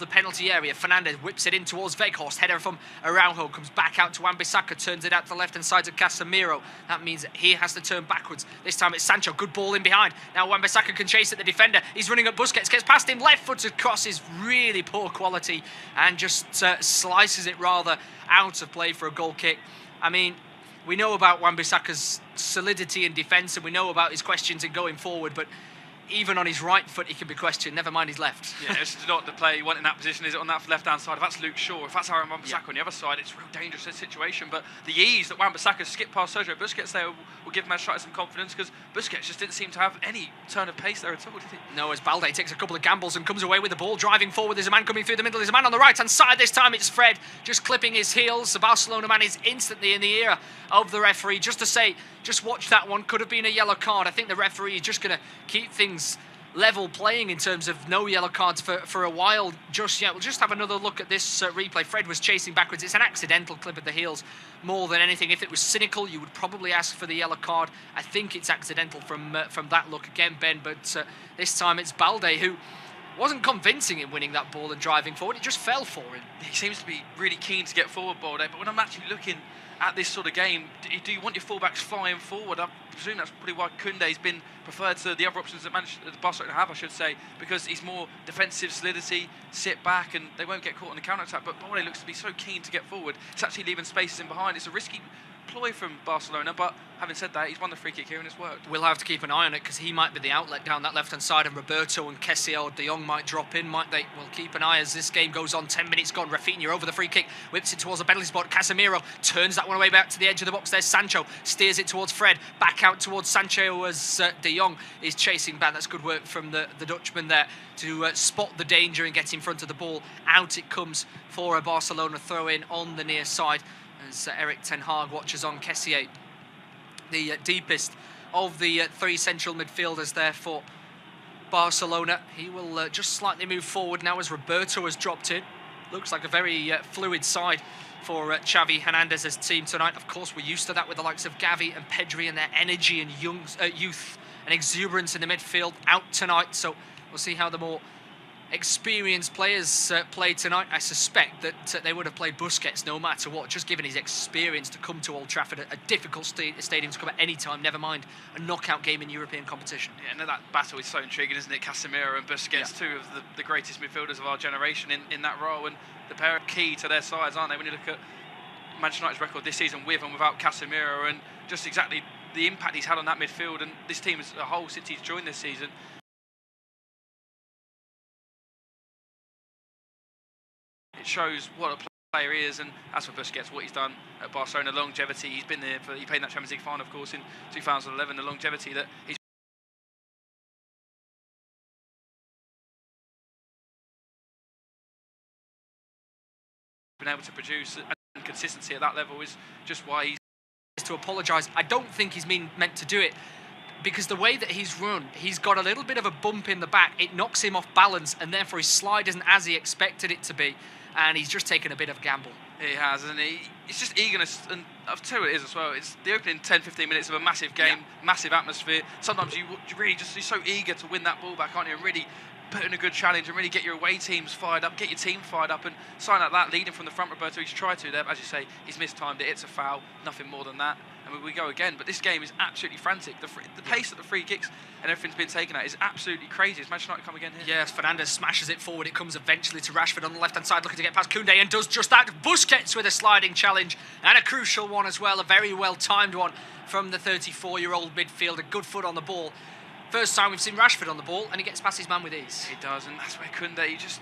of the penalty area. Fernandez whips it in towards Weghorst. Header from Araujo comes back out to Wan-Bissaka, turns it out to the left-hand side to Casemiro. That means he has to turn backwards. This time it's Sancho. Good ball in behind. Now Wan-Bissaka can chase at the defender. He's running at Busquets, gets past him. Left-footed cross is really poor quality and just slices it rather out of play for a goal kick. I mean, we know about Wan-Bissaka's solidity in defence and we know about his questions in going forward, but even on his right foot he can be questioned, never mind his left. Yeah, it's not the play you want in that position, is it, on that left-hand side? If that's Luke Shaw, if that's Aaron Wan-Bissaka on the other side, it's a real dangerous situation. But the ease that Wan-Bissaka skipped past Sergio Busquets there will give Manchester some confidence, because Busquets just didn't seem to have any turn of pace there at all, did he? No, as Balde takes a couple of gambles and comes away with the ball, driving forward. There's a man coming through the middle, there's a man on the right-hand side. This time it's Fred, just clipping his heels. The Barcelona man is instantly in the ear of the referee, just to say, just watch that one, could have been a yellow card. I think the referee is just going to keep things level playing in terms of no yellow cards for a while just yet. We'll just have another look at this replay. Fred was chasing backwards. It's an accidental clip at the heels more than anything. If it was cynical, you would probably ask for the yellow card. I think it's accidental from that look again, Ben, but this time it's Balde who wasn't convincing in winning that ball and driving forward. It just fell for him. He seems to be really keen to get forward, Balde, but when I'm actually looking at this sort of game, do you want your fullbacks flying forward? I presume that's probably why Koundé's been preferred to the other options that Barcelona have, I should say, because he's more defensive solidity, sit back, and they won't get caught on the counter-attack. But Balde looks to be so keen to get forward. It's actually leaving spaces in behind. It's a risky ploy from Barcelona, but having said that, he's won the free kick here and it's worked. We'll have to keep an eye on it because he might be the outlet down that left-hand side, and Roberto and Kessie or De Jong might drop in, might they? We'll keep an eye as this game goes on. 10 minutes gone. Rafinha over the free kick, whips it towards the penalty spot. Casemiro turns that one away back to the edge of the box. There's Sancho, steers it towards Fred, back out towards Sancho as De Jong is chasing back. That's good work from the Dutchman there to spot the danger and get in front of the ball. Out it comes for a Barcelona throw-in on the near side as Eric Ten Hag watches on. Kessie, the deepest of the three central midfielders there for Barcelona. He will just slightly move forward now as Roberto has dropped in. Looks like a very fluid side for Xavi Hernandez's team tonight. Of course, we're used to that with the likes of Gavi and Pedri and their energy and youth and exuberance in the midfield out tonight. So we'll see how the more experienced players play tonight. I suspect that they would have played Busquets no matter what, just given his experience to come to Old Trafford, a difficult stadium to come at any time, never mind a knockout game in European competition. Yeah, no, that battle is so intriguing, isn't it? Casemiro and Busquets, two of the greatest midfielders of our generation in that role, and the pair are key to their sides, aren't they? When you look at Manchester United's record this season with and without Casemiro, and just exactly the impact he's had on that midfield, and this team as a whole since he's joined this season. It shows what a player he is, and as for Busquets, what he's done at Barcelona, longevity. He's been there he played in that Champions League final, of course, in 2011. The longevity that he's been able to produce, and consistency at that level is just why he's to apologise. I don't think he's meant to do it, because the way that he's run, he's got a little bit of a bump in the back. It knocks him off balance, and therefore his slide isn't as he expected it to be, and he's just taken a bit of a gamble. He has, and it's just eagerness, and I'll tell you what it is as well. It's the opening 10-15 minutes of a massive game, massive atmosphere. Sometimes you really just, you're so eager to win that ball back, aren't you? And really put in a good challenge and really get your away teams fired up, get your team fired up, and sign like that, leading from the front. Roberto, he's tried to there, but as you say, he's mistimed it. It's a foul, nothing more than that. And we go again, but this game is absolutely frantic. The pace that the free kicks and everything's been taken at is absolutely crazy. Is Manchester United come again here? Yes, Fernandez smashes it forward. It comes eventually to Rashford on the left-hand side, looking to get past Koundé, and does just that. Busquets with a sliding challenge, and a crucial one as well, a very well-timed one from the 34-year-old midfielder. Good foot on the ball. First time we've seen Rashford on the ball, and he gets past his man with ease. He does, and that's where Koundé, he just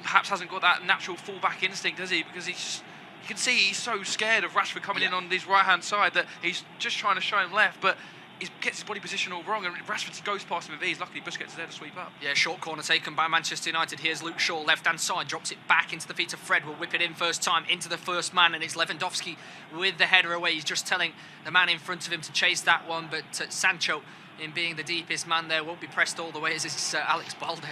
perhaps hasn't got that natural full-back instinct, does he? Because he's just, you can see he's so scared of Rashford coming in on his right-hand side that he's just trying to show him left, but he gets his body position all wrong, and Rashford goes past him with ease. Luckily, Busquets is there to sweep up. Yeah, short corner taken by Manchester United. Here's Luke Shaw, left-hand side, drops it back into the feet of Fred. Will whip it in first time into the first man, and it's Lewandowski with the header away. He's just telling the man in front of him to chase that one, but Sancho, in being the deepest man there, won't be pressed all the way as it's Alex Balde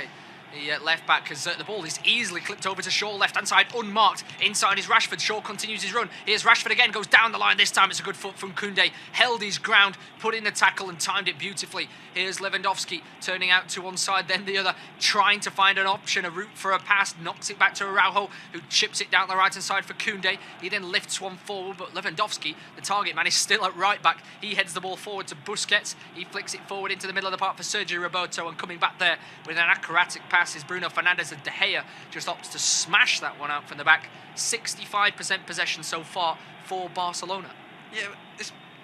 The left back, because the ball is easily clipped over to Shaw, left-hand side, unmarked. Inside is Rashford. Shaw continues his run. Here's Rashford again, goes down the line. This time it's a good foot from Koundé. Held his ground, put in the tackle and timed it beautifully. Here's Lewandowski, turning out to one side, then the other, trying to find an option, a route for a pass, knocks it back to Araujo, who chips it down the right-hand side for Koundé. He then lifts one forward, but Lewandowski, the target man, is still at right back. He heads the ball forward to Busquets. He flicks it forward into the middle of the park for Sergio Roberto, and coming back there with an acrobatic pass is Bruno Fernandes, and De Gea just opts to smash that one out from the back. 65% possession so far for Barcelona. Yeah,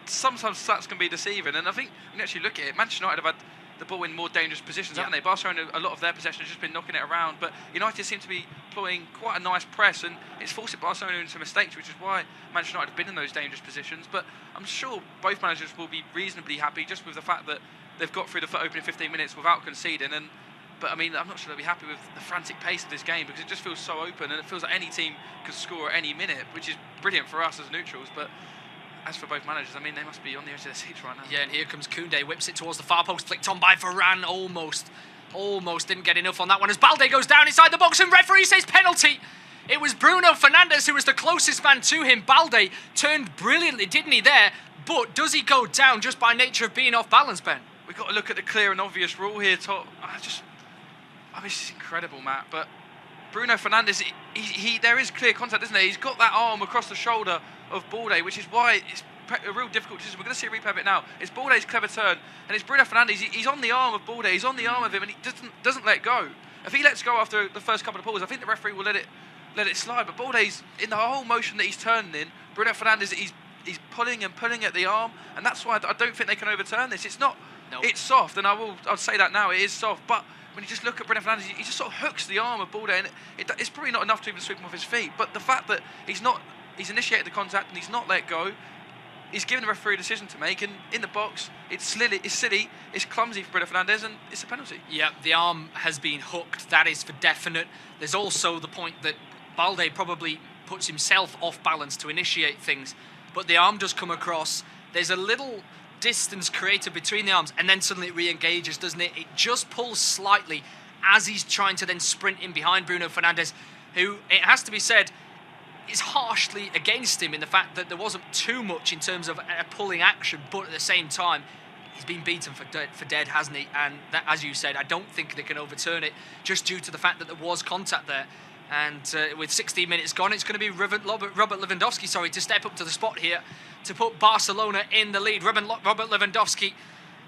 sometimes stats can be deceiving, and I think when you actually look at it, Manchester United have had the ball in more dangerous positions, haven't they? Barcelona, a lot of their possession has just been knocking it around, but United seem to be employing quite a nice press, and it's forcing Barcelona into mistakes, which is why Manchester United have been in those dangerous positions. But I'm sure both managers will be reasonably happy just with the fact that they've got through the opening 15 minutes without conceding. But I mean, I'm not sure they'll be happy with the frantic pace of this game, because it just feels so open, and it feels like any team could score at any minute, which is brilliant for us as neutrals. But as for both managers, I mean, they must be on the edge of their seats right now. Yeah, and here comes Koundé, whips it towards the far post, flicked on by Varane, almost didn't get enough on that one, as Balde goes down inside the box, and referee says penalty. It was Bruno Fernandes who was the closest man to him. Balde turned brilliantly, didn't he, there? But does he go down just by nature of being off balance, Ben? We've got to look at the clear and obvious rule here, Top. I mean, this is incredible, Matt, but Bruno Fernandes, there is clear contact, isn't there? He's got that arm across the shoulder of Balde, which is why it's a real difficult decision. We're going to see a replay of it now. It's Balde's clever turn, and it's Bruno Fernandes. He's on the arm of Balde. He's on the arm of him, and he doesn't let go. If he lets go after the first couple of balls, I think the referee will let it slide. But Balde's in the whole motion that he's turning in. Bruno Fernandes, he's pulling and pulling at the arm, and that's why I don't think they can overturn this. It's not. Nope. It's soft, and I'll say that now. It is soft, but when you just look at Bruno Fernandes, he just sort of hooks the arm of Balde, and it's probably not enough to even sweep him off his feet. But the fact that he's initiated the contact and he's not let go, he's given the referee a decision to make, and in the box, it's silly, it's clumsy for Bruno Fernandes, and it's a penalty. Yeah, the arm has been hooked, that is for definite. There's also the point that Balde probably puts himself off balance to initiate things, but the arm does come across. There's a little distance created between the arms, and then suddenly it re-engages, doesn't it? It just pulls slightly as he's trying to then sprint in behind Bruno Fernandes, who, it has to be said, is harshly against him in the fact that there wasn't too much in terms of a pulling action, but at the same time, he's been beaten for dead, hasn't he? And that, as you said, I don't think they can overturn it, just due to the fact that there was contact there. And with 16 minutes gone, it's going to be Robert Lewandowski, to step up to the spot here to put Barcelona in the lead. Robert Lewandowski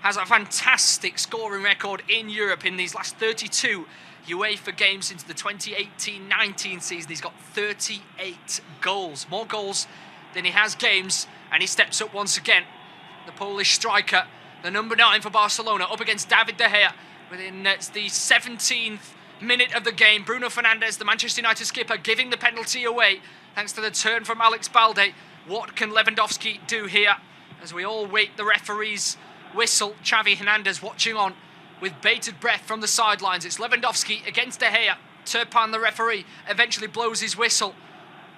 has a fantastic scoring record in Europe in these last 32 UEFA games since the 2018-19 season. He's got 38 goals, more goals than he has games, and he steps up once again. The Polish striker, the number 9 for Barcelona, up against David De Gea within the 17th minute of the game. Bruno Fernandes, the Manchester United skipper, giving the penalty away thanks to the turn from Alex Balde. What can Lewandowski do here as we all wait the referee's whistle? Xavi Hernandez watching on with bated breath from the sidelines. It's Lewandowski against De Gea. Turpin, the referee, eventually blows his whistle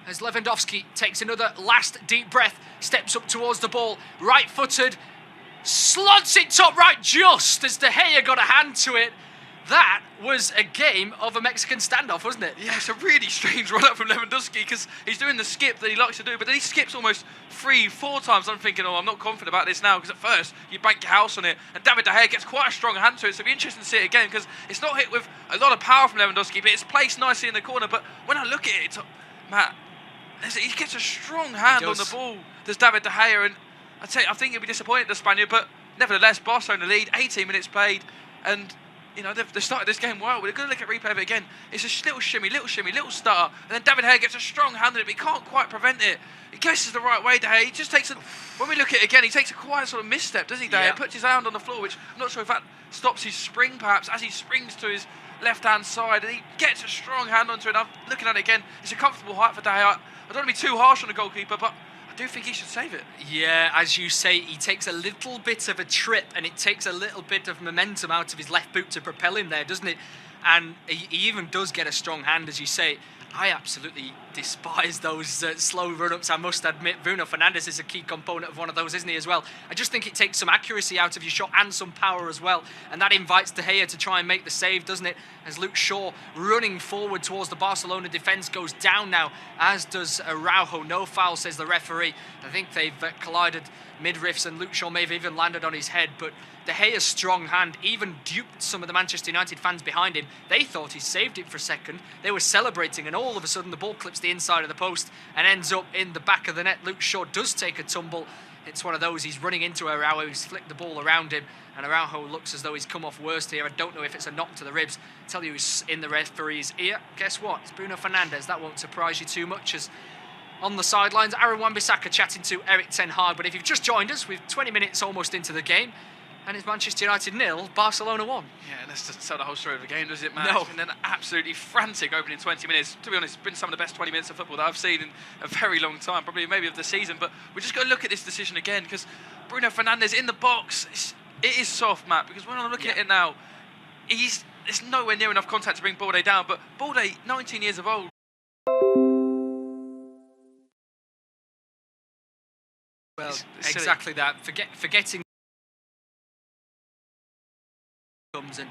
as Lewandowski takes another last deep breath, steps up towards the ball, right-footed, slots it top right just as De Gea got a hand to it. That was a game of a Mexican standoff, wasn't it? Yeah, it's a really strange run-up from Lewandowski, because he's doing the skip that he likes to do, but then he skips almost 3-4 times. I'm thinking, I'm not confident about this now, because at first you bank your house on it, and David De Gea gets quite a strong hand to it, so it'll be interesting to see it again, because it's not hit with a lot of power from Lewandowski, but it's placed nicely in the corner. But when I look at it, Matt, he gets a strong hand on the ball. There's David De Gea, and I think he'll be disappointed, the Spaniard, but nevertheless, Barcelona lead, 18 minutes played, and they've started this game well. We're going to look at replay of it again. It's a little shimmy, little stutter, and then David De Gea gets a strong hand on it, but he can't quite prevent it. He guesses the right way, De Gea. He just takes when we look at it again, he takes a quiet sort of misstep, doesn't he, De Gea? Yeah. Puts his hand on the floor, which I'm not sure if that stops his spring, perhaps, as he springs to his left-hand side, and he gets a strong hand onto it. I'm looking at it again. It's a comfortable height for De Gea. I don't want to be too harsh on the goalkeeper, but I do think he should save it. Yeah, as you say, he takes a little bit of a trip, and it takes a little bit of momentum out of his left boot to propel him there, doesn't it? And he even does get a strong hand, as you say. I absolutely despise those slow run-ups, I must admit. Bruno Fernandes is a key component of one of those, isn't he, as well? I just think it takes some accuracy out of your shot and some power as well, and that invites De Gea to try and make the save, doesn't it? As Luke Shaw, running forward towards the Barcelona defence, goes down now, as does Araujo. No foul, says the referee. I think they've collided mid-riffs, and Luke Shaw may have even landed on his head, but De Gea's strong hand even duped some of the Manchester United fans behind him. They thought he saved it for a second. They were celebrating, and all of a sudden the ball clips the inside of the post and ends up in the back of the net. Luke Shaw does take a tumble. It's one of those, he's running into Araujo, he's flicked the ball around him, and Araujo looks as though he's come off worst here. I don't know if it's a knock to the ribs. I tell you who's in the referee's ear. Guess what? It's Bruno Fernandes. That won't surprise you too much, as on the sidelines, Aaron Wan-Bissaka chatting to Erik ten Hag. But if you've just joined us, we're 20 minutes almost into the game, and it's Manchester United 0, Barcelona 1. Yeah, and that's just tell the whole story of the game, does it, man? No. And then absolutely frantic opening 20 minutes. To be honest, it's been some of the best 20 minutes of football that I've seen in a very long time, probably maybe of the season. But we're just going to look at this decision again, because Bruno Fernandes in the box, it is soft, Matt, because when I'm looking at it now, it's nowhere near enough contact to bring Balde down. But Balde, 19 years of old. Well, it's exactly that. Forgetting comes, and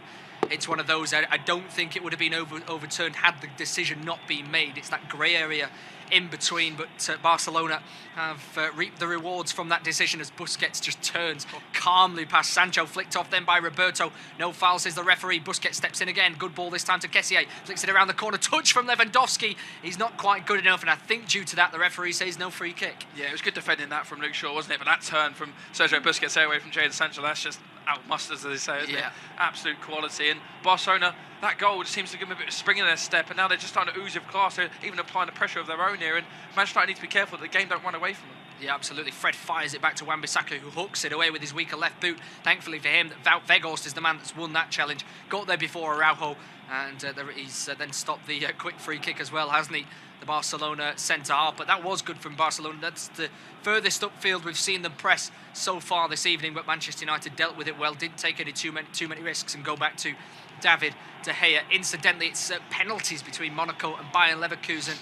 it's one of those, I don't think it would have been overturned had the decision not been made. It's that grey area in between, but Barcelona have reaped the rewards from that decision as Busquets just turns calmly past Sancho, flicked off then by Roberto. No foul, says the referee. Busquets steps in again. Good ball this time to Kessié. Flicks it around the corner. Touch from Lewandowski. He's not quite good enough, and I think due to that, the referee says no free kick. Yeah, it was good defending that from Luke Shaw, wasn't it? But that turn from Sergio Busquets away from Jadon Sancho, that's just outmusters, as they say, isn't it? Absolute quality. And Barcelona, that goal just seems to give them a bit of spring in their step, and now they're just starting to ooze with class. They're even applying the pressure of their own here, and Manchester United need to be careful that the game don't run away from them. Yeah, absolutely. Fred fires it back to Wan-Bissaka, who hooks it away with his weaker left boot. Thankfully for him, Wout Weghorst is the man that's won that challenge. Got there before Araujo, and he's then stopped the quick free kick as well, hasn't he? The Barcelona centre-half, but that was good from Barcelona. That's the furthest upfield we've seen them press so far this evening, but Manchester United dealt with it well, didn't take any too many risks, and go back to David De Gea. Incidentally, it's penalties between Monaco and Bayern Leverkusen.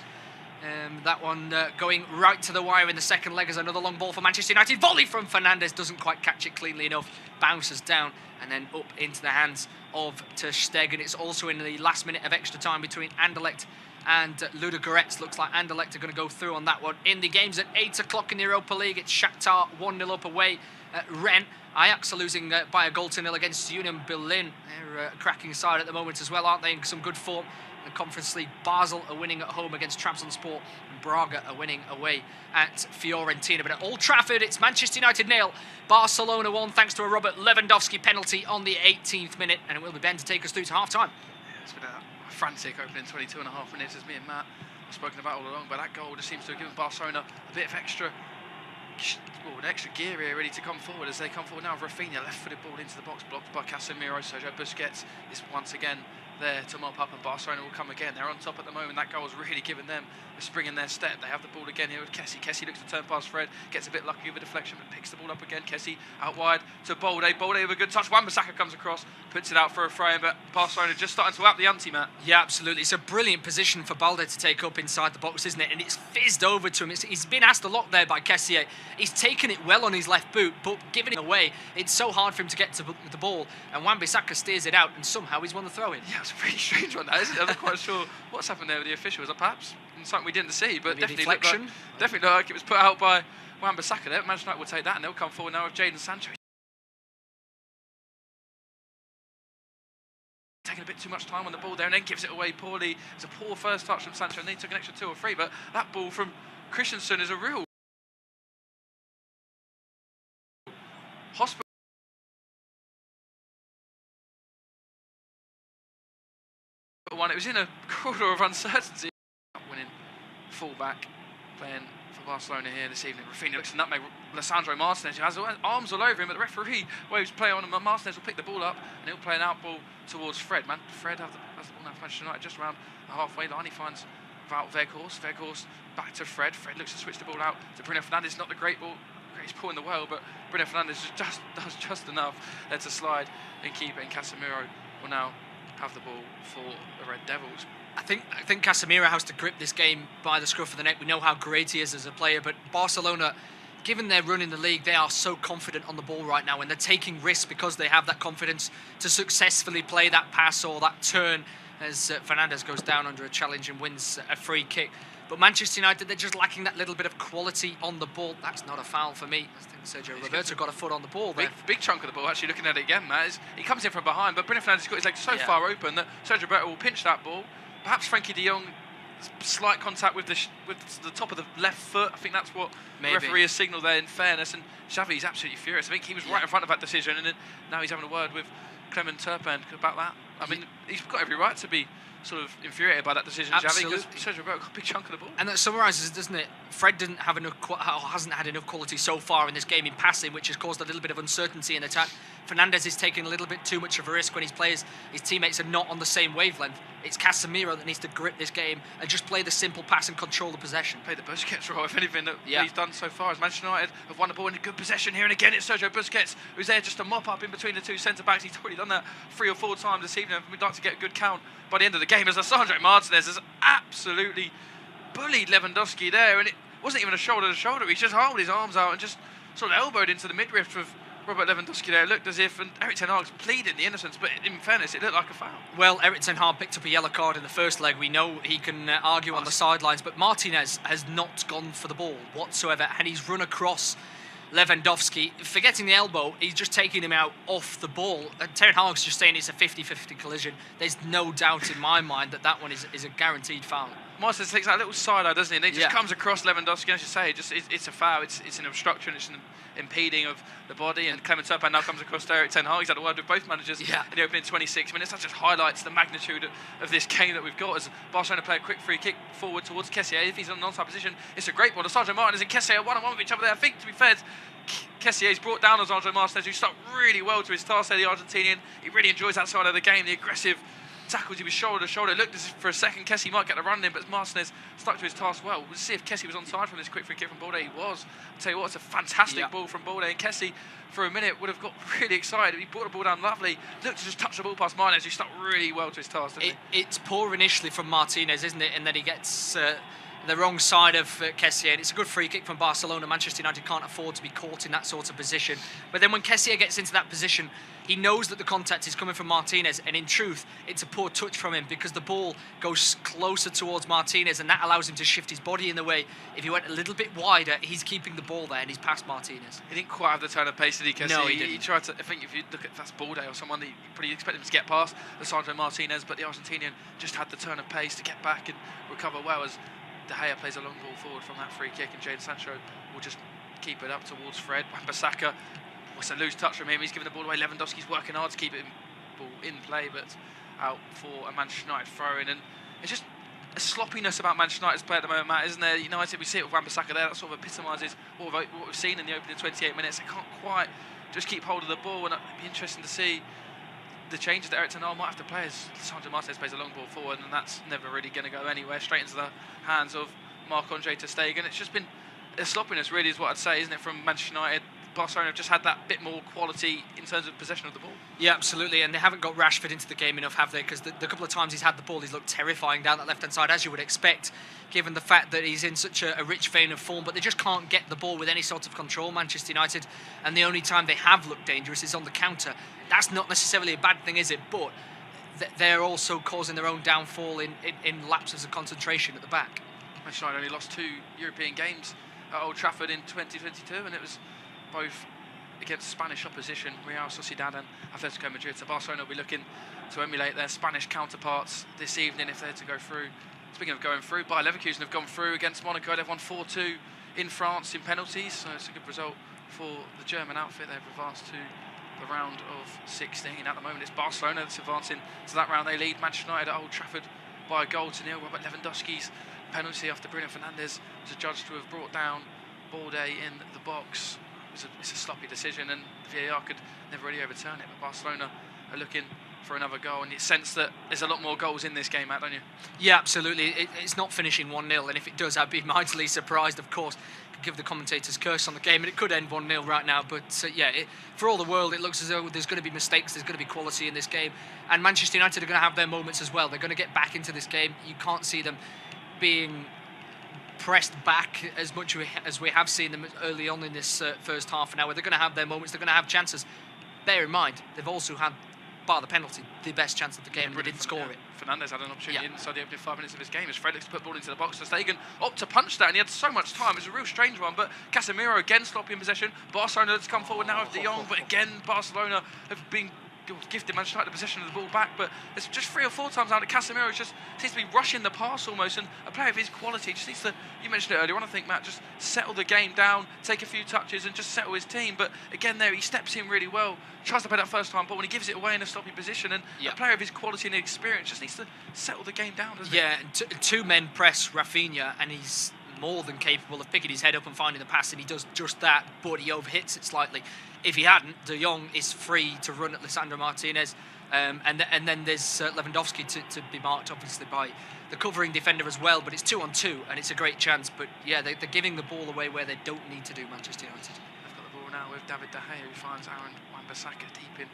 That one going right to the wire in the second leg as another long ball for Manchester United. Volley from Fernandes, doesn't quite catch it cleanly enough, bounces down and then up into the hands of Ter Stegen. It's also in the last minute of extra time between Anderlecht and Ludogorets. Looks like Anderlecht are going to go through on that one. In the games at 8 o'clock in the Europa League, it's Shakhtar 1-0 up away at Rennes. Ajax are losing by a goal to nil against Union Berlin. They're a cracking side at the moment as well, aren't they? In some good form. The Conference League, Basel are winning at home against Trabzonspor, and Braga are winning away at Fiorentina. But at Old Trafford, it's Manchester United 0, Barcelona 1, thanks to a Robert Lewandowski penalty on the 18th minute, and it will be Ben to take us through to half-time. Yeah, it's been a frantic opening 22 and a half minutes, as me and Matt have spoken about all along, but that goal just seems to have given Barcelona a bit of extra gear here, ready to come forward. As they come forward now, Rafinha, left-footed ball into the box, blocked by Casemiro. Sergio Busquets is once again there to mop up, and Barcelona will come again. They're on top at the moment. That goal has really given them a spring in their step. They have the ball again here with Kessie. Kessie looks to turn past Fred, gets a bit lucky with a deflection, but picks the ball up again. Kessie out wide to Balde. Balde with a good touch. Wan-Bissaka comes across, puts it out for a frame, but Barcelona just starting to up the ante, Matt. Yeah, absolutely. It's a brilliant position for Balde to take up inside the box, isn't it? And it's fizzed over to him. He's been asked a lot there by Kessié. He's taken it well on his left boot, but giving it away, it's so hard for him to get to the ball, and Wan-Bissaka steers it out, and somehow he's won the throw-in. Yeah, it's a really strange one, that, isn't it? I'm not quite sure what's happened there with the officials, or perhaps something we didn't see, but definitely looked like it was put out by Wan-Bissaka there. Manchester United will take that, and they'll come forward now with Jadon Sancho. Taking a bit too much time on the ball there, and then gives it away poorly. It's a poor first touch from Sancho, and they took an extra 2 or 3, but that ball from Christensen is a real hospital. One, it was in a corridor of uncertainty. Winning full-back, playing for Barcelona here this evening. Rafinha looks to nutmeg Lisandro Martinez, who has arms all over him, but the referee waves play on him. Martinez will pick the ball up, and he'll play an out ball towards Fred. Fred has the ball now for Manchester United, just around the halfway line. He finds Wout Weghorst. Weghorst back to Fred. Fred looks to switch the ball out to Bruno Fernandes. Not the greatest ball in the world, but Bruno Fernandes does just enough there to slide and keep it. And Casemiro will now have the ball for the Red Devils. I think Casemiro has to grip this game by the scruff of the neck. We know how great he is as a player, but Barcelona, given their run in the league, they are so confident on the ball right now, and they're taking risks because they have that confidence to successfully play that pass or that turn as Fernandes goes down under a challenge and wins a free kick. But Manchester United, they're just lacking that little bit of quality on the ball. That's not a foul for me. I think Sergio Roberto got a foot on the ball there. Big chunk of the ball, actually, looking at it again, Matt. He comes in from behind, but Bruno Fernandes has got his legs so far open that Sergio Roberto will pinch that ball. Perhaps Frankie de Jong, slight contact with the top of the left foot. I think that's what the referee has signalled there, in fairness. And Xavi's absolutely furious. I think he was right in front of that decision, and then now he's having a word with Clement Turpin about that. I mean, he's got every right to be sort of infuriated by that decision, Xavi, because Sergio Roberto got a big chunk of the ball. And that summarises, doesn't it? Fred didn't have enough, hasn't had enough quality so far in this game in passing, which has caused a little bit of uncertainty in attack. Fernandes is taking a little bit too much of a risk when his teammates are not on the same wavelength. It's Casemiro that needs to grip this game and just play the simple pass and control the possession. Play the Busquets role, if anything, that he's done so far. As Manchester United have won the ball in good possession here, and again it's Sergio Busquets who's there just to mop up in between the two centre-backs. He's already done that 3 or 4 times this evening. We'd like to get a good count by the end of the game, as Lisandro Martinez has absolutely bullied Lewandowski there, and it wasn't even a shoulder-to-shoulder. He just held his arms out and just sort of elbowed into the midriff of Robert Lewandowski there. It looked as if, and Erik ten Hag's pleading the innocence, but in fairness, it looked like a foul. Well, Erik ten Hag picked up a yellow card in the first leg. We know he can argue on the sidelines, but Martinez has not gone for the ball whatsoever, and he's run across Lewandowski. Forgetting the elbow, he's just taking him out off the ball. And Ten Hag's just saying it's a 50-50 collision. There's no doubt in my mind that one is a guaranteed foul. Martinez takes that little side eye, doesn't he? And he just comes across Lewandowski, as you say. It's a foul. It's an obstruction. It's an impeding of the body. And Clement Turpin now comes across to Erik ten Hag. He's had a word with both managers in the opening 26 minutes. That just highlights the magnitude of this game that we've got, as Barcelona play a quick free kick forward towards Kessié. If he's on an onside position, it's a great one. Lisandro Martinez and Kessié are one-on-one with each other there. I think, to be fair, Kessié's brought down Lisandro Martinez, who stuck really well to his task there, the Argentinian. He really enjoys that side of the game, the aggressive tackles. He was shoulder to shoulder. It looked as if for a second Kessié might get the run in, but Martinez stuck to his task well. We'll see if Kessié was onside from this quick free kick from Balde. He was. I'll tell you what, it's a fantastic ball from Balde, and Kessié for a minute would have got really excited. He brought the ball down lovely, looked to just touch the ball past Martinez, who stuck really well to his task, didn't he? It's poor initially from Martinez, isn't it? And then he gets the wrong side of Kessié, and it's a good free kick from Barcelona. Manchester United can't afford to be caught in that sort of position. But then when Kessié gets into that position, he knows that the contact is coming from Martinez, and in truth, it's a poor touch from him, because the ball goes closer towards Martinez, and that allows him to shift his body in the way. If he went a little bit wider, he's keeping the ball there, and he's past Martinez. He didn't quite have the turn of pace, did he, Kessié? No, he didn't. He tried to, I think if you look at that's Balde or someone, you probably expect him to get past Lisandro Martinez, but the Argentinian just had the turn of pace to get back and recover well, as De Gea plays a long ball forward from that free kick, and Jadon Sancho will just keep it up towards Fred. Wan-Bissaka, it's a loose touch from him. He's giving the ball away. Lewandowski's working hard to keep it ball in play, but out for a Manchester United throw-in. And it's just a sloppiness about Manchester United's play at the moment, Matt, isn't there? United, we see it with Wan-Bissaka there. That sort of epitomises what we've seen in the opening 28 minutes. They can't quite just keep hold of the ball, and it'd be interesting to see the changes that Erik ten Hag might have to play, as Lisandro Martinez plays a long ball forward, and that's never really going to go anywhere. Straight into the hands of Marc-Andre ter Stegen. It's just been a sloppiness, really, is what I'd say, isn't it, from Manchester United? Barcelona have just had that bit more quality in terms of possession of the ball. Yeah, absolutely, and they haven't got Rashford into the game enough, have they? Because the couple of times he's had the ball, he's looked terrifying down that left-hand side, as you would expect, given the fact that he's in such a rich vein of form. But they just can't get the ball with any sort of control, Manchester United, and the only time they have looked dangerous is on the counter. That's not necessarily a bad thing, is it? But they're also causing their own downfall in lapses of concentration at the back. Manchester United only lost 2 European games at Old Trafford in 2022, and it was both against Spanish opposition, Real Sociedad and Atletico Madrid. So Barcelona will be looking to emulate their Spanish counterparts this evening if they're to go through. Speaking of going through, Bayer Leverkusen have gone through against Monaco. They've won 4-2 in France in penalties, so it's a good result for the German outfit. They've advanced to the round of 16. At the moment, it's Barcelona that's advancing to that round. They lead Manchester United at Old Trafford by a goal to nil. Robert Lewandowski's penalty after Bruno Fernandes was adjudged to have brought down Balde in the box. It's a sloppy decision, and VAR could never really overturn it. But Barcelona are looking for another goal, and you sense that there's a lot more goals in this game, Matt, don't you? Yeah, absolutely. It's not finishing 1-0, and if it does, I'd be mightily surprised, of course. could give the commentator's curse on the game, and it could end 1-0 right now. But yeah, for all the world, it looks as though there's going to be mistakes, there's going to be quality in this game. And Manchester United are going to have their moments as well. They're going to get back into this game. You can't see them being pressed back as much as we have seen them early on in this first half an hour. They're going to have their moments, they're going to have chances. Bear in mind, they've also had, bar the penalty, the best chance of the game, and they didn't score it. Fernandes had an opportunity inside the opening 5 minutes of his game as Fred looks to put the ball into the box. Stegen opt to punch that, and he had so much time. It was a real strange one, but Casemiro again sloppy in possession. Barcelona has come forward now with De Jong, but again, Barcelona have been gifted Manchester United the possession of the ball back, but it's just 3 or 4 times now that Casemiro just seems to be rushing the pass almost, and a player of his quality just needs to, you mentioned it earlier on, I think, Matt, just settle the game down, take a few touches and just settle his team. But again there, he steps in really well, tries to play that first time ball, when he gives it away in a sloppy position, and a player of his quality and experience just needs to settle the game down, doesn't he? Yeah, two men press Rafinha, and he's more than capable of picking his head up and finding the pass, and he does just that, but he overhits it slightly. If he hadn't, De Jong is free to run at Lisandro Martinez, and then there's Lewandowski to be marked, obviously, by the covering defender as well, but it's 2-on-2, and it's a great chance. But yeah, they're giving the ball away where they don't need to do, Manchester United. They've got the ball now with David De Gea, who finds Aaron Wan-Bissaka deep in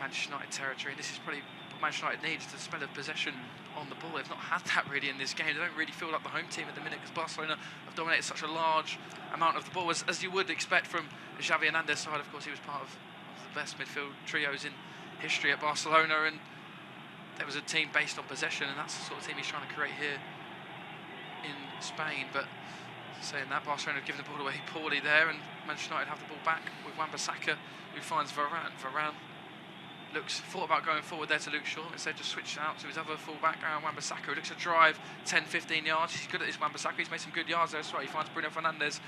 Manchester United territory, and this is probably what Manchester United needs, the spell of possession on the ball. They've not had that really in this game. They don't really feel like the home team at the minute, because Barcelona have dominated such a large amount of the ball, as you would expect from Xavi Hernandez's side. Of course, he was part of the best midfield trios in history at Barcelona, and there was a team based on possession, and that's the sort of team he's trying to create here in Spain. But saying that, Barcelona have given the ball away poorly there, and Manchester United have the ball back with Wan-Bissaka, who finds Varane. Varane thought about going forward there to Luke Shaw, instead just switched out to his other fullback, Aaron Wan-Bissaka, who looks to drive 10-15 yards. He's good at this, Wan-Bissaka. He's made some good yards there as well. He finds Bruno Fernandes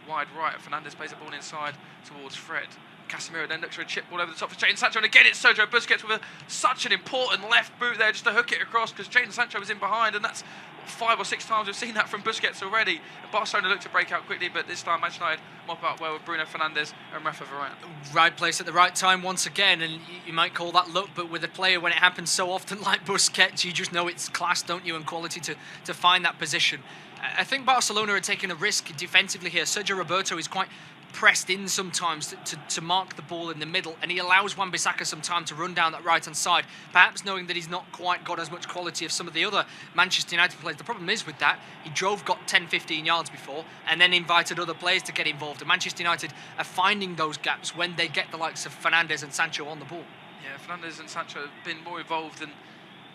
wide right. Fernandes plays the ball inside towards Fred. Casemiro then looks for a chip ball over the top for Jadon Sancho, and again it's Sergio Busquets with such an important left boot there just to hook it across, because Jadon Sancho was in behind, and that's 5 or 6 times we've seen that from Busquets already. And Barcelona looked to break out quickly, but this time Manchester United mop out well with Bruno Fernandes and Rafa Varane. Right place at the right time once again, and you might call that luck, but with a player, when it happens so often like Busquets, you just know it's class, don't you, and quality to find that position. I think Barcelona are taking a risk defensively here. Sergio Roberto is quite pressed in sometimes to mark the ball in the middle, and he allows Wan-Bissaka some time to run down that right-hand side, perhaps knowing that he's not quite got as much quality as some of the other Manchester United players. The problem is with that, he got 10-15 yards before, and then invited other players to get involved, and Manchester United are finding those gaps when they get the likes of Fernandes and Sancho on the ball. Yeah, Fernandes and Sancho have been more involved than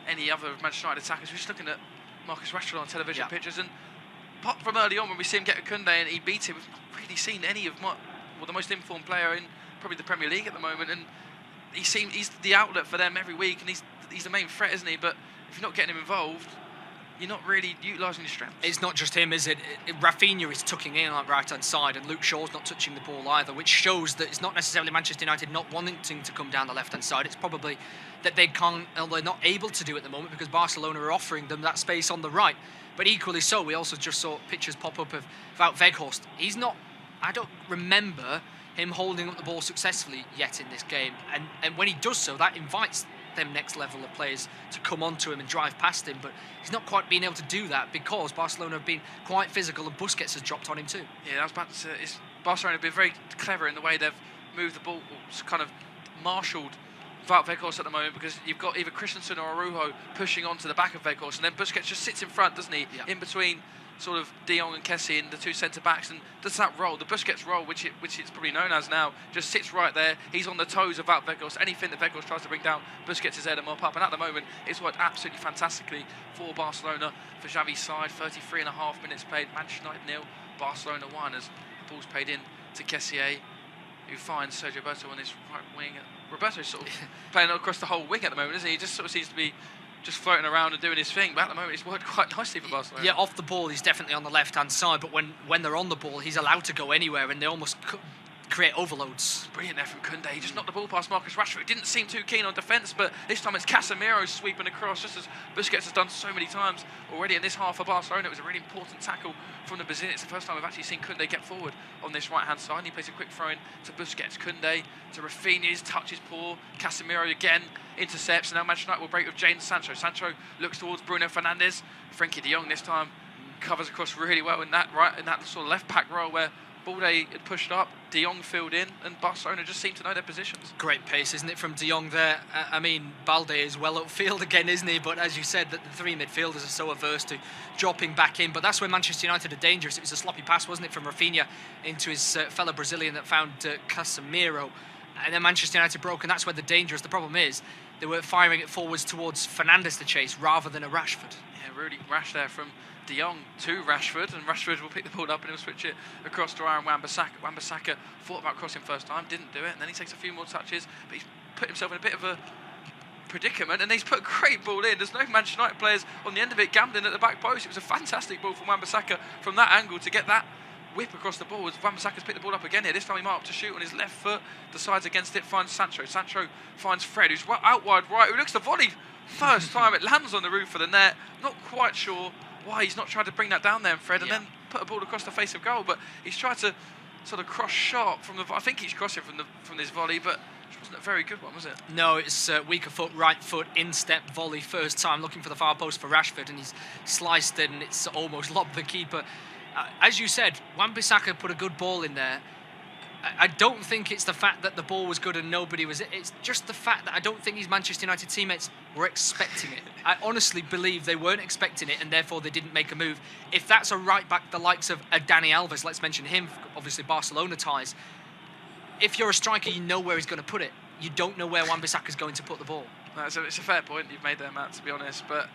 any other Manchester United attackers. We're just looking at Marcus Rashford on television pictures, and apart from early on when we see him get a Koundé and he beat him, we've not really seen any of the most informed player in probably the Premier League at the moment, and he's the outlet for them every week, and he's the main threat, isn't he? But if you're not getting him involved, you're not really utilising your strengths. It's not just him, is it? Rafinha is tucking in on that right-hand side, and Luke Shaw's not touching the ball either, which shows that it's not necessarily Manchester United not wanting to come down the left-hand side. It's probably that they can't, or they're not able to do at the moment, because Barcelona are offering them that space on the right. But equally so, we also just saw pictures pop up of Wout Weghorst. He's not, I don't remember him holding up the ball successfully yet in this game. And when he does so, that invites them next level of players to come onto him and drive past him. But he's not quite been able to do that because Barcelona have been quite physical, and Busquets has dropped on him too. Yeah, I was about to say, Barcelona have been very clever in the way they've moved the ball, kind of marshalled Wout Weghorst at the moment, because you've got either Christensen or Araujo pushing onto the back of Weghorst, and then Busquets just sits in front, doesn't he? In between sort of De Jong and Kessie and the two centre-backs, and does that role, the Busquets role, which it's probably known as now, just sits right there. He's on the toes of Wout Weghorst. Anything that Weghorst tries to bring down, Busquets is there to mop up, and at the moment it's worked absolutely fantastically for Barcelona. For Xavi's side, 33.5 minutes played, Manchester United 0, Barcelona 1, as the ball's paid in to Kessié, who finds Sergio Roberto on his right wing. Roberto's sort of playing across the whole wing at the moment, isn't he? He just sort of seems to be just floating around and doing his thing, but at the moment it's worked quite nicely for Barcelona. Yeah, off the ball he's definitely on the left-hand side, but when they're on the ball he's allowed to go anywhere, and they almost create overloads. Brilliant there from Koundé. He just knocked the ball past Marcus Rashford. Didn't seem too keen on defence, but this time it's Casemiro sweeping across, just as Busquets has done so many times already in this half for Barcelona. It was a really important tackle from the Brazilian. It's the first time we've actually seen Koundé get forward on this right-hand side. And he plays a quick throw in to Busquets. Koundé to Rafinha. His touch is poor. Casemiro again intercepts, and now Manchester United will break with Jadon Sancho. Sancho looks towards Bruno Fernandes. Frenkie de Jong this time covers across really well in that sort of left pack role where Balde had pushed up, De Jong filled in, and Barcelona just seemed to know their positions. Great pace, isn't it, from De Jong there? I mean, Balde is well upfield again, isn't he? But as you said, that the three midfielders are so averse to dropping back in. But that's when Manchester United are dangerous. It was a sloppy pass, wasn't it, from Rafinha into his fellow Brazilian that found Casemiro. And then Manchester United broke, and that's where they're dangerous. The problem is they were firing it forwards towards Fernandes to chase rather than a Rashford. Yeah, really rash there from De Jong to Rashford, and Rashford will pick the ball up and he'll switch it across to Aaron Wan-Bissaka. Wan-Bissaka thought about crossing first time, didn't do it, and then he takes a few more touches, but he's put himself in a bit of a predicament, and he's put a great ball in. There's no Manchester United players on the end of it gambling at the back post. It was a fantastic ball from Wan-Bissaka from that angle to get that whip across the ball. As Wan-Bissaka's picked the ball up again here. This time he might up to shoot on his left foot, decides against it, finds Sancho. Sancho finds Fred, who's out wide right, who looks to volley first time. It lands on the roof of the net. Not quite sure why he's not tried to bring that down there, Fred, and then put a ball across the face of goal. But he's tried to sort of cross sharp from the. I think he's crossing from this volley, but it wasn't a very good one, was it? No, it's weaker foot, right foot, instep volley, first time looking for the far post for Rashford, and he's sliced it, and it's almost lobbed the keeper. As you said, Wan-Bissaka put a good ball in there. I don't think it's the fact that the ball was good and nobody was. It's just the fact that I don't think these Manchester United teammates were expecting it. I honestly believe they weren't expecting it, and therefore they didn't make a move. If that's a right back, the likes of Dani Alves, let's mention him, obviously Barcelona ties. If you're a striker, you know where he's going to put it. You don't know where Wan-Bissaka's going to put the ball. No, it's a fair point you've made there, Matt, to be honest. But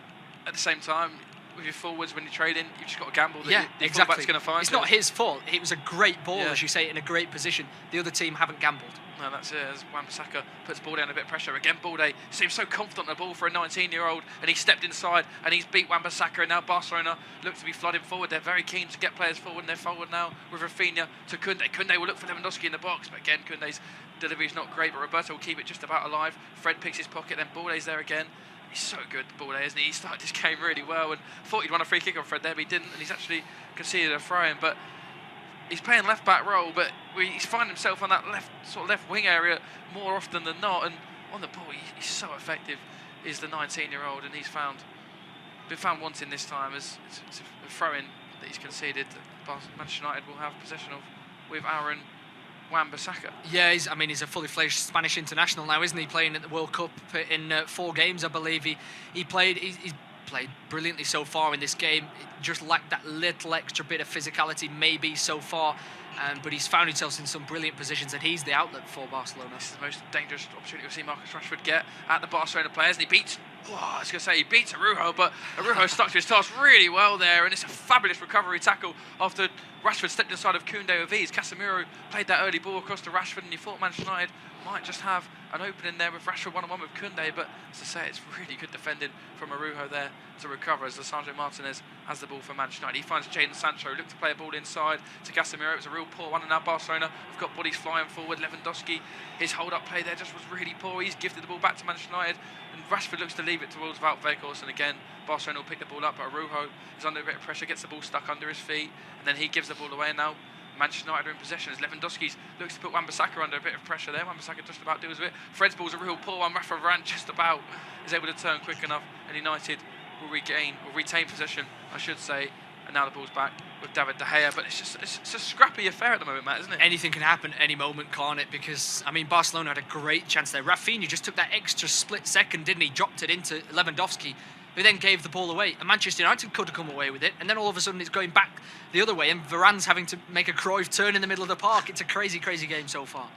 at the same time, with your forwards, when you're trading, you've just got to gamble that your exactly. fullback's going to find It's not his fault. It was a great ball, Yeah. as you say, in a great position. The other team haven't gambled. No, that's it. As Wan-Bissaka puts the ball down a bit of pressure. Again, Balde seems so confident on the ball for a 19-year-old, and he stepped inside and he's beat Wan-Bissaka, and now Barcelona look to be flooding forward. They're very keen to get players forward, and they're forward now with Rafinha to Koundé. Koundé will look for Lewandowski in the box, but again, Koundé's delivery is not great, but Roberto will keep it just about alive. Fred picks his pocket, then Balde's there again. He's so good, Balde, isn't he? He started this game really well and thought he'd won a free kick on Fred there, but he didn't, and he's actually conceded a throw-in. But he's playing left-back role, but he's finding himself on that left wing area more often than not, and on the ball, he's so effective. Is the 19-year-old, and he's been found wanting this time as it's a throw-in that he's conceded that Manchester United will have possession of with Aaron Wan-Bissaka. Yeah, he's a fully fledged Spanish international now, isn't he? Playing at the World Cup in 4 games, I believe. He's played brilliantly so far in this game. It just lacked that little extra bit of physicality, maybe so far. But he's found himself in some brilliant positions, and he's the outlet for Barcelona. This is the most dangerous opportunity we've seen Marcus Rashford get at the Barcelona players, and he beats. I was going to say he beats Araujo, but Araujo stuck to his task really well there, and it's a fabulous recovery tackle after Rashford stepped inside of Koundé with ease. Casemiro played that early ball across to Rashford, and you thought Manchester United might just have an opening there with Rashford one-on-one with Koundé, but as I say, it's really good defending from Araujo there to recover as Lisandro Martinez has the ball for Manchester United. He finds Jadon Sancho, looked to play a ball inside to Casemiro. It was a real poor one, and now Barcelona have got bodies flying forward. Lewandowski, his hold-up play there just was really poor. He's gifted the ball back to Manchester United, and Rashford looks to leave it towards Wout Weghorst, and again, Barcelona will pick the ball up, but Araujo is under a bit of pressure, gets the ball stuck under his feet, and then he gives the ball away, and now Manchester United are in possession as Lewandowski looks to put Wan-Bissaka under a bit of pressure there. Wan-Bissaka just about deals with it. Fred's ball's a real poor one. Rafa Varane just about is able to turn quick enough, and United will retain possession, I should say. And now the ball's back with David De Gea, but it's a scrappy affair at the moment, Matt, isn't it? Anything can happen at any moment, can't it? Because, Barcelona had a great chance there. Rafinha just took that extra split second, didn't he? Dropped it into Lewandowski, who then gave the ball away. And Manchester United could have come away with it, and then all of a sudden it's going back the other way, and Varane's having to make a Cruyff turn in the middle of the park. It's a crazy, crazy game so far.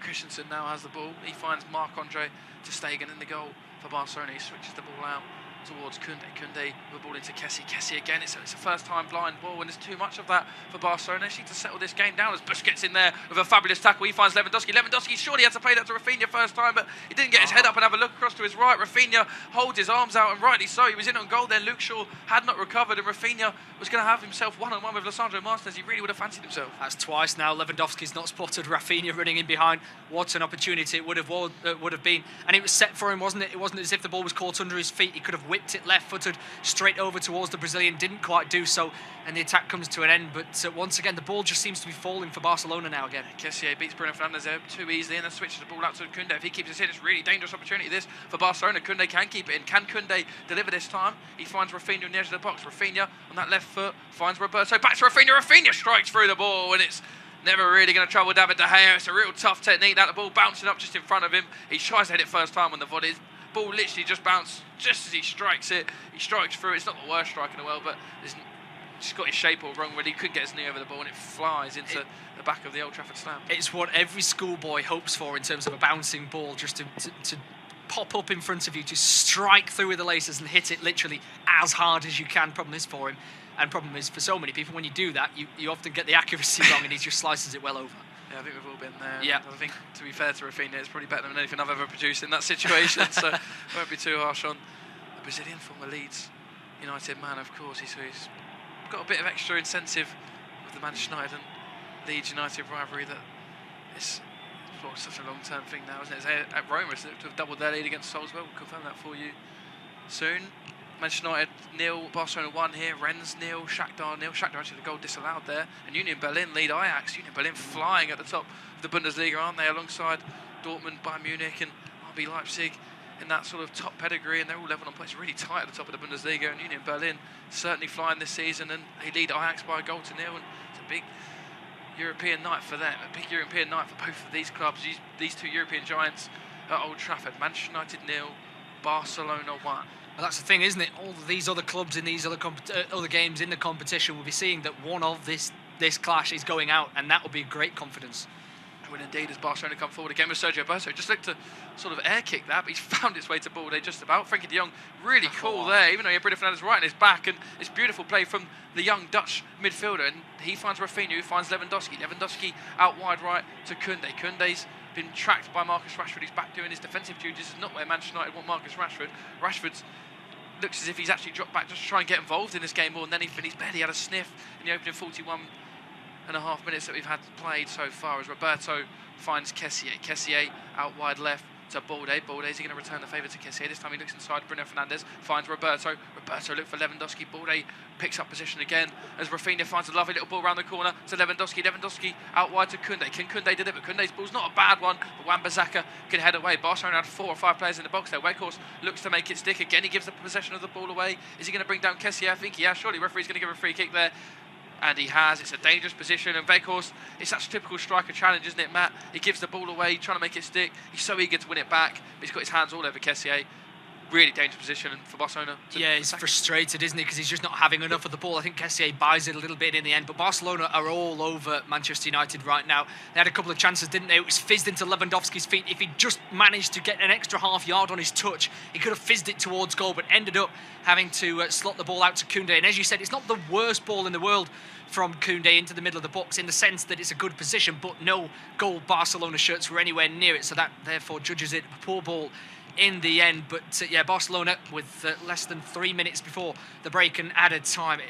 Christensen now has the ball. He finds Marc-Andre ter Stegen in the goal for Barcelona. He switches the ball out towards Koundé. Koundé with the ball into Kessie. Kessie again. It's a first-time blind ball, and there's too much of that for Barcelona. They need to settle this game down as Bush gets in there with a fabulous tackle. He finds Lewandowski. Lewandowski surely had to play that to Rafinha first time, but he didn't get his head up and have a look across to his right. Rafinha holds his arms out, and rightly so. He was in on goal there. Luke Shaw had not recovered, and Rafinha was going to have himself one-on-one with Lisandro Martinez. He really would have fancied himself. That's twice now. Lewandowski's not spotted Rafinha running in behind. What an opportunity it would have been. And it was set for him, wasn't it? It wasn't as if the ball was caught under his feet. He could have whipped it left-footed straight over towards the Brazilian, didn't quite do so, and the attack comes to an end. But once again, the ball just seems to be falling for Barcelona now again. Kessié beats Bruno Fernandes there too easily, and then switches the ball out to Koundé. If he keeps this in, it's a really dangerous opportunity this for Barcelona. Koundé can keep it in. Can Koundé deliver this time? He finds Rafinha on the edge of the box. Rafinha on that left foot finds Roberto. Back to Rafinha. Rafinha strikes through the ball, and it's never really going to trouble David De Gea. It's a real tough technique. That the ball bouncing up just in front of him. He tries to hit it first time on the volley. Ball literally just bounced just as he strikes it. He strikes through. It's not the worst strike in the world, but it's just got his shape all wrong. Really, he could get his knee over the ball, and it flies into the back of the Old Trafford stand. It's what every schoolboy hopes for in terms of a bouncing ball, just to pop up in front of you, to strike through with the laces and hit it literally as hard as you can. Problem is for him, and problem is for so many people, when you do that, you often get the accuracy wrong, and he just slices it well over. Yeah, I think we've all been there. Yeah. I think, to be fair to Rafinha, it's probably better than anything I've ever produced in that situation, so won't be too harsh on the Brazilian former Leeds United man, of course. He's got a bit of extra incentive with the Manchester United and Leeds United rivalry that is such a long-term thing now, isn't it? It's at Roma, to have doubled their lead against Solswell. We'll confirm that for you soon. Manchester United 0, Barcelona 1 here, Rennes 0, Shakhtar 0. Shakhtar actually the goal disallowed there. And Union Berlin lead Ajax. Union Berlin flying at the top of the Bundesliga, aren't they? Alongside Dortmund, Bayern Munich and RB Leipzig in that sort of top pedigree. And they're all level on points, really tight at the top of the Bundesliga. And Union Berlin certainly flying this season. And they lead Ajax by a goal to 0. And it's a big European night for them. A big European night for both of these clubs. These two European giants at Old Trafford. Manchester United 0, Barcelona 1. Well, that's the thing, isn't it? All of these other clubs in these other games in the competition will be seeing that one of this clash is going out, and that will be great confidence. Well, indeed, as Barcelona come forward again with Sergio Roberto, just looked to sort of air kick that, but he's found its way to ball. They just about. Frenkie de Jong really cool there, even though he had Bruno Fernandes right in his back, and it's beautiful play from the young Dutch midfielder, and he finds Rafinha, who finds Lewandowski. Lewandowski out wide right to Koundé. Koundé's been tracked by Marcus Rashford. He's back doing his defensive duties. This is not where Manchester United want Marcus Rashford. Rashford's looks as if he's actually dropped back just to try and get involved in this game more than anything. He's barely had a sniff in the opening 41.5 minutes that we've had played so far, as Roberto finds Kessié. Kessié out wide left to Balde. Balde, is he going to return the favour to Kessié? This time he looks inside. Bruno Fernandes finds Roberto. Roberto look for Lewandowski. Balde picks up position again as Rafinha finds a lovely little ball around the corner to Lewandowski. Lewandowski out wide to Koundé. Can Koundé deliver? Koundé's ball's not a bad one, but Wan-Bissaka can head away. Barcelona had 4 or 5 players in the box there. Weghorst looks to make it stick again. He gives the possession of the ball away. Is he going to bring down Kessié? I think he has. Surely referee's going to give a free kick there. And he has. It's a dangerous position. And Weghorst, it's such a typical striker challenge, isn't it, Matt? He gives the ball away, trying to make it stick. He's so eager to win it back. But he's got his hands all over Kessié. Really dangerous position for Barcelona. Yeah, he's frustrated, isn't he? Because he's just not having enough of the ball. I think Kessié buys it a little bit in the end. But Barcelona are all over Manchester United right now. They had a couple of chances, didn't they? It was fizzed into Lewandowski's feet. If he just managed to get an extra half yard on his touch, he could have fizzed it towards goal, but ended up having to slot the ball out to Koundé. And as you said, it's not the worst ball in the world from Koundé into the middle of the box, in the sense that it's a good position, but no goal Barcelona shirts were anywhere near it, so that therefore judges it a poor ball in the end. But yeah, Barcelona with less than 3 minutes before the break and added time,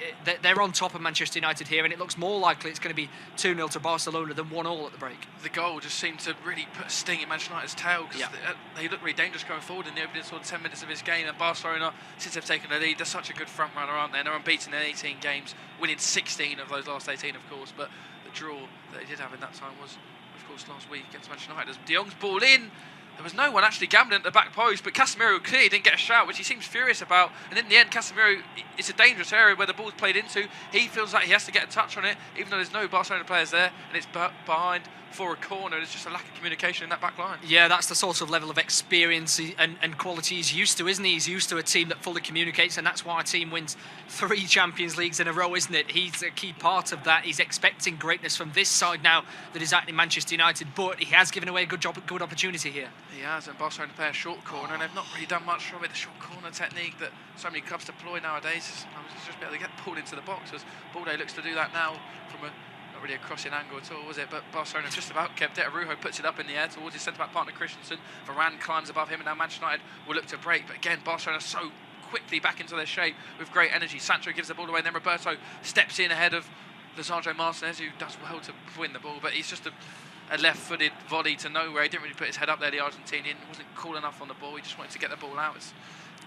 they're on top of Manchester United here, and it looks more likely it's going to be 2-0 to Barcelona than 1-1 at the break. The goal just seemed to really put a sting in Manchester United's tail, because they look really dangerous going forward in the opening sort of 10 minutes of this game. And Barcelona, since they've taken the lead, they're such a good front runner, aren't they? And they're unbeaten in 18 games, winning 16 of those last 18, of course. But the draw that they did have in that time was, of course, last week against Manchester United. As De Jong's ball in, there was no one actually gambling at the back post, but Casemiro clearly didn't get a shout, which he seems furious about. And in the end, Casemiro, it's a dangerous area where the ball's played into. He feels like he has to get a touch on it, even though there's no Barcelona players there, and it's behind for a corner. There's just a lack of communication in that back line. Yeah, that's the sort of level of experience and quality he's used to, isn't he? He's used to a team that fully communicates, and that's why a team wins 3 Champions Leagues in a row, isn't it? He's a key part of that. He's expecting greatness from this side now that is acting Manchester United, but he has given away a good opportunity here. He has, and Barcelona play a short corner, and they've not really done much from it. The short corner technique that so many clubs deploy nowadays is just be able to get pulled into the box, as Balde looks to do that now from not really a crossing angle at all, was it? But Barcelona just about kept it. Araujo puts it up in the air towards his centre-back partner Christensen. Varane climbs above him, and now Manchester United will look to break. But again, Barcelona so quickly back into their shape with great energy. Sancho gives the ball away, and then Roberto steps in ahead of Lisandro Martinez, who does well to win the ball, but he's just a left-footed volley to nowhere. He didn't really put his head up there, the Argentinian. Wasn't cool enough on the ball. He just wanted to get the ball out. It's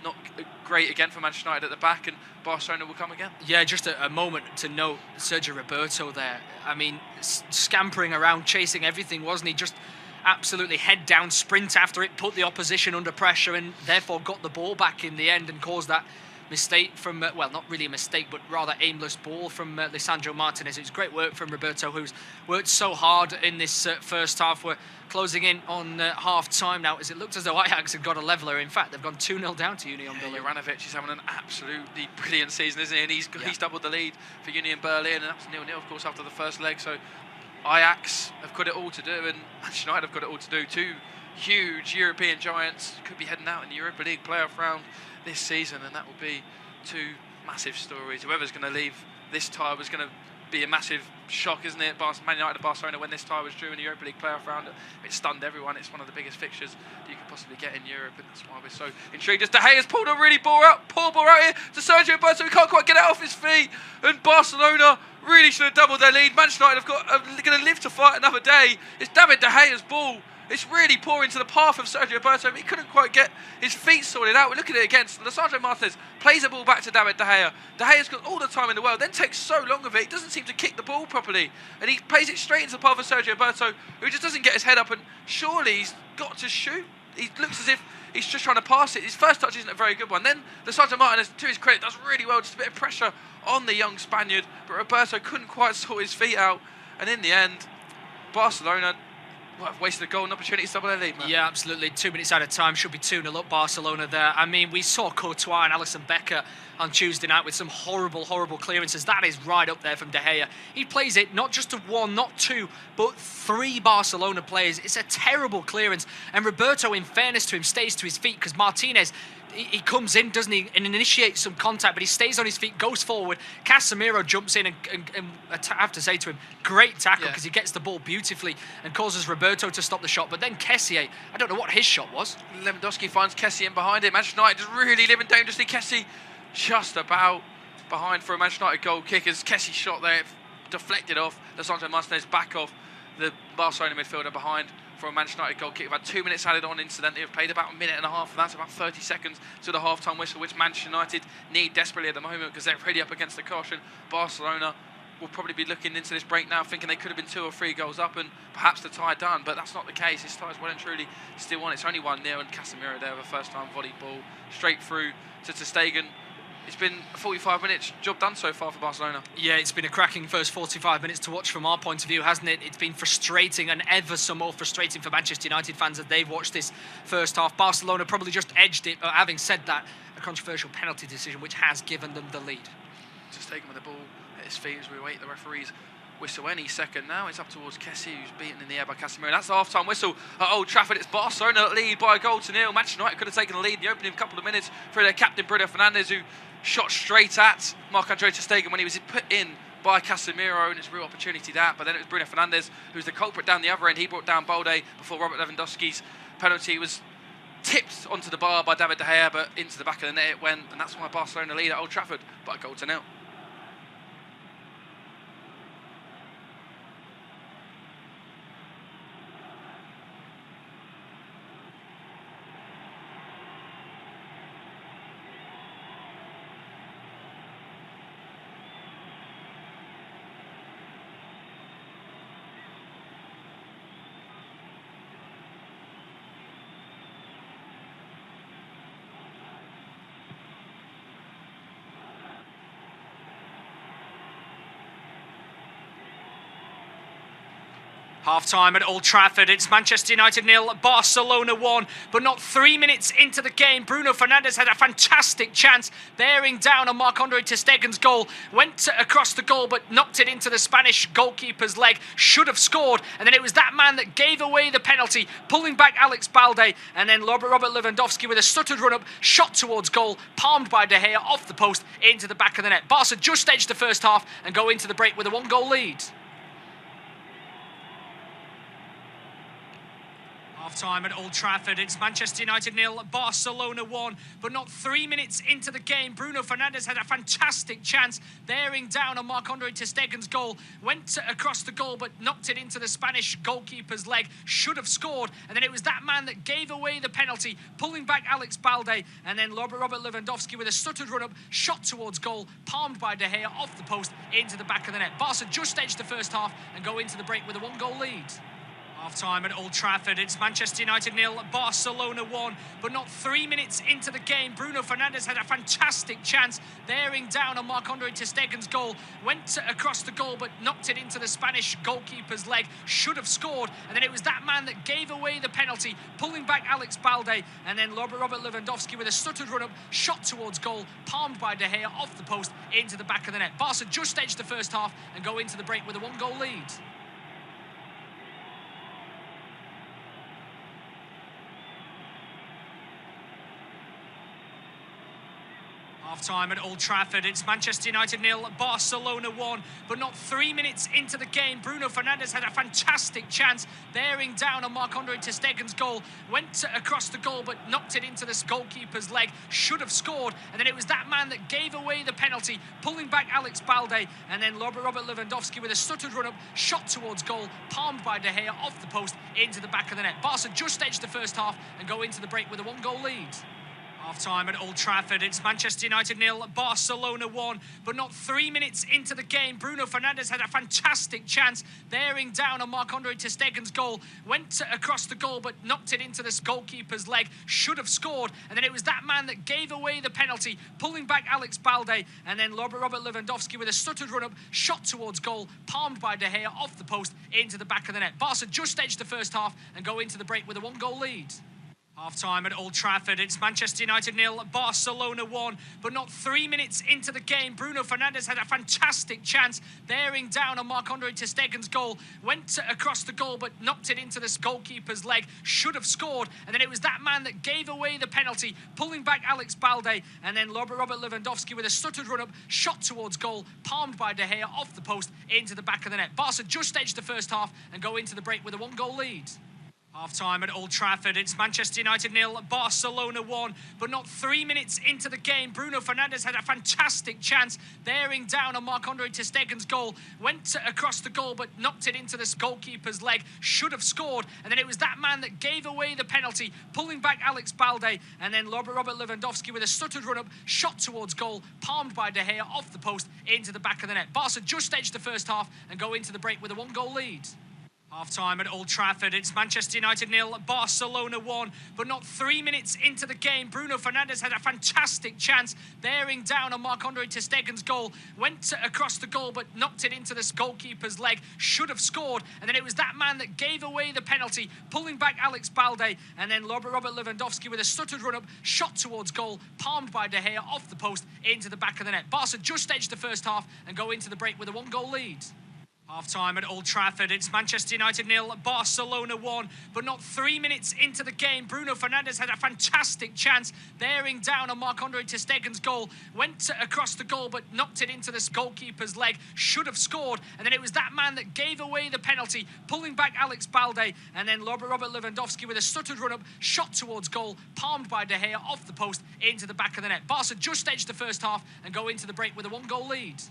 not great again for Manchester United at the back, and Barcelona will come again. Yeah, just a moment to note Sergio Roberto there. I mean, scampering around, chasing everything, wasn't he? Just absolutely head down, sprint after it, put the opposition under pressure, and therefore got the ball back in the end and caused that mistake from, well, not really a mistake, but rather aimless ball from Lisandro Martinez. It was great work from Roberto, who's worked so hard in this first half. We're closing in on half-time now, as it looked as though Ajax had got a leveller. In fact, they've gone 2-0 down to Union Berlin. Juranovic is having an absolutely brilliant season, isn't he? And he's doubled the lead for Union Berlin, and that's 0-0, of course, after the first leg. So Ajax have got it all to do, and Manchester United have got it all to do. Two huge European giants could be heading out in the Europa League playoff round this season, and that will be two massive stories. Whoever's going to leave this tie was going to be a massive shock, isn't it? Man United and Barcelona, when this tie was drew in the Europa League playoff round, it stunned everyone. It's one of the biggest fixtures you could possibly get in Europe, and that's why we're so intrigued. As De Gea's pulled a really poor ball out here to Sergio Roberto. He can't quite get it off his feet, and Barcelona really should have doubled their lead. Manchester United are going to live to fight another day. It's David De Gea's ball. It's really poor into the path of Sergio Roberto. He couldn't quite get his feet sorted out. We're looking at it again. Lisandro Martinez plays the ball back to David De Gea. De Gea's got all the time in the world, then takes so long of it. He doesn't seem to kick the ball properly. And he plays it straight into the path of Sergio Roberto, who just doesn't get his head up. And surely he's got to shoot. He looks as if he's just trying to pass it. His first touch isn't a very good one. Then Lisandro Martinez, to his credit, does really well. Just a bit of pressure on the young Spaniard. But Roberto couldn't quite sort his feet out. And in the end, Barcelona wasted a golden opportunity to double their lead, man. Yeah, absolutely. 2 minutes out of time, should be 2-0 up Barcelona there. I mean, we saw Courtois and Alisson Becker on Tuesday night with some horrible, horrible clearances. That is right up there from De Gea. He plays it not just to one, not two, but three Barcelona players. It's a terrible clearance. And Roberto, in fairness to him, stays to his feet because Martinez, he comes in, doesn't he, and initiates some contact, but he stays on his feet, goes forward. Casemiro jumps in, and I have to say to him, great tackle, because he gets the ball beautifully and causes Roberto to stop the shot. But then Kessie, I don't know what his shot was. Lewandowski finds Kessie in behind him. Manchester United just really living dangerously. Kessie just about behind for a Manchester United goal kick as Kessie shot there, deflected off. Lisandro Martinez back off the Barcelona midfielder behind for a Manchester United goal kick. We've had 2 minutes added on, incidentally. We've played about a minute and a half, and that's about 30 seconds to the half-time whistle, which Manchester United need desperately at the moment because they're really up against the caution. Barcelona will probably be looking into this break now, thinking they could have been 2 or 3 goals up and perhaps the tie done, but that's not the case. This tie is well and truly still on. It's only 1-0, and Casemiro there with a first-time volley ball straight through to Ter Stegen. It's been a 45 minutes job done so far for Barcelona. Yeah, it's been a cracking first 45 minutes to watch from our point of view, hasn't it? It's been frustrating, and ever so more frustrating for Manchester United fans as they've watched this first half. Barcelona probably just edged it, but having said that, a controversial penalty decision which has given them the lead. Ter Stegen with the ball at his feet as we wait the referee's whistle any second now. It's up towards Kessie, who's beaten in the air by Casemiro. That's the half-time whistle at Old Trafford. It's Barcelona that lead by a goal to nil. Manchester United could have taken the lead in the opening couple of minutes for their captain, Bruno Fernandes, who shot straight at Marc-Andre Ter Stegen when he was put in by Casemiro, and it's a real opportunity that. But then it was Bruno Fernandes who's the culprit down the other end. He brought down Balde before Robert Lewandowski's penalty was tipped onto the bar by David De Gea, but into the back of the net it went, and that's why Barcelona lead at Old Trafford by a goal to nil. Half-time at Old Trafford. It's Manchester United 0, Barcelona 1. But not 3 minutes into the game, Bruno Fernandes had a fantastic chance, bearing down on Marc-Andre Ter Stegen's goal. Went across the goal, but knocked it into the Spanish goalkeeper's leg. Should have scored. And then it was that man that gave away the penalty, pulling back Alex Balde. And then Robert Lewandowski with a stuttered run-up, shot towards goal, palmed by De Gea off the post into the back of the net. Barca just edged the first half and go into the break with a 1-goal lead. Half-time at Old Trafford, it's Manchester United 0, Barcelona 1, but not 3 minutes into the game, Bruno Fernandes had a fantastic chance, bearing down on Marc-Andre ter Stegen's goal, went across the goal but knocked it into the Spanish goalkeeper's leg, should have scored, and then it was that man that gave away the penalty, pulling back Alex Balde, and then Robert Lewandowski with a stuttered run-up, shot towards goal, palmed by De Gea off the post into the back of the net. Barca just edged the first half and go into the break with a one-goal lead. Half-time at Old Trafford, it's Manchester United 0, Barcelona 1, but not 3 minutes into the game, Bruno Fernandes had a fantastic chance, bearing down on Marc-Andre ter Stegen's goal, went across the goal but knocked it into the Spanish goalkeeper's leg, should have scored, and then it was that man that gave away the penalty, pulling back Alex Balde, and then Robert Lewandowski with a stuttered run-up, shot towards goal, palmed by De Gea off the post into the back of the net. Barca just edged the first half and go into the break with a one-goal lead. Half-time at Old Trafford, it's Manchester United 0, Barcelona 1, but not 3 minutes into the game, Bruno Fernandes had a fantastic chance, bearing down on Marc-Andre ter Stegen's goal, went across the goal but knocked it into the goalkeeper's leg, should have scored, and then it was that man that gave away the penalty, pulling back Alex Balde, and then Robert Lewandowski with a stuttered run-up, shot towards goal, palmed by De Gea off the post into the back of the net. Barca just edged the first half and go into the break with a one-goal lead. Half-time at Old Trafford, it's Manchester United 0, Barcelona 1, but not 3 minutes into the game, Bruno Fernandes had a fantastic chance, bearing down on Marc-Andre ter Stegen's goal, went across the goal but knocked it into the goalkeeper's leg, should have scored, and then it was that man that gave away the penalty, pulling back Alex Balde, and then Robert Lewandowski with a stuttered run-up, shot towards goal, palmed by De Gea off the post into the back of the net. Barca just edged the first half and go into the break with a one-goal lead. Half-time at Old Trafford, it's Manchester United 0, Barcelona 1, but not 3 minutes into the game, Bruno Fernandes had a fantastic chance, bearing down on Marc-Andre ter Stegen's goal, went across the goal but knocked it into the goalkeeper's leg, should have scored, and then it was that man that gave away the penalty, pulling back Alex Balde, and then Robert Lewandowski with a stuttered run-up, shot towards goal, palmed by De Gea off the post into the back of the net. Barca just edged the first half and go into the break with a one-goal lead. Half-time at Old Trafford, it's Manchester United 0, Barcelona 1, but not 3 minutes into the game, Bruno Fernandes had a fantastic chance, bearing down on Marc-Andre ter Stegen's goal, went across the goal but knocked it into the goalkeeper's leg, should have scored, and then it was that man that gave away the penalty, pulling back Alex Balde, and then Robert Lewandowski with a stuttered run-up, shot towards goal, palmed by De Gea off the post into the back of the net. Barca just edged the first half and go into the break with a one-goal lead. Half-time at Old Trafford, it's Manchester United 0, Barcelona 1, but not 3 minutes into the game, Bruno Fernandes had a fantastic chance, bearing down on Marc-Andre ter Stegen's goal, went across the goal but knocked it into the goalkeeper's leg, should have scored, and then it was that man that gave away the penalty, pulling back Alex Balde, and then Robert Lewandowski with a stuttered run-up, shot towards goal, palmed by De Gea off the post into the back of the net. Barca just edged the first half and go into the break with a one-goal lead. Half-time at Old Trafford, it's Manchester United 0, Barcelona 1, but not 3 minutes into the game, Bruno Fernandes had a fantastic chance, bearing down on Marc-Andre ter Stegen's goal, went across the goal but knocked it into the goalkeeper's leg, should have scored, and then it was that man that gave away the penalty, pulling back Alex Balde, and then Robert Lewandowski with a stuttered run-up, shot towards goal, palmed by De Gea off the post into the back of the net. Barca just edged the first half and go into the break with a one-goal lead.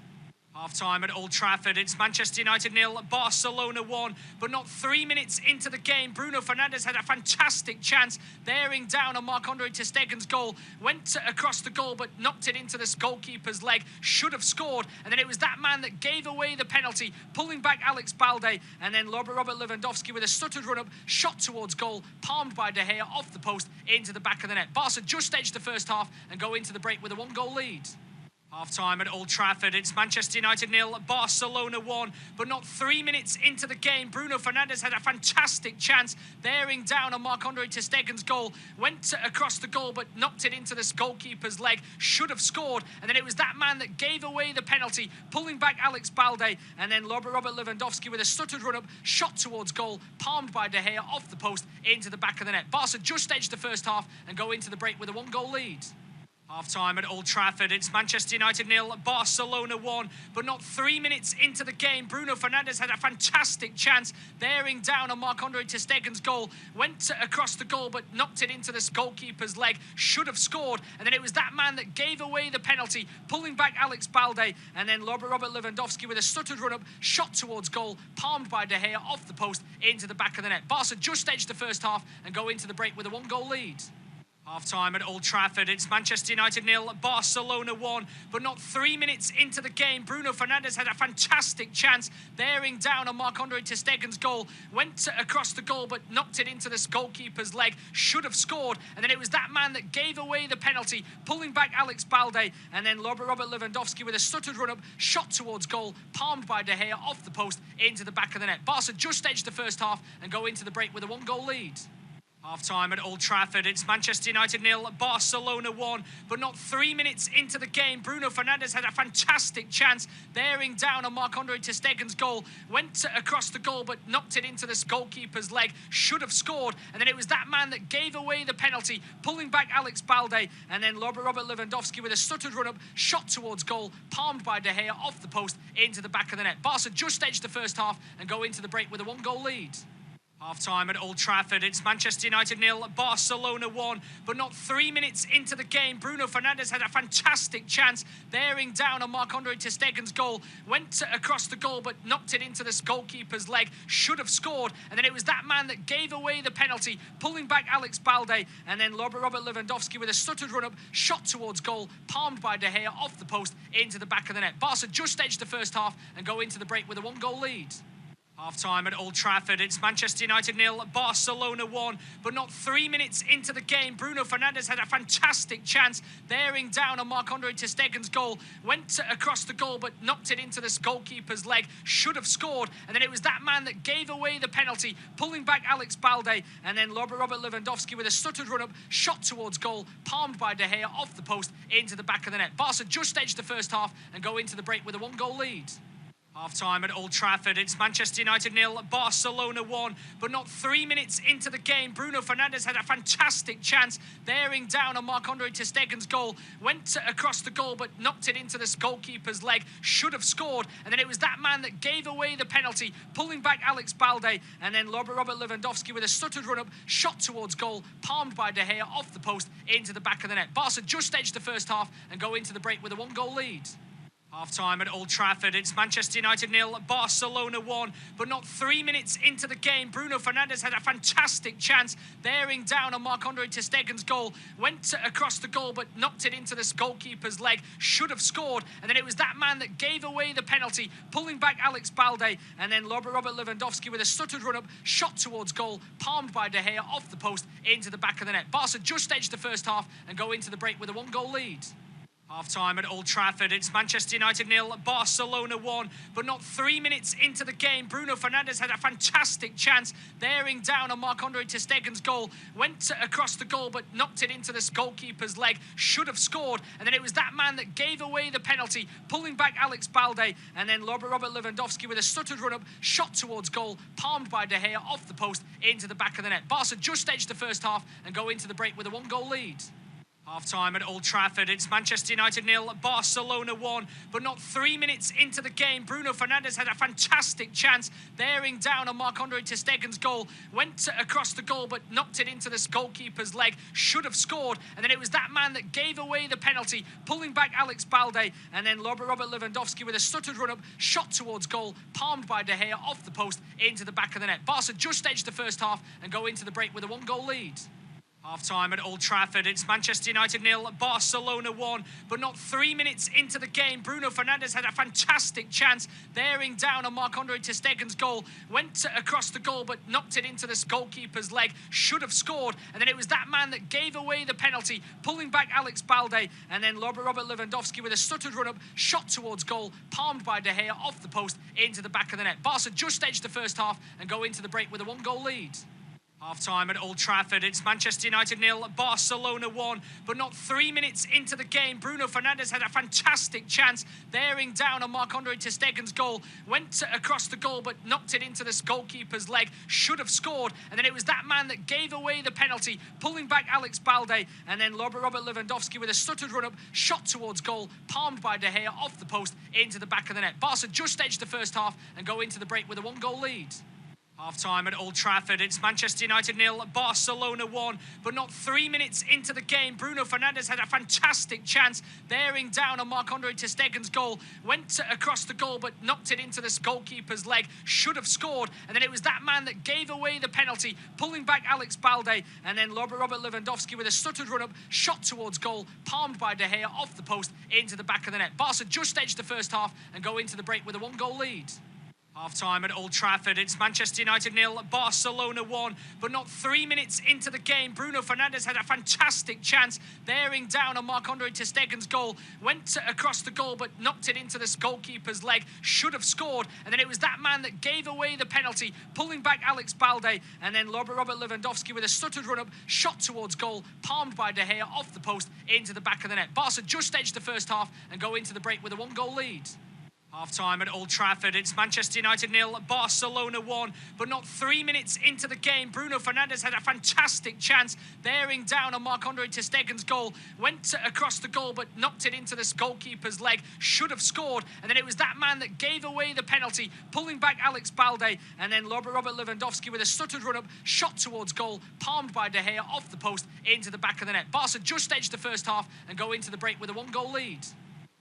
Half-time at Old Trafford, it's Manchester United 0, Barcelona 1, but not 3 minutes into the game, Bruno Fernandes had a fantastic chance, bearing down on Marc-Andre ter Stegen's goal, went across the goal but knocked it into the goalkeeper's leg, should have scored, and then it was that man that gave away the penalty, pulling back Alex Balde, and then Robert Lewandowski with a stuttered run-up, shot towards goal, palmed by De Gea off the post into the back of the net. Barca just edged the first half and go into the break with a one-goal lead. Half-time at Old Trafford, it's Manchester United 0, Barcelona 1, but not 3 minutes into the game, Bruno Fernandes had a fantastic chance, bearing down on Marc-Andre ter Stegen's goal, went across the goal but knocked it into the goalkeeper's leg, should have scored, and then it was that man that gave away the penalty, pulling back Alex Balde, and then Robert Lewandowski with a stuttered run-up, shot towards goal, palmed by De Gea off the post into the back of the net. Barca just edged the first half and go into the break with a one-goal lead. Half-time at Old Trafford, it's Manchester United 0, Barcelona 1, but not 3 minutes into the game, Bruno Fernandes had a fantastic chance, bearing down on Marc-Andre ter Stegen's goal, went across the goal but knocked it into this goalkeeper's leg, should have scored, and then it was that man that gave away the penalty, pulling back Alex Balde, and then Robert Lewandowski with a stuttered run-up, shot towards goal, palmed by De Gea off the post, into the back of the net. Barca just edged the first half and go into the break with a one-goal lead. Half-time at Old Trafford, it's Manchester United 0, Barcelona 1, but not 3 minutes into the game, Bruno Fernandes had a fantastic chance, bearing down on Marc-Andre ter Stegen's goal, went across the goal but knocked it into this goalkeeper's leg, should have scored, and then it was that man that gave away the penalty, pulling back Alex Balde, and then Robert Lewandowski with a stuttered run-up, shot towards goal, palmed by De Gea off the post, into the back of the net. Barca just edged the first half and go into the break with a one-goal lead. Half-time at Old Trafford, it's Manchester United 0, Barcelona 1, but not 3 minutes into the game, Bruno Fernandes had a fantastic chance, bearing down on Marc-Andre ter Stegen's goal, went across the goal but knocked it into this goalkeeper's leg, should have scored, and then it was that man that gave away the penalty, pulling back Alex Balde, and then Robert Lewandowski with a stuttered run-up, shot towards goal, palmed by De Gea off the post, into the back of the net. Barca just edged the first half and go into the break with a one-goal lead. Half-time at Old Trafford, it's Manchester United 0, Barcelona 1, but not 3 minutes into the game, Bruno Fernandes had a fantastic chance, bearing down on Marc-Andre ter Stegen's goal, went across the goal but knocked it into this goalkeeper's leg, should have scored, and then it was that man that gave away the penalty, pulling back Alex Balde, and then Robert Lewandowski with a stuttered run-up, shot towards goal, palmed by De Gea off the post, into the back of the net. Barca just edged the first half and go into the break with a one-goal lead. Half-time at Old Trafford, it's Manchester United 0, Barcelona 1, but not 3 minutes into the game, Bruno Fernandes had a fantastic chance, bearing down on Marc-Andre ter Stegen's goal, went across the goal but knocked it into this goalkeeper's leg, should have scored, and then it was that man that gave away the penalty, pulling back Alex Balde, and then Robert Lewandowski with a stuttered run-up, shot towards goal, palmed by De Gea off the post, into the back of the net. Barca just edged the first half and go into the break with a one-goal lead. Half-time at Old Trafford, it's Manchester United 0, Barcelona 1, but not 3 minutes into the game, Bruno Fernandes had a fantastic chance, bearing down on Marc-Andre ter Stegen's goal, went across the goal but knocked it into this goalkeeper's leg, should have scored, and then it was that man that gave away the penalty, pulling back Alex Balde, and then Robert Lewandowski with a stuttered run-up, shot towards goal, palmed by De Gea off the post, into the back of the net. Barca just edged the first half and go into the break with a one-goal lead. Half-time at Old Trafford, it's Manchester United 0, Barcelona 1, but not 3 minutes into the game, Bruno Fernandes had a fantastic chance, bearing down on Marc-Andre ter Stegen's goal, went across the goal but knocked it into this goalkeeper's leg, should have scored, and then it was that man that gave away the penalty, pulling back Alex Balde, and then Robert Lewandowski with a stuttered run-up, shot towards goal, palmed by De Gea off the post, into the back of the net. Barca just edged the first half and go into the break with a one-goal lead. Half-time at Old Trafford, it's Manchester United 0, Barcelona 1, but not 3 minutes into the game, Bruno Fernandes had a fantastic chance, bearing down on Marc-Andre ter Stegen's goal, went across the goal but knocked it into this goalkeeper's leg, should have scored, and then it was that man that gave away the penalty, pulling back Alex Balde, and then Robert Lewandowski with a stuttered run-up, shot towards goal, palmed by De Gea off the post, into the back of the net. Barca just edged the first half and go into the break with a one-goal lead. Half-time at Old Trafford, it's Manchester United 0, Barcelona 1, but not 3 minutes into the game, Bruno Fernandes had a fantastic chance, bearing down on Marc-Andre ter Stegen's goal, went across the goal but knocked it into this goalkeeper's leg, should have scored, and then it was that man that gave away the penalty, pulling back Alex Balde, and then Robert Lewandowski with a stuttered run-up, shot towards goal, palmed by De Gea off the post, into the back of the net. Barca just edged the first half and go into the break with a one-goal lead. Half-time at Old Trafford, it's Manchester United 0, Barcelona 1, but not 3 minutes into the game, Bruno Fernandes had a fantastic chance, bearing down on Marc-Andre ter Stegen's goal, went across the goal but knocked it into this goalkeeper's leg, should have scored, and then it was that man that gave away the penalty, pulling back Alex Balde, and then Robert Lewandowski with a stuttered run-up, shot towards goal, palmed by De Gea off the post, into the back of the net. Barca just edged the first half and go into the break with a one-goal lead. Half-time at Old Trafford, it's Manchester United 0, Barcelona 1, but not 3 minutes into the game, Bruno Fernandes had a fantastic chance, bearing down on Marc-Andre ter Stegen's goal, went across the goal but knocked it into this goalkeeper's leg, should have scored, and then it was that man that gave away the penalty, pulling back Alex Balde, and then Robert Lewandowski with a stuttered run-up, shot towards goal, palmed by De Gea off the post into the back of the net. Barca just edged the first half and go into the break with a 1-goal lead. Half-time at Old Trafford, it's Manchester United 0, Barcelona 1, but not 3 minutes into the game, Bruno Fernandes had a fantastic chance, bearing down on Marc-Andre ter Stegen's goal, went across the goal but knocked it into this goalkeeper's leg, should have scored, and then it was that man that gave away the penalty, pulling back Alex Balde, and then Robert Lewandowski with a stuttered run-up, shot towards goal, palmed by De Gea off the post into the back of the net. Barca just edged the first half and go into the break with a 1-goal lead. Half-time at Old Trafford, it's Manchester United 0, Barcelona 1, but not 3 minutes into the game, Bruno Fernandes had a fantastic chance, bearing down on Marc-Andre ter Stegen's goal, went across the goal but knocked it into this goalkeeper's leg, should have scored, and then it was that man that gave away the penalty, pulling back Alex Balde, and then Robert Lewandowski with a stuttered run-up, shot towards goal, palmed by De Gea off the post into the back of the net. Barca just edged the first half and go into the break with a 1-goal lead. Half-time at Old Trafford, it's Manchester United 0, Barcelona 1, but not 3 minutes into the game, Bruno Fernandes had a fantastic chance, bearing down on Marc-Andre ter Stegen's goal, went across the goal but knocked it into this goalkeeper's leg, should have scored, and then it was that man that gave away the penalty, pulling back Alex Balde, and then Robert Lewandowski with a stuttered run-up, shot towards goal, palmed by De Gea off the post into the back of the net. Barca just edged the first half and go into the break with a 1-goal lead.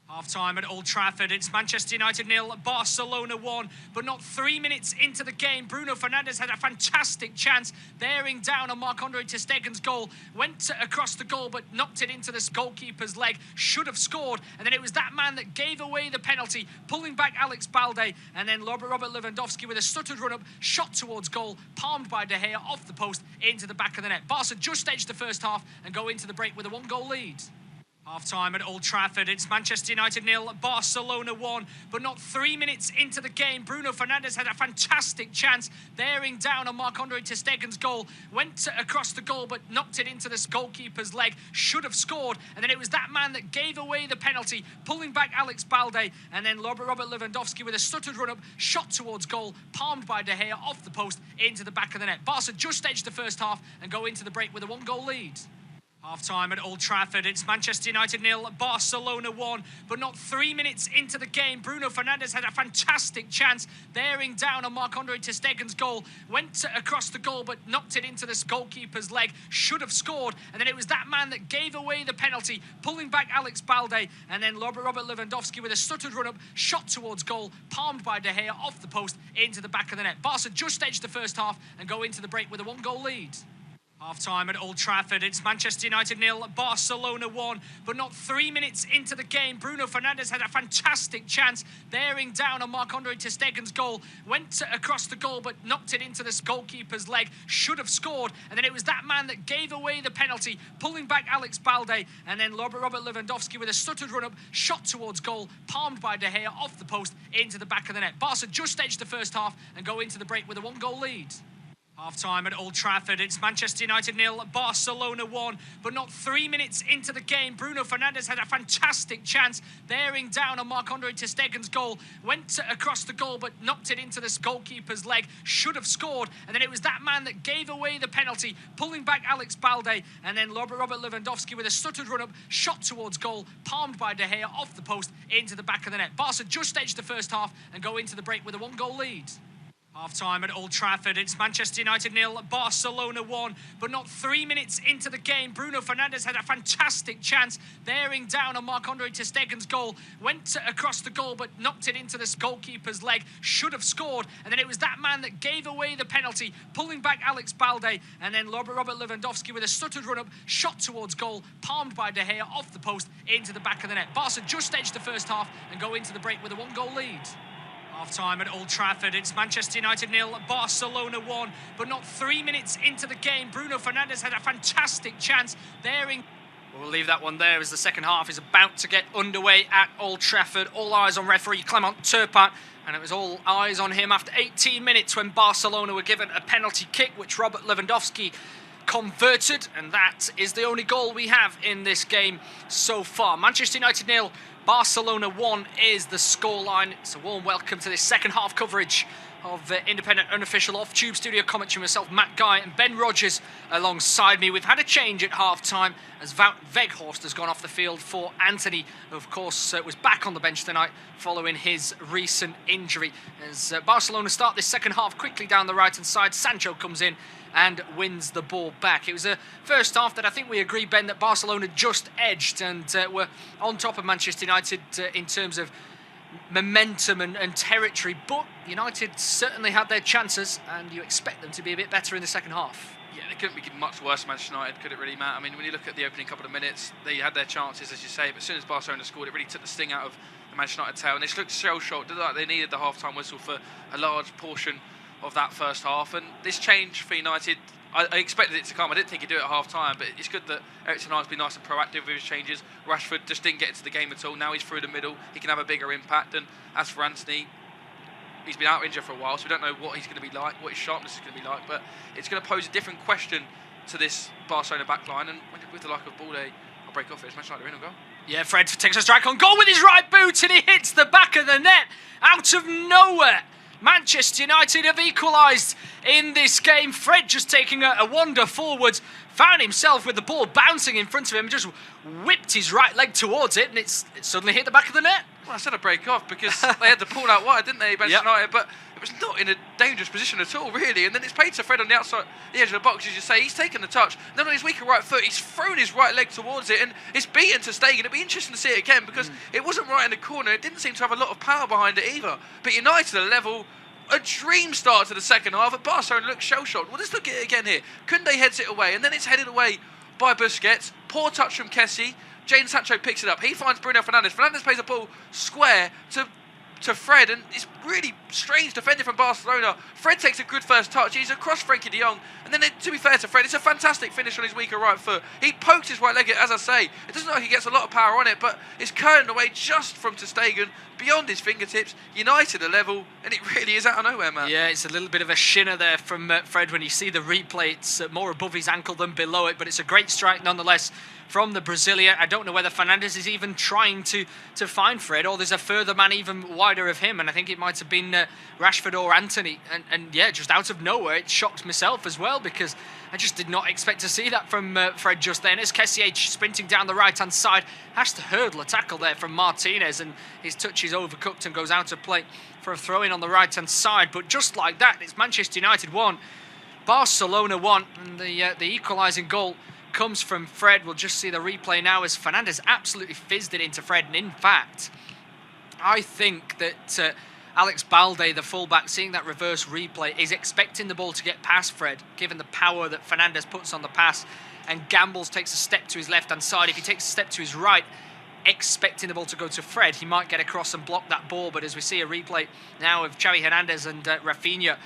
Half-time at Old Trafford, it's Manchester United 0, Barcelona 1, but not 3 minutes into the game, Bruno Fernandes had a fantastic chance, bearing down on Marc-Andre ter Stegen's goal, went across the goal but knocked it into this goalkeeper's leg, should have scored, and then it was that man that gave away the penalty, pulling back Alex Balde, and then Robert Lewandowski with a stuttered run-up, shot towards goal, palmed by De Gea off the post into the back of the net. Barca just edged the first half and go into the break with a 1-goal lead. Half-time at Old Trafford, it's Manchester United 0, Barcelona 1, but not 3 minutes into the game, Bruno Fernandes had a fantastic chance, bearing down on Marc-Andre ter Stegen's goal, went across the goal but knocked it into this goalkeeper's leg, should have scored, and then it was that man that gave away the penalty, pulling back Alex Balde, and then Robert Lewandowski with a stuttered run-up, shot towards goal, palmed by De Gea off the post into the back of the net. Barca just edged the first half and go into the break with a 1-goal lead. Half-time at Old Trafford, it's Manchester United 0, Barcelona 1, but not 3 minutes into the game, Bruno Fernandes had a fantastic chance, bearing down on Marc-Andre ter Stegen's goal, went across the goal but knocked it into this goalkeeper's leg, should have scored, and then it was that man that gave away the penalty, pulling back Alex Balde, and then Robert Lewandowski with a stuttered run-up, shot towards goal, palmed by De Gea off the post into the back of the net. Barca just edged the first half and go into the break with a 1-goal lead. Half-time at Old Trafford, it's Manchester United 0, Barcelona 1, but not 3 minutes into the game, Bruno Fernandes had a fantastic chance, bearing down on Marc-Andre ter Stegen's goal, went across the goal but knocked it into this goalkeeper's leg, should have scored, and then it was that man that gave away the penalty, pulling back Alex Balde, and then Robert Lewandowski with a stuttered run-up, shot towards goal, palmed by De Gea off the post into the back of the net. Barca just edged the first half and go into the break with a 1-goal lead. Half-time at Old Trafford, it's Manchester United 0, Barcelona 1, but not 3 minutes into the game, Bruno Fernandes had a fantastic chance, bearing down on Marc-Andre ter Stegen's goal, went across the goal but knocked it into this goalkeeper's leg, should have scored, and then it was that man that gave away the penalty, pulling back Alex Balde, and then Robert Lewandowski with a stuttered run-up, shot towards goal, palmed by De Gea off the post into the back of the net. Barca just edged the first half and go into the break with a 1-goal lead. Half-time at Old Trafford, it's Manchester United 0, Barcelona 1, but not 3 minutes into the game, Bruno Fernandes had a fantastic chance, bearing down on Marc-Andre ter Stegen's goal, went across the goal but knocked it into this goalkeeper's leg, should have scored, and then it was that man that gave away the penalty, pulling back Alex Balde, and then Robert Lewandowski with a stuttered run-up, shot towards goal, palmed by De Gea off the post into the back of the net. Barca just edged the first half and go into the break with a 1-goal lead. Half-time at Old Trafford, it's Manchester United 0, Barcelona 1, but not 3 minutes into the game, Bruno Fernandes had a fantastic chance, bearing We'll leave that one there as the second half is about to get underway at Old Trafford. All eyes on referee Clement Turpin, and it was all eyes on him after 18 minutes when Barcelona were given a penalty kick, which Robert Lewandowski converted, and that is the only goal we have in this game so far. Manchester United 0, Barcelona 1 is the scoreline. It's a warm welcome to this second half coverage of independent, unofficial, off-tube studio commentary. Myself, Matt Guy, and Ben Rogers alongside me. We've had a change at half-time as Wout Weghorst has gone off the field for Anthony, who of course was back on the bench tonight following his recent injury. As Barcelona start this second half quickly down the right-hand side, Sancho comes in and wins the ball back. It was a first half that I think we agree, Ben, that Barcelona just edged and were on top of Manchester United in terms of momentum and territory, but United certainly had their chances, and you expect them to be a bit better in the second half. Yeah, they couldn't be much worse, Manchester United, could it really, Matt? I mean, when you look at the opening couple of minutes, they had their chances, as you say, but as soon as Barcelona scored, it really took the sting out of the Manchester United tail, and they looked shell-shocked. It looked like they needed the half-time whistle for a large portion of that first half, and this change for United, I expected it to come. I didn't think he'd do it at half-time, but it's good that Erik ten Hag's been nice and proactive with his changes. Rashford just didn't get into the game at all. Now he's through the middle. He can have a bigger impact. And as for Anthony, he's been out injured for a while, so we don't know what he's going to be like, what his sharpness is going to be like. But it's going to pose a different question to this Barcelona backline. And with the like of Balde, I'll break off it. It's Manchester United in or goal. Yeah, Fred takes a strike on goal with his right boot, and he hits the back of the net out of nowhere. Manchester United have equalised in this game. Fred just taking a wander forwards, found himself with the ball bouncing in front of him, just whipped his right leg towards it, and it suddenly hit the back of the net. Well, I said a break off because they had the pull out wide, didn't they, Manchester United? But it was not in a dangerous position at all, really. And then it's played to Fred on the outside, the edge of the box, as you say. He's taken the touch. Then on his weaker right foot, he's thrown his right leg towards it, and it's beaten to Stegen. It'd be interesting to see it again because it wasn't right in the corner. It didn't seem to have a lot of power behind it either. But United are level. A dream start to the second half, and Barcelona looks shell-shocked. Well, let's look at it again here. Kunde heads it away, and then it's headed away by Busquets. Poor touch from Kessie. Jadon Sancho picks it up. He finds Bruno Fernandes. Fernandes plays a ball square to Fred, and it's really strange defending from Barcelona. Fred takes a good first touch. He's across Frenkie de Jong, and then to be fair to Fred, it's a fantastic finish on his weaker right foot. He pokes his right leg, as I say. It doesn't look like he gets a lot of power on it, but it's curtained away just from ter Stegen, beyond his fingertips. United are level, and it really is out of nowhere, man. Yeah, it's a little bit of a shinner there from Fred. When you see the replay, it's more above his ankle than below it, but it's a great strike nonetheless from the Brazilian. I don't know whether Fernandes is even trying to find Fred, or there's a further man even wider of him, and I think it might have been Rashford or Anthony, and yeah, just out of nowhere, it shocked myself as well, because I just did not expect to see that from Fred just then. As Kessie sprinting down the right-hand side, has to hurdle a tackle there from Martinez, and his touch is overcooked and goes out of play for a throw-in on the right-hand side. But just like that, it's Manchester United 1, Barcelona 1, and the equalising goal comes from Fred. We'll just see the replay now as Fernandes absolutely fizzed it into Fred, and in fact, I think that Alex Balde, the fullback, seeing that reverse replay, is expecting the ball to get past Fred, given the power that Fernandes puts on the pass, and gambles, takes a step to his left-hand side. If he takes a step to his right, expecting the ball to go to Fred, he might get across and block that ball. But as we see a replay now of Xavi Hernandez and Rafinha,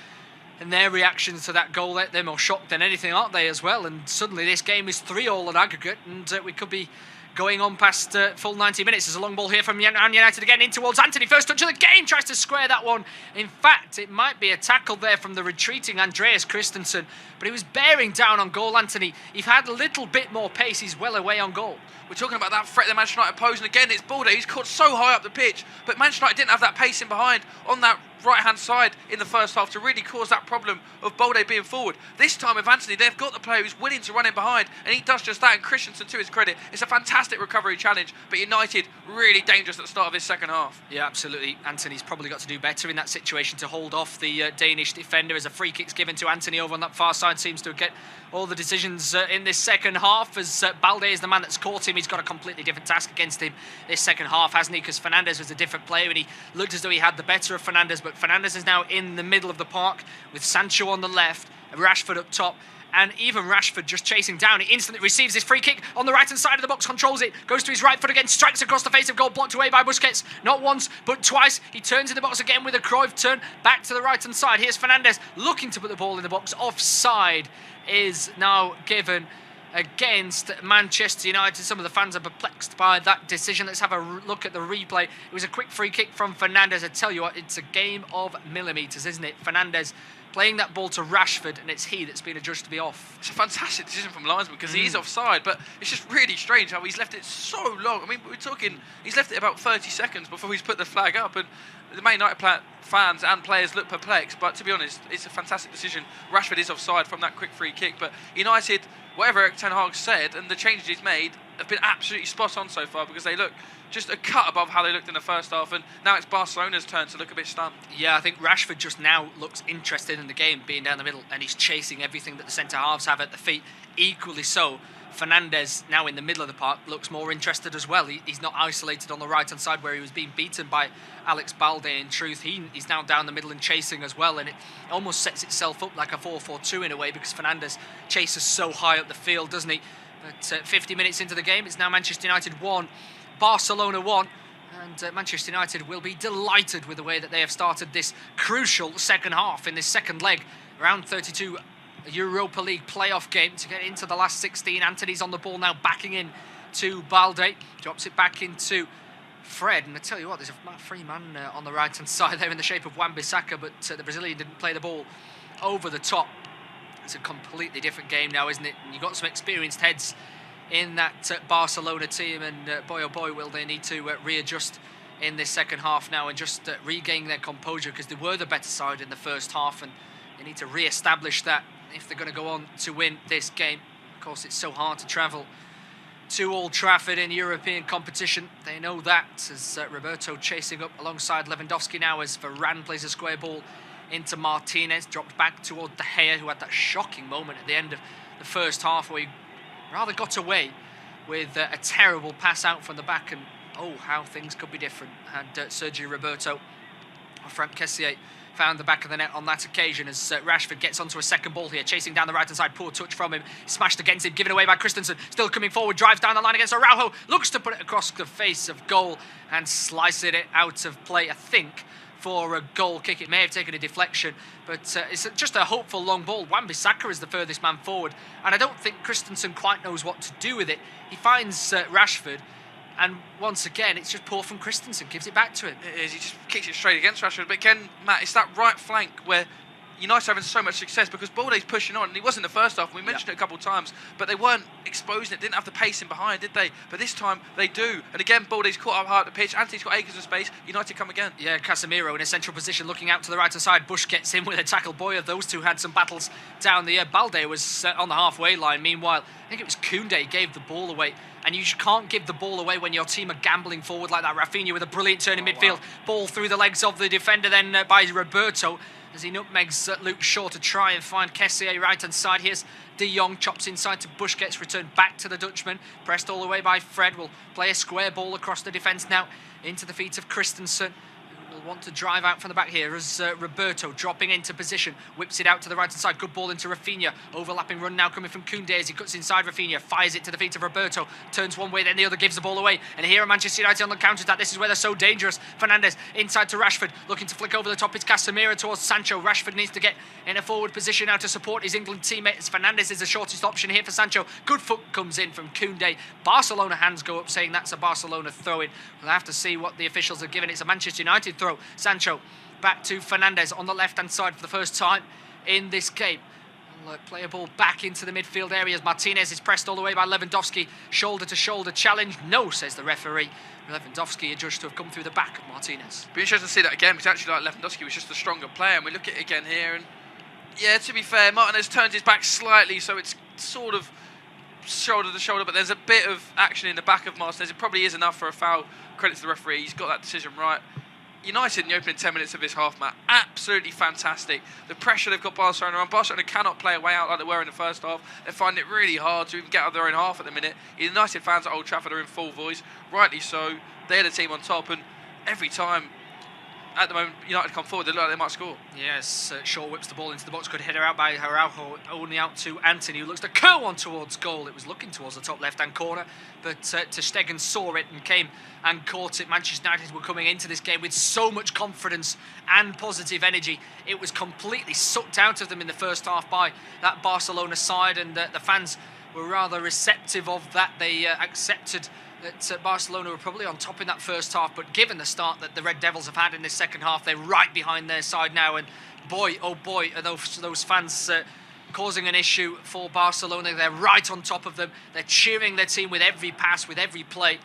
and their reactions to that goal, they're more shocked than anything, aren't they, as well? And suddenly this game is 3-3 at aggregate, and we could be going on past full 90 minutes. There's a long ball here from Man United again in towards Anthony. First touch of the game, tries to square that one. In fact, it might be a tackle there from the retreating Andreas Christensen, but he was bearing down on goal, Anthony. He's had a little bit more pace. He's well away on goal. We're talking about that threat that Manchester United pose, and again, it's Balde. He's caught so high up the pitch, but Manchester United didn't have that pace in behind on that right-hand side in the first half to really cause that problem of Balde being forward. This time with Anthony, they've got the player who's willing to run in behind, and he does just that. And Christensen, to his credit, it's a fantastic recovery challenge, but United really dangerous at the start of this second half. Yeah, absolutely. Anthony's probably got to do better in that situation to hold off the Danish defender, as a free kick's given to Anthony over on that far side. Seems to get all the decisions in this second half, as Balde is the man that's caught him. He's got a completely different task against him this second half, hasn't he? Because Fernandes was a different player, and he looked as though he had the better of Fernandes, but Fernandes is now in the middle of the park with Sancho on the left, Rashford up top, and even Rashford just chasing down. He instantly receives this free kick on the right-hand side of the box, controls it, goes to his right foot again, strikes across the face of goal, blocked away by Busquets. Not once, but twice. He turns in the box again with a Cruyff turn, back to the right-hand side. Here's Fernandes looking to put the ball in the box. Offside is now given, against Manchester United. Some of the fans are perplexed by that decision. Let's have a look at the replay. It was a quick free kick from Fernandes. I tell you what, it's a game of millimetres, isn't it? Fernandes playing that ball to Rashford, and it's he that's been adjudged to be off. It's a fantastic decision from linesman because he is offside, but it's just really strange how he's left it so long. I mean, we're talking, he's left it about 30 seconds before he's put the flag up, and the Man United fans and players look perplexed, but to be honest, it's a fantastic decision. Rashford is offside from that quick free kick, but United, whatever Erik ten Hag said and the changes he's made have been absolutely spot on so far because they look just a cut above how they looked in the first half, and now it's Barcelona's turn to look a bit stunned. Yeah, I think Rashford just now looks interested in the game, being down the middle, and he's chasing everything that the centre-halves have at the feet. Equally so, Fernandes, now in the middle of the park, looks more interested as well. He's not isolated on the right-hand side where he was being beaten by Alex Balde. In truth, he's now down the middle and chasing as well, and it almost sets itself up like a 4-4-2 in a way because Fernandes chases so high up the field, doesn't he? But 50 minutes into the game, it's now Manchester United 1, Barcelona 1, and Manchester United will be delighted with the way that they have started this crucial second half in this second leg. Round 32 Europa League playoff game to get into the last 16. Anthony's on the ball now, backing in to Balde, drops it back into Fred, and I tell you what, there's a free man on the right hand side there in the shape of Wan-Bissaka, but the Brazilian didn't play the ball over the top. It's a completely different game now, isn't it? And you've got some experienced heads in that Barcelona team, and boy oh boy will they need to readjust in this second half now and just regain their composure, because they were the better side in the first half and they need to re-establish that if they're going to go on to win this game. Of course, it's so hard to travel to Old Trafford in European competition. They know that, as Roberto chasing up alongside Lewandowski now as Varane plays a square ball into Martinez, dropped back toward De Gea, who had that shocking moment at the end of the first half where he rather got away with a terrible pass out from the back, and oh, how things could be different had Sergio Roberto or Frank Kessié found the back of the net on that occasion, as Rashford gets onto a second ball here, chasing down the right-hand side, poor touch from him, smashed against him, given away by Christensen, still coming forward, drives down the line against Araujo, looks to put it across the face of goal and slice it out of play, I think, for a goal kick. It may have taken a deflection, but it's just a hopeful long ball. Wan-Bissaka is the furthest man forward, and I don't think Christensen quite knows what to do with it. He finds Rashford, and once again, it's just poor from Christensen, gives it back to him. It is, he just kicks it straight against Rashford. But again, Matt, it's that right flank where United are having so much success because Balde's pushing on, and he was in the first half, and we mentioned it a couple of times, but they weren't exposing it, didn't have the pace in behind, did they? But this time, they do. And again, Balde's caught up hard at the pitch, Anthony's got acres of space, United come again. Yeah, Casemiro in a central position, looking out to the right-hand side, Bush gets in with a tackle. Boy, those two had some battles down the air. Balde was on the halfway line. Meanwhile, I think it was Koundé gave the ball away, and you can't give the ball away when your team are gambling forward like that. Rafinha with a brilliant turn in midfield, wow. Ball through the legs of the defender then by Roberto, as he nutmegs Luke Shaw to try and find Kessié right-hand side. Here's De Jong, chops inside to Bush, gets returned back to the Dutchman, pressed all the way by Fred, will play a square ball across the defence now into the feet of Christensen, who will want to drive out from the back here as Roberto dropping into position, whips it out to the right-hand side, good ball into Rafinha, overlapping run now coming from Koundé as he cuts inside Rafinha, fires it to the feet of Roberto, turns one way then the other, gives the ball away, and here are Manchester United on the counter-attack. This is where they're so dangerous. Fernandes inside to Rashford, looking to flick over the top, it's Casemiro towards Sancho. Rashford needs to get in a forward position now to support his England teammate, as Fernandes is the shortest option here for Sancho. Good foot comes in from Koundé. Barcelona hands go up saying that's a Barcelona throw-in. We'll have to see what the officials have given. It's a Manchester United throw. Sancho back to Fernandes on the left-hand side for the first time in this game. Play a ball back into the midfield areas. Martinez is pressed all the way by Lewandowski. Shoulder-to-shoulder challenge. No, says the referee. Lewandowski adjudged to have come through the back of Martinez. Be interesting to see that again, because actually like Lewandowski was just the stronger player, and we look at it again here, and yeah, to be fair, Martinez turns his back slightly, so it's sort of shoulder to shoulder, but there's a bit of action in the back of Martinez. It probably is enough for a foul. Credit to the referee, he's got that decision right. United in the opening 10 minutes of this half, Matt, absolutely fantastic. The pressure they've got Barcelona on. Barcelona cannot play a way out like they were in the first half. They find it really hard to even get out of their own half at the minute. United fans at Old Trafford are in full voice, rightly so. They're the team on top, and every time at the moment United come forward, they look like they might score. Yes, Shaw whips the ball into the box, good header out by Araujo, only out to Anthony, who looks to curl one towards goal. It was looking towards the top left-hand corner, but Ter Stegen saw it and came and caught it. Manchester United were coming into this game with so much confidence and positive energy. It was completely sucked out of them in the first half by that Barcelona side, and the fans were rather receptive of that. They accepted that Barcelona were probably on top in that first half, but given the start that the Red Devils have had in this second half, they're right behind their side now, and boy, oh boy, are those fans causing an issue for Barcelona. They're right on top of them. They're cheering their team with every pass, with every play,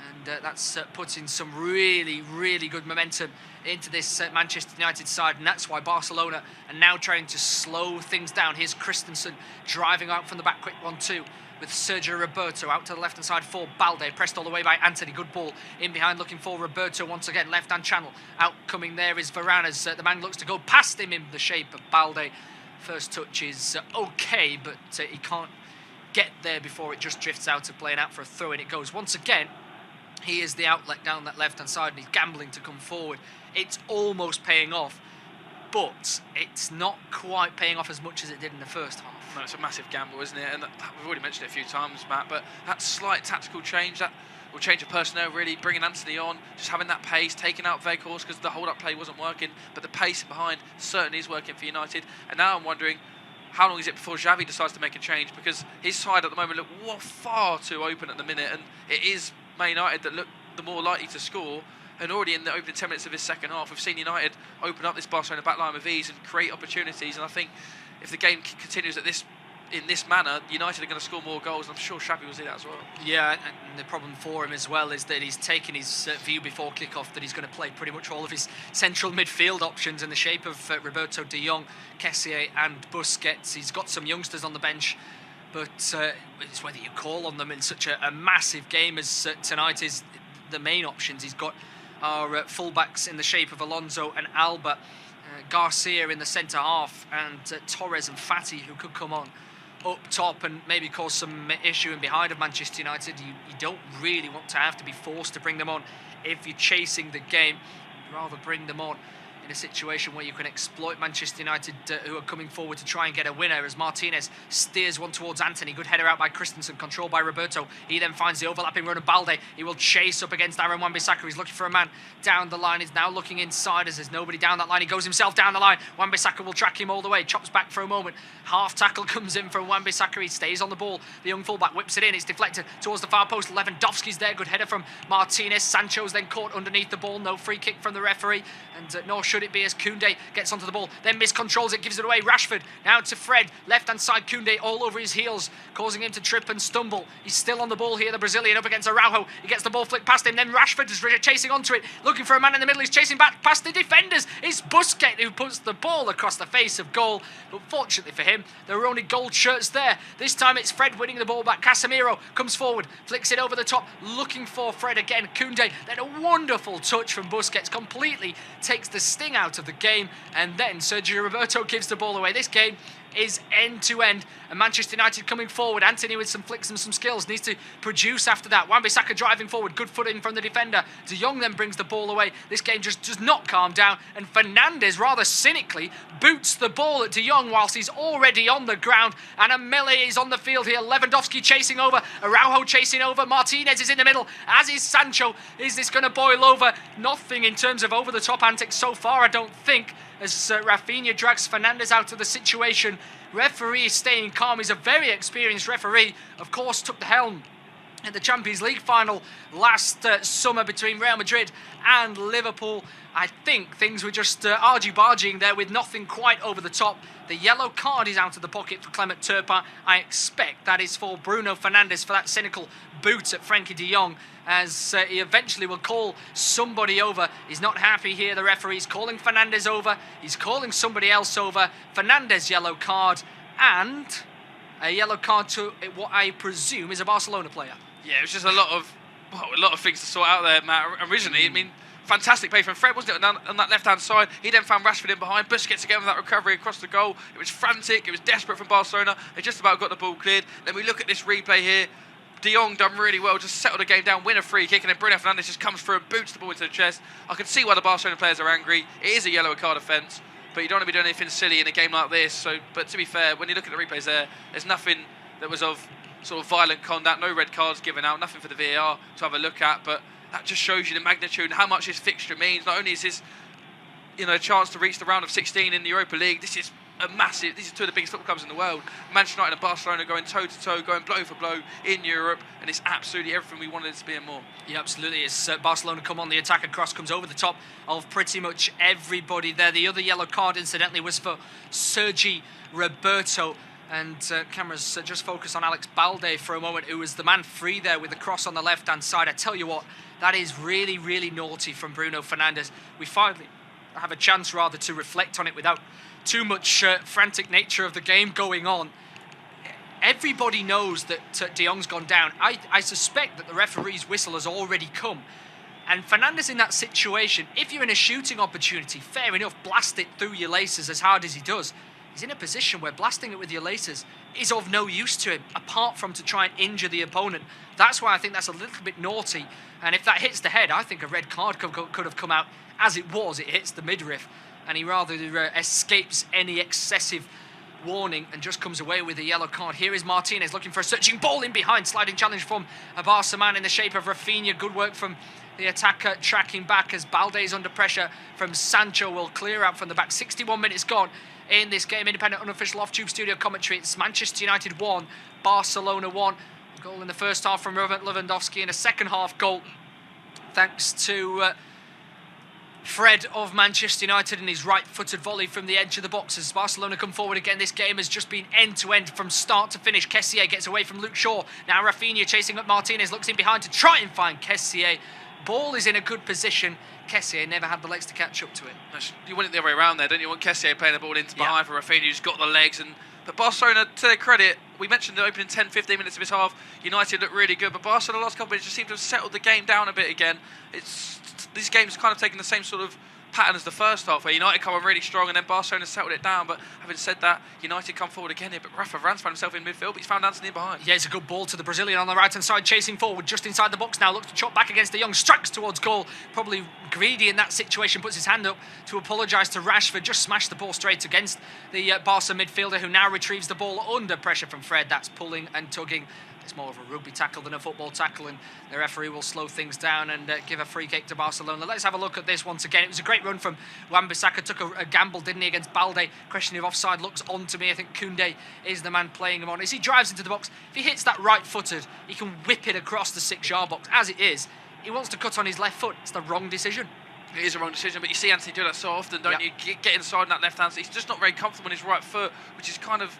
and that's putting some really, really good momentum into this Manchester United side, and that's why Barcelona are now trying to slow things down. Here's Christensen driving out from the back, quick 1-2 with Sergio Roberto out to the left-hand side for Balde, pressed all the way by Anthony. Good ball in behind, looking for Roberto once again, left-hand channel. Out coming there is Varane as the man looks to go past him in the shape of Balde. First touch is okay, but he can't get there before it just drifts out of play, and out for a throw, and it goes once again. He is the outlet down that left-hand side, and he's gambling to come forward. It's almost paying off, but it's not quite paying off as much as it did in the first half. No, it's a massive gamble, isn't it? And we've already mentioned it a few times, Matt, but that slight tactical change, that will change of personnel, really, bringing Anthony on, just having that pace, taking out Weghorst because the hold-up play wasn't working, but the pace behind certainly is working for United. And now I'm wondering, how long is it before Xavi decides to make a change? Because his side at the moment look far too open at the minute, and it is Man United that look the more likely to score. And already in the opening 10 minutes of this second half, we've seen United open up this Barcelona backline with ease and create opportunities. And I think if the game continues in this manner, United are going to score more goals. And I'm sure Xavi will see that as well. Yeah, and the problem for him as well is that he's taken his view before kick-off that he's going to play pretty much all of his central midfield options in the shape of Roberto de Jong, Kessié and Busquets. He's got some youngsters on the bench, but it's whether you call on them in such a massive game as tonight is. The main options he's got are fullbacks in the shape of Alonso and Alba, Garcia in the centre half, and Torres and Fati, who could come on up top and maybe cause some issue in behind of Manchester United. You don't really want to have to be forced to bring them on if you're chasing the game. You'd rather bring them on in a situation where you can exploit Manchester United, who are coming forward to try and get a winner, as Martinez steers one towards Anthony. Good header out by Christensen, controlled by Roberto. He then finds the overlapping run of Balde. He will chase up against Aaron Wan-Bissaka. He's looking for a man down the line. He's now looking inside as there's nobody down that line. He goes himself down the line. Wan-Bissaka will track him all the way. Chops back for a moment. Half tackle comes in from Wan-Bissaka. He stays on the ball. The young fullback whips it in. It's deflected towards the far post. Lewandowski's there. Good header from Martinez. Sancho's then caught underneath the ball. No free kick from the referee. And nor should it be, as Koundé gets onto the ball, then miscontrols it, gives it away. Rashford now to Fred, left-hand side. Koundé all over his heels, causing him to trip and stumble. He's still on the ball here, the Brazilian, up against Araujo. He gets the ball flicked past him, then Rashford is chasing onto it, looking for a man in the middle. He's chasing back past the defenders. It's Busquets who puts the ball across the face of goal, but fortunately for him, there were only gold shirts there. This time it's Fred winning the ball back. Casemiro comes forward, flicks it over the top, looking for Fred again. Koundé, then a wonderful touch from Busquets, completely takes the sting out of the game, and then Sergio Roberto gives the ball away. This game is end-to-end, and Manchester United coming forward. Anthony with some flicks and some skills needs to produce after that. Wan-Bissaka driving forward, good footing from the defender. De Jong then brings the ball away. This game just does not calm down, and Fernandes rather cynically boots the ball at De Jong whilst he's already on the ground, and a melee is on the field here. Lewandowski chasing over, Araujo chasing over, Martinez is in the middle, as is Sancho. Is this going to boil over? Nothing in terms of over-the-top antics so far, I don't think, as Rafinha drags Fernandes out of the situation. Referee is staying calm. He's a very experienced referee. Of course, took the helm at the Champions League final last summer between Real Madrid and Liverpool. I think things were just argy-bargying there with nothing quite over the top. The yellow card is out of the pocket for Clement Turpin. I expect that is for Bruno Fernandes for that cynical boot at Frenkie de Jong, as he eventually will call somebody over. He's not happy here, the referee's calling Fernandes over. He's calling somebody else over. Fernandes yellow card, and a yellow card to what I presume is a Barcelona player. Yeah, it was just a lot of things to sort out there, Matt. Originally, I mean, fantastic play from Fred, wasn't it, on that left-hand side? He then found Rashford in behind. Busquets again with that recovery across the goal. It was frantic. It was desperate from Barcelona. They just about got the ball cleared. Then we look at this replay here. De Jong done really well, just settled the game down, win a free kick, and then Bruno Fernandes just comes through and boots the ball into the chest. I can see why the Barcelona players are angry. It is a yellow card offence, but you don't want to be doing anything silly in a game like this. So, but to be fair, when you look at the replays there's nothing that was of sort of violent conduct, no red cards given out, nothing for the VAR to have a look at, but that just shows you the magnitude and how much this fixture means. Not only is this, a chance to reach the round of 16 in the Europa League, this is a massive. These are two of the biggest football clubs in the world. Manchester United and Barcelona going toe to toe, going blow for blow in Europe, and it's absolutely everything we wanted it to be and more. Yeah, absolutely. It's Barcelona come on the attack. A cross comes over the top of pretty much everybody there. The other yellow card, incidentally, was for Sergi Roberto. And cameras just focus on Alex Balde for a moment, who was the man free there with the cross on the left-hand side. I tell you what, that is really, really naughty from Bruno Fernandes. We finally have a chance, rather, to reflect on it without too much frantic nature of the game going on. Everybody knows that De Jong's gone down. I suspect that the referee's whistle has already come. And Fernandes in that situation, if you're in a shooting opportunity, fair enough, blast it through your laces as hard as he does. He's in a position where blasting it with your laces is of no use to him, apart from to try and injure the opponent. That's why I think that's a little bit naughty. And if that hits the head, I think a red card could have come out. As it was, it hits the midriff, and he rather escapes any excessive warning and just comes away with a yellow card. Here is Martinez looking for a searching ball in behind. Sliding challenge from a Barca man in the shape of Rafinha. Good work from the attacker tracking back as Balde is under pressure from Sancho. Will clear out from the back. 61 minutes gone in this game. Independent unofficial off-tube studio commentary. It's Manchester United 1, Barcelona 1. A goal in the first half from Robert Lewandowski, and a second half goal thanks to Fred of Manchester United and his right-footed volley from the edge of the box. As Barcelona come forward again, this game has just been end-to-end from start to finish. Kessié gets away from Luke Shaw. Now Rafinha chasing up Martinez, looks in behind to try and find Kessié. Ball is in a good position. Kessié never had the legs to catch up to it. You want it the other way around there, don't you? Want Kessié playing the ball into behind for Rafinha, who's got the legs. But Barcelona, to their credit, we mentioned the opening 10-15 minutes of this half, United looked really good, but Barcelona the last couple of minutes just seem to have settled the game down a bit again. These games kind of taken the same sort of pattern as the first half, where United come on really strong and then Barcelona settled it down. But having said that, United come forward again here, but Rafa Varane found himself in midfield, but he's found Anthony behind. Yeah, it's a good ball to the Brazilian on the right-hand side, chasing forward, just inside the box now, looks to chop back against De Jong, strikes towards goal, probably greedy in that situation, puts his hand up to apologise to Rashford, just smashed the ball straight against the Barca midfielder, who now retrieves the ball under pressure from Fred. That's pulling and tugging. It's more of a rugby tackle than a football tackle, and the referee will slow things down and give a free kick to Barcelona. Let's have a look at this once again. It was a great run from Wan-Bissaka. Took a gamble, didn't he, against Balde. Question of offside looks on to me. I think Koundé is the man playing him on. As he drives into the box, if he hits that right-footed, he can whip it across the 6-yard box. As it is, he wants to cut on his left foot. It's the wrong decision. It is a wrong decision, but you see Anthony do that so often, don't you? Get inside on that left hand. He's just not very comfortable in his right foot, which is kind of...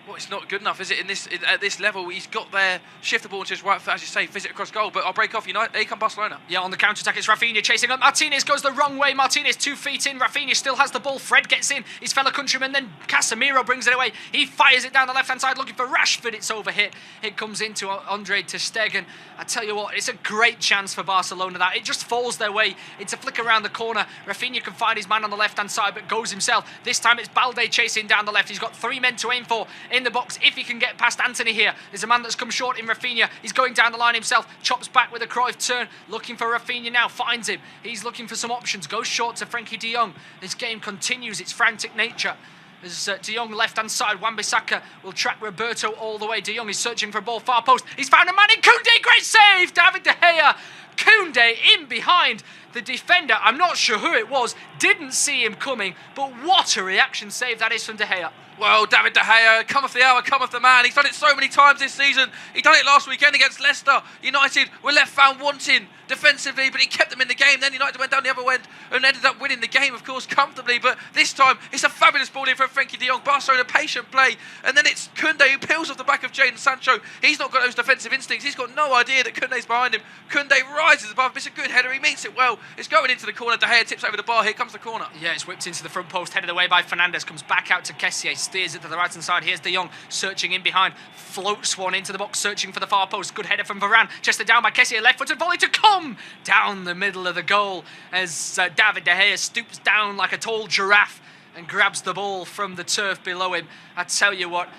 Well, it's not good enough, is it? At this level, he's got there, shift the ball to his right foot, as you say, visit across goal. But I'll break off United. Here come Barcelona. Yeah, on the counter-attack, it's Rafinha chasing up. Martinez goes the wrong way. Martinez 2 feet in. Rafinha still has the ball. Fred gets in. His fellow countryman, then Casemiro brings it away. He fires it down the left-hand side, looking for Rashford. It's overhit. It comes into Andre ter Stegen. I tell you what, it's a great chance for Barcelona. That it just falls their way. It's a flick around the corner. Rafinha can find his man on the left-hand side, but goes himself. This time it's Balde chasing down the left. He's got 3 men to aim for in the box. If he can get past Anthony here, there's a man that's come short in Rafinha. He's going down the line himself, chops back with a Cruyff turn, looking for Rafinha now, finds him. He's looking for some options, goes short to Frenkie de Jong. This game continues its frantic nature. As De Jong left-hand side, Wan-Bissaka will track Roberto all the way. De Jong is searching for a ball, far post. He's found a man in Koundé, great save! David De Gea. Koundé in behind the defender. I'm not sure who it was, didn't see him coming, but what a reaction save that is from De Gea. Well, David De Gea, cometh the hour, cometh the man. He's done it so many times this season. He done it last weekend against Leicester. United were left found wanting defensively, but he kept them in the game. Then United went down the other end and ended up winning the game, of course, comfortably. But this time, it's a fabulous ball in from Frenkie de Jong. Barcelona, patient play. And then it's Koundé who peels off the back of Jadon Sancho. He's not got those defensive instincts. He's got no idea that Koundé's behind him. Koundé rises above him. It's a good header. He meets it well. It's going into the corner. De Gea tips over the bar. Here comes the corner. Yeah, it's whipped into the front post, headed away by Fernandes. Comes back out to Kessié, steers it to the right-hand side. Here's De Jong searching in behind. Floats one into the box, searching for the far post. Good header from Varane. Chested down by Kessié. Left-footed volley to come down the middle of the goal as David De Gea stoops down like a tall giraffe and grabs the ball from the turf below him. I tell you what,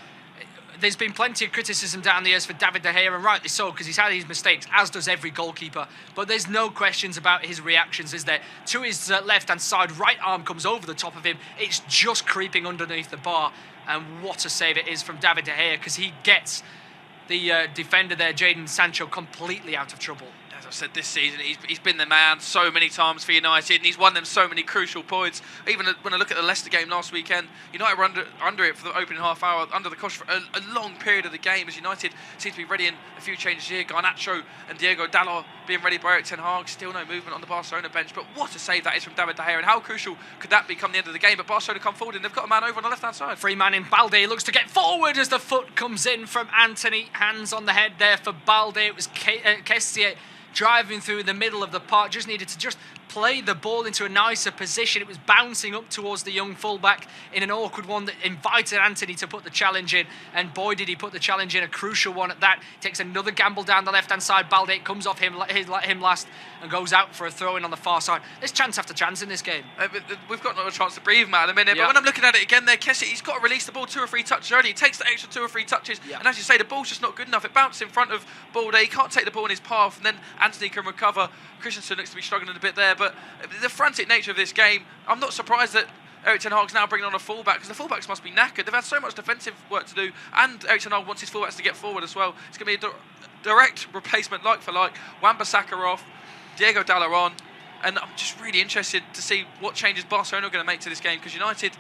there's been plenty of criticism down the years for David De Gea, and rightly so, because he's had his mistakes, as does every goalkeeper. But there's no questions about his reactions, is there? To his left-hand side, right arm comes over the top of him. It's just creeping underneath the bar. And what a save it is from David De Gea, because he gets the defender there, Jadon Sancho, completely out of trouble. I've said this season, he's been the man so many times for United, and he's won them so many crucial points. Even when I look at the Leicester game last weekend, United were under it for the opening half hour, under the cosh for a long period of the game, as United seem to be ready in a few changes here. Garnacho and Diego Dalot being ready by Erik ten Hag. Still no movement on the Barcelona bench, but what a save that is from David De Gea, and how crucial could that become the end of the game? But Barcelona come forward, and they've got a man over on the left-hand side. Free man in Balde, looks to get forward as the foot comes in from Anthony. Hands on the head there for Balde. It was Kessié driving through the middle of the park, just needed to play the ball into a nicer position. It was bouncing up towards the young fullback in an awkward one that invited Anthony to put the challenge in, and boy did he put the challenge in, a crucial one at that. Takes another gamble down the left hand side. Balde comes off him last and goes out for a throw in on the far side. There's chance after chance in this game. We've got no chance to breathe, Matt, in a minute, but when I'm looking at it again there, Kessié, he's got to release the ball 2 or 3 touches early. He takes the extra 2 or 3 touches, and as you say, the ball's just not good enough. It bounces in front of Balde. He can't take the ball in his path, and then Anthony can recover. Christensen looks to be struggling a bit there, but the frantic nature of this game, I'm not surprised that Erik ten Hag's now bringing on a fullback, because the fullbacks must be knackered. They've had so much defensive work to do, and Erik ten Hag wants his fullbacks to get forward as well. It's going to be a direct replacement, like for like. Wan-Bissaka off, Diego Dalot on, and I'm just really interested to see what changes Barcelona are going to make to this game, because United,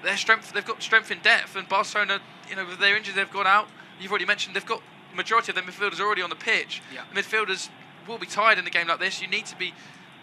they've got strength in depth, and Barcelona, with their injuries they've got out, you've already mentioned, they've got the majority of their midfielders already on the pitch. The midfielders will be tired in a game like this. You need to be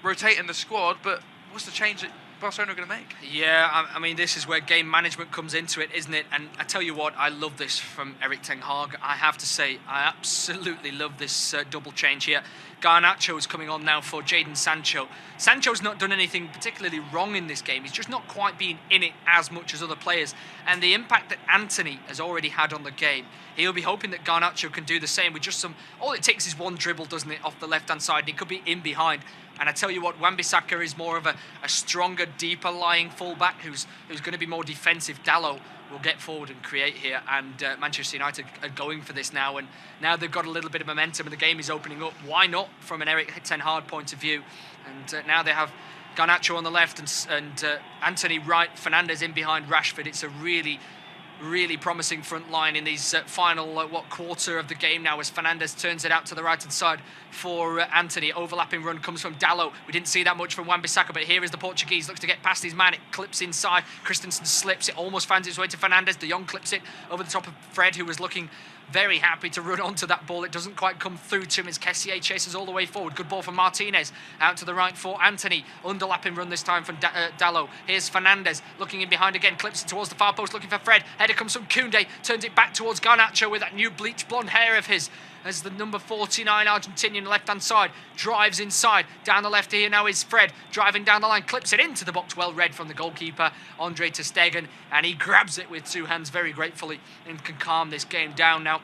rotating the squad, but what's the change that Barcelona are going to make? Yeah, I mean, this is where game management comes into it, isn't it? And I tell you what, I love this from Erik ten Hag. I have to say, I absolutely love this double change here. Garnacho is coming on now for Jadon Sancho. Sancho's not done anything particularly wrong in this game. He's just not quite been in it as much as other players. And the impact that Anthony has already had on the game, he'll be hoping that Garnacho can do the same with just some... All it takes is one dribble, doesn't it, off the left-hand side. And he could be in behind. And I tell you what, Wan-Bissaka is more of a stronger, deeper lying fullback who's going to be more defensive. Dalot will get forward and create here, and Manchester United are going for this now, and now they've got a little bit of momentum and the game is opening up. Why not from an Erik ten Hag point of view? And now they have Garnacho on the left and Anthony right, Fernandes in behind Rashford. It's a really promising front line in these final quarter of the game now, as Fernandes turns it out to the right hand side for Anthony. Overlapping run comes from Dalot. We didn't see that much from Wan-Bissaka, but here is the Portuguese, looks to get past his man. It clips inside. Christensen slips. It almost finds its way to Fernandes. De Jong clips it over the top of Fred, who was looking very happy to run onto that ball. It doesn't quite come through to him as Kessié chases all the way forward. Good ball from Martinez. Out to the right for Anthony. Underlapping run this time from Dalot. Here's Fernandes looking in behind again. Clips it towards the far post looking for Fred. Header comes from Koundé. Turns it back towards Garnacho with that new bleach blonde hair of his, as the number 49 Argentinian left-hand side drives inside. Down the left here now is Fred, driving down the line, clips it into the box, well read from the goalkeeper, Andre ter Stegen, and he grabs it with 2 hands very gratefully and can calm this game down now.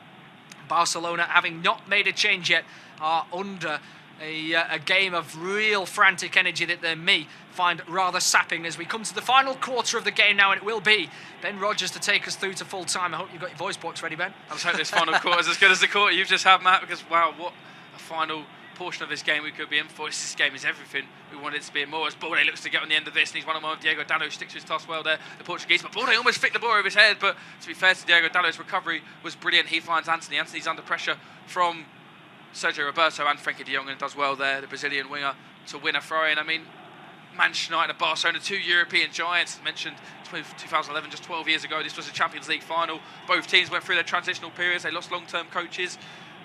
Barcelona, having not made a change yet, are under a game of real frantic energy that they may find rather sapping as we come to the final quarter of the game now, and it will be Ben Rodgers to take us through to full time. I hope you've got your voice box ready, Ben. I just hope this final quarter is as good as the quarter you've just had, Matt, because wow, what a final portion of this game we could be in for. This game is everything we wanted it to be and more, as Balde looks to get on the end of this, and he's one-on-one with Diego Dalot, who sticks to his task well there, the Portuguese, but Balde almost flicked the ball over his head. But to be fair to Diego Dalot, his recovery was brilliant. He finds Anthony's under pressure from Sergio Roberto and Frenkie de Jong, and does well there, the Brazilian winger, to win a throw-in. I mean, Manchester United and Barcelona, 2 European giants. Mentioned 2011, just 12 years ago, this was a Champions League final. Both teams went through their transitional periods. They lost long-term coaches.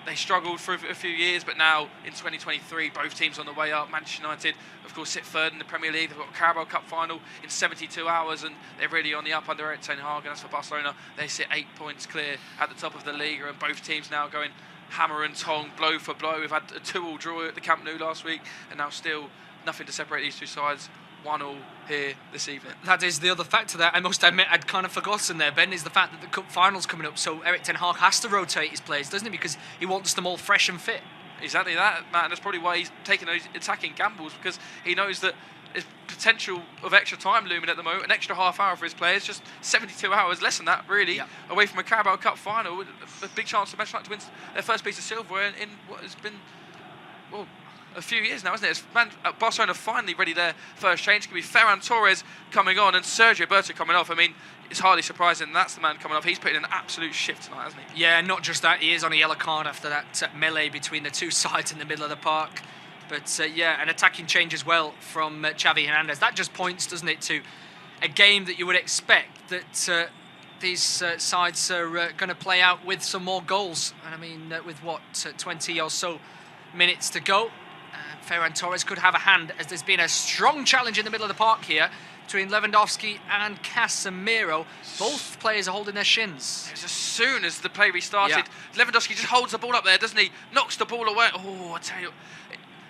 They struggled for a few years, but now in 2023, both teams on the way up. Manchester United, of course, sit third in the Premier League. They've got a Carabao Cup final in 72 hours, and they're really on the up under Erik ten Hag. And as for Barcelona, they sit 8 points clear at the top of the league, and both teams now going hammer and tong, blow for blow. We've had a 2-2 draw at the Camp Nou last week, and now still nothing to separate these two sides. 1-1 here this evening. That is the other factor that I must admit I'd kind of forgotten there, Ben, is the fact that the Cup final's coming up, so Erik ten Hag has to rotate his players, doesn't he? Because he wants them all fresh and fit. Exactly that, Matt, and that's probably why he's taking those attacking gambles, because he knows that there's potential of extra time looming at the moment, an extra half hour for his players, just 72 hours, less than that really, away from a Carabao Cup final, a big chance for Manchester United to win their first piece of silverware in what has been, well, a few years now, isn't it? Barcelona finally ready their first change. It's going to be Ferran Torres coming on and Sergio Roberto coming off. I mean, it's hardly surprising that's the man coming off. He's putting in an absolute shift tonight, hasn't he? Yeah, not just that. He is on a yellow card after that melee between the two sides in the middle of the park. But yeah, an attacking change as well from Xavi Hernandez. That just points, doesn't it, to a game that you would expect that these sides are going to play out with some more goals. And I mean, with what, 20 or so minutes to go, Ferran Torres could have a hand, as there's been a strong challenge in the middle of the park here between Lewandowski and Casemiro. Both players are holding their shins. As soon as the play restarted, Lewandowski just holds the ball up there, doesn't he? Knocks the ball away. Oh, I tell you,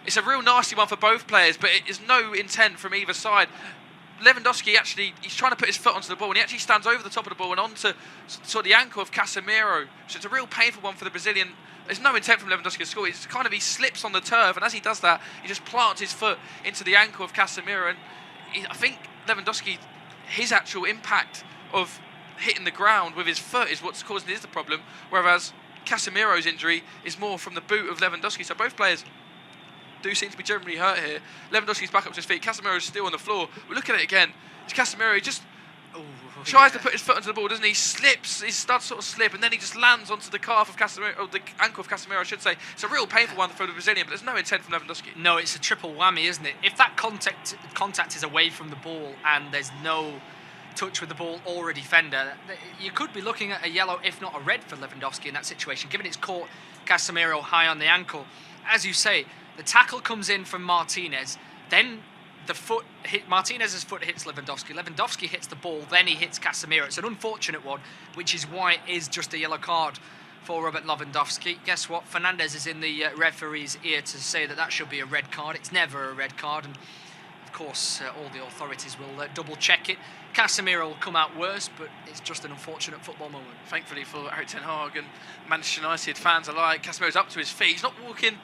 it's a real nasty one for both players, but it is no intent from either side. Lewandowski actually, he's trying to put his foot onto the ball, and he actually stands over the top of the ball and onto sort of the ankle of Casemiro. So it's a real painful one for the Brazilian. There's no intent from Lewandowski to score. It's kind of, he slips on the turf, and as he does that, he just plants his foot into the ankle of Casemiro. And I think Lewandowski, his actual impact of hitting the ground with his foot is what's causing the problem, whereas Casemiro's injury is more from the boot of Lewandowski. So both players do seem to be generally hurt here. Lewandowski's back up to his feet. Casemiro's still on the floor. We look at it again. It's Casemiro. He just tries to put his foot onto the ball, doesn't he? He slips. His studs sort of slip, and then he just lands onto the calf of Casemiro, or the ankle of Casemiro, I should say. It's a real painful one for the Brazilian, but there's no intent from Lewandowski. No, it's a triple whammy, isn't it? If that contact is away from the ball and there's no touch with the ball or a defender, you could be looking at a yellow, if not a red, for Lewandowski in that situation, given it's caught Casemiro high on the ankle. As you say, the tackle comes in from Martinez, then Martinez's foot hits Lewandowski. Lewandowski hits the ball, then he hits Casemiro. It's an unfortunate one, which is why it is just a yellow card for Robert Lewandowski. Guess what? Fernandez is in the referee's ear to say that should be a red card. It's never a red card, and of course all the authorities will double check it. Casemiro will come out worse, but it's just an unfortunate football moment. Thankfully for Erik ten Hag and Manchester United fans alike, Casemiro's up to his feet. He's not walking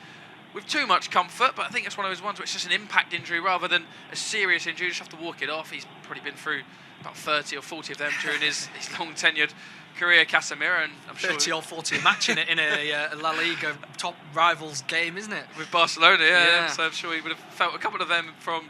with too much comfort, but I think it's one of those ones where it's just an impact injury rather than a serious injury. You just have to walk it off. He's probably been through about 30 or 40 of them during his long tenured career, Casemiro, and I'm 30 sure or 40 a match in a La Liga top rivals game, isn't it? with Barcelona, yeah. So I'm sure he would have felt a couple of them from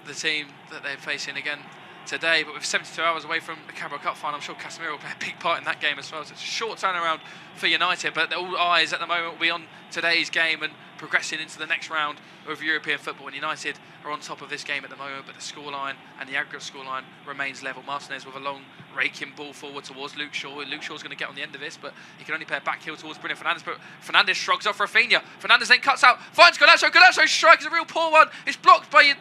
the team that they're facing again today. But with 72 hours away from the Carabao Cup final, I'm sure Casemiro will play a big part in that game as well. So it's a short turnaround for United, but all eyes at the moment will be on today's game and progressing into the next round of European football. And United are on top of this game at the moment, but the scoreline and the aggregate scoreline remains level. Martinez with a long raking ball forward towards Luke Shaw. Luke Shaw's going to get on the end of this, but he can only play a back heel towards Bruno Fernandes. But Fernandes shrugs off Rafinha. Fernandes then cuts out, finds Garnacho. Garnacho's strike is a real poor one. It's blocked by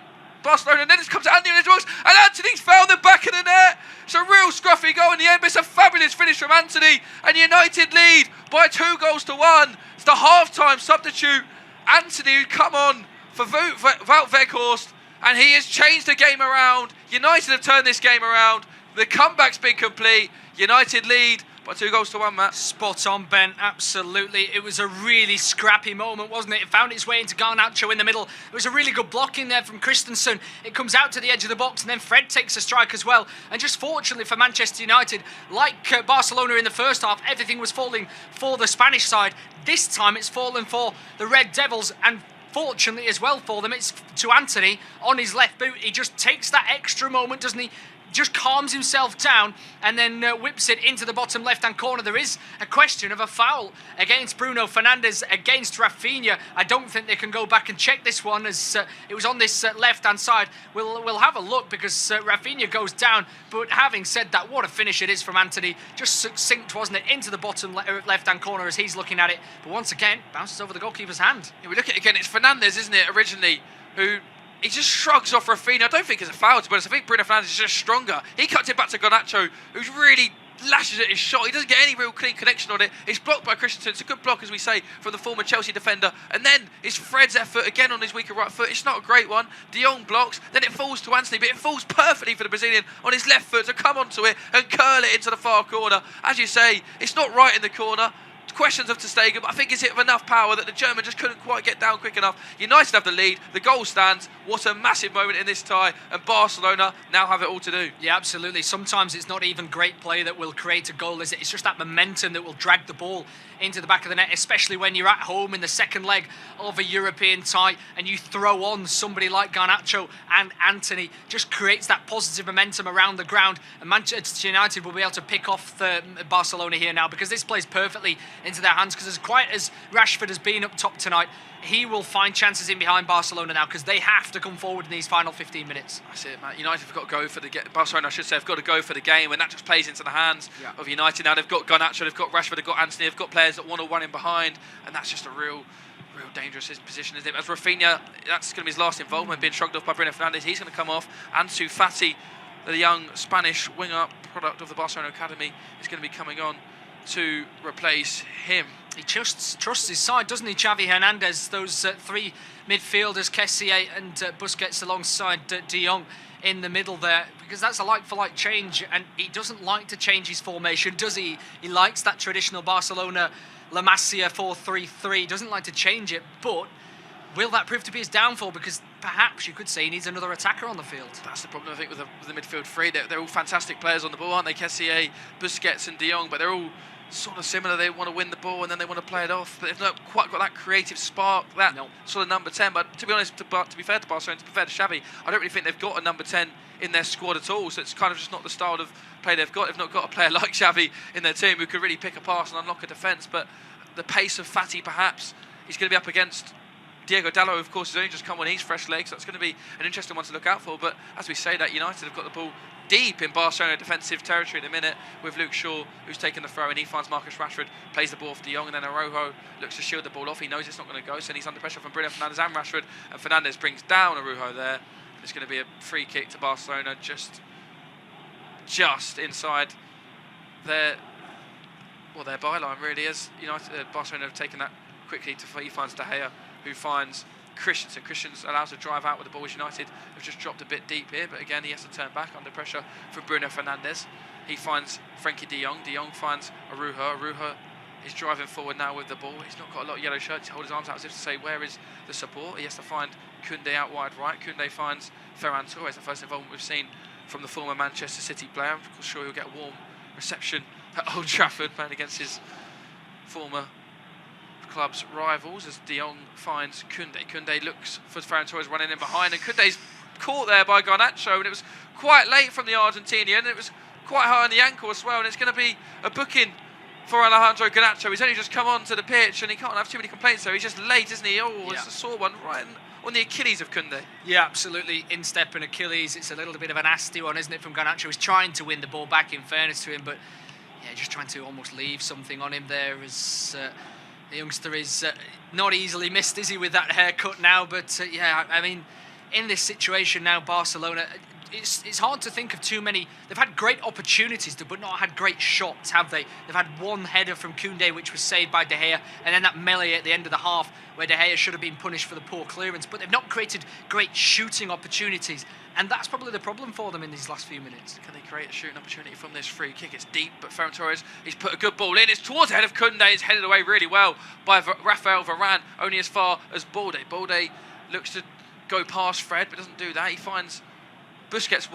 Barcelona, and then it comes to Anthony, and Anthony's found the back of the net. It's a real scruffy goal in the end, but it's a fabulous finish from Anthony, and United lead by 2-1. It's the half-time substitute, Anthony, who'd come on for Wout Weghorst, and he has changed the game around. United have turned this game around. The comeback's been complete. United lead by 2-1, Matt. Spot on, Ben, absolutely. It was a really scrappy moment, wasn't it? It found its way into Garnacho in the middle. There was a really good block in there from Christensen. It comes out to the edge of the box, and then Fred takes a strike as well. And just fortunately for Manchester United, like Barcelona in the first half, everything was falling for the Spanish side. This time it's fallen for the Red Devils, and fortunately as well for them, it's to Anthony on his left boot. He just takes that extra moment, doesn't he? Just calms himself down and then whips it into the bottom left-hand corner. There is a question of a foul against Bruno Fernandes, against Rafinha. I don't think they can go back and check this one, as it was on this left-hand side. We'll have a look, because Rafinha goes down. But having said that, what a finish it is from Anthony. Just succinct, wasn't it, into the bottom left-hand corner as he's looking at it. But once again, bounces over the goalkeeper's hand. Yeah, we look at it again, it's Fernandes, isn't it, originally, who he just shrugs off Rafinha. I don't think it's a foul, to be honest. I think Bruno Fernandes is just stronger. He cuts it back to Garnacho, who's really lashes at his shot. He doesn't get any real clean connection on it. It's blocked by Christensen. It's a good block, as we say, from the former Chelsea defender. And then it's Fred's effort again on his weaker right foot. It's not a great one. De Jong blocks. Then it falls to Anthony, but it falls perfectly for the Brazilian on his left foot to come onto it and curl it into the far corner. As you say, it's not right in the corner. Questions of Ter Stegen, but I think it's hit of enough power that the German just couldn't quite get down quick enough. United have the lead, the goal stands. What a massive moment in this tie, and Barcelona now have it all to do. Yeah, absolutely. Sometimes it's not even great play that will create a goal, is it? It's just that momentum that will drag the ball into the back of the net, especially when you're at home in the second leg of a European tie and you throw on somebody like Garnacho and Anthony. Just creates that positive momentum around the ground, and Manchester United will be able to pick off Barcelona here now, because this plays perfectly into their hands, because as quiet as Rashford has been up top tonight, he will find chances in behind Barcelona now, because they have to come forward in these final 15 minutes. That's it, Matt. United have got to go for the Barcelona, I should say, have got to go for the game, and that just plays into the hands of United. Now they've got Garnacho, they've got Rashford, they've got Anthony, they've got players that want to run in behind, and that's just a real dangerous position, isn't it? As Rafinha, that's going to be his last involvement, being shrugged off by Bruno Fernandes. He's going to come off. Ansu Fati, the young Spanish winger product of the Barcelona Academy, is going to be coming on to replace him. He trusts his side, doesn't he, Xavi Hernandez? Those three midfielders, Kessié and Busquets alongside De Jong in the middle there, because that's a like-for-like change, and he doesn't like to change his formation, does he? He likes that traditional Barcelona La Masia 4-3-3, doesn't like to change it, but will that prove to be his downfall? Because perhaps you could say he needs another attacker on the field. That's the problem, I think, with the midfield three. They're all fantastic players on the ball, aren't they? Kessié, Busquets and De Jong, but they're all sort of similar. They want to win the ball and then they want to play it off, but they've not quite got that creative spark, that sort of number 10. But to be honest, to be fair to Barcelona, to be fair to Xavi, I don't really think they've got a number 10 in their squad at all, so it's kind of just not the style of play they've got. They've not got a player like Xavi in their team who could really pick a pass and unlock a defence, but the pace of Fati, perhaps, he's going to be up against Diego Dallo, of course, has only just come on, he's fresh legs, so it's going to be an interesting one to look out for. But as we say that, United have got the ball deep in Barcelona defensive territory at the minute, with Luke Shaw, who's taken the throw, and he finds Marcus Rashford, plays the ball off De Jong, and then Araujo looks to shield the ball off. He knows it's not going to go, so he's under pressure from Bruno Fernandes and Rashford, and Fernandes brings down Araujo there. It's going to be a free kick to Barcelona, just inside their byline, really, as United, Barcelona have taken that quickly. He finds De Gea, who finds Christensen. Christensen's allowed to drive out with the ball, as United have just dropped a bit deep here, but again he has to turn back under pressure from Bruno Fernandes. He finds Frenkie de Jong. De Jong finds Araujo. Araujo is driving forward now with the ball. He's not got a lot of yellow shirts. He holds his arms out as if to say, where is the support? He has to find Koundé out wide right. Koundé finds Ferran Torres, the first involvement we've seen from the former Manchester City player. I'm sure he'll get a warm reception at Old Trafford, playing against his former club's rivals, as De Jong finds Koundé. Koundé looks for Ferran Torres running in behind, and Koundé's caught there by Garnacho, and it was quite late from the Argentinian, and it was quite high on the ankle as well, and it's going to be a booking for Alejandro Garnacho. He's only just come onto the pitch, and he can't have too many complaints there. He's just late, isn't he? Oh, it's a sore one right on the Achilles of Koundé. Yeah, absolutely. Instep and Achilles. It's a little bit of a nasty one, isn't it, from Garnacho? He's trying to win the ball back, in fairness to him, but yeah, just trying to almost leave something on him there, as the youngster is not easily missed, is he, with that haircut now? But yeah, I mean, in this situation now, Barcelona, it's hard to think of too many. They've had great opportunities, but not had great shots, have they? They've had one header from Koundé, which was saved by De Gea, and then that melee at the end of the half, where De Gea should have been punished for the poor clearance. But they've not created great shooting opportunities, and that's probably the problem for them in these last few minutes. Can they create a shooting opportunity from this free kick? It's deep, but Ferran Torres, he's put a good ball in. It's towards the head of Koundé. It's headed away really well by Rafael Varane, only as far as Balde. Balde looks to go past Fred, but doesn't do that. He finds Busquets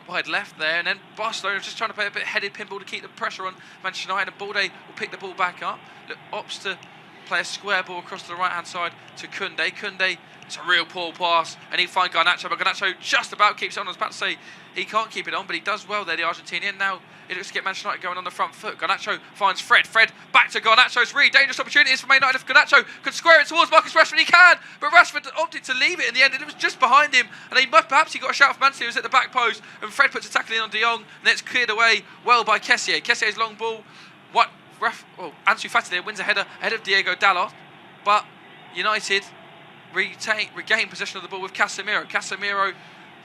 wide left there, and then Barcelona just trying to play a bit headed pinball to keep the pressure on Manchester United, and Balde will pick the ball back up. Look, opts to play a square ball across to the right-hand side to Koundé. Koundé, it's a real poor pass, and he finds Garnacho, but Garnacho just about keeps it on. I was about to say he can't keep it on, but he does well there, the Argentinian. Now it looks to get Manchester United going on the front foot. Garnacho finds Fred. Fred back to Garnacho. It's really dangerous opportunities for Man United. If Garnacho could square it towards Marcus Rashford, he can, but Rashford opted to leave it in the end, and it was just behind him, and perhaps he got a shout from Manchester. He was at the back post, and Fred puts a tackle in on De Jong, and it's cleared away well by Kessié. Kessié's long ball. Ansu Fati there wins a header ahead of Diego Dalot, but United regain possession of the ball with Casemiro. Casemiro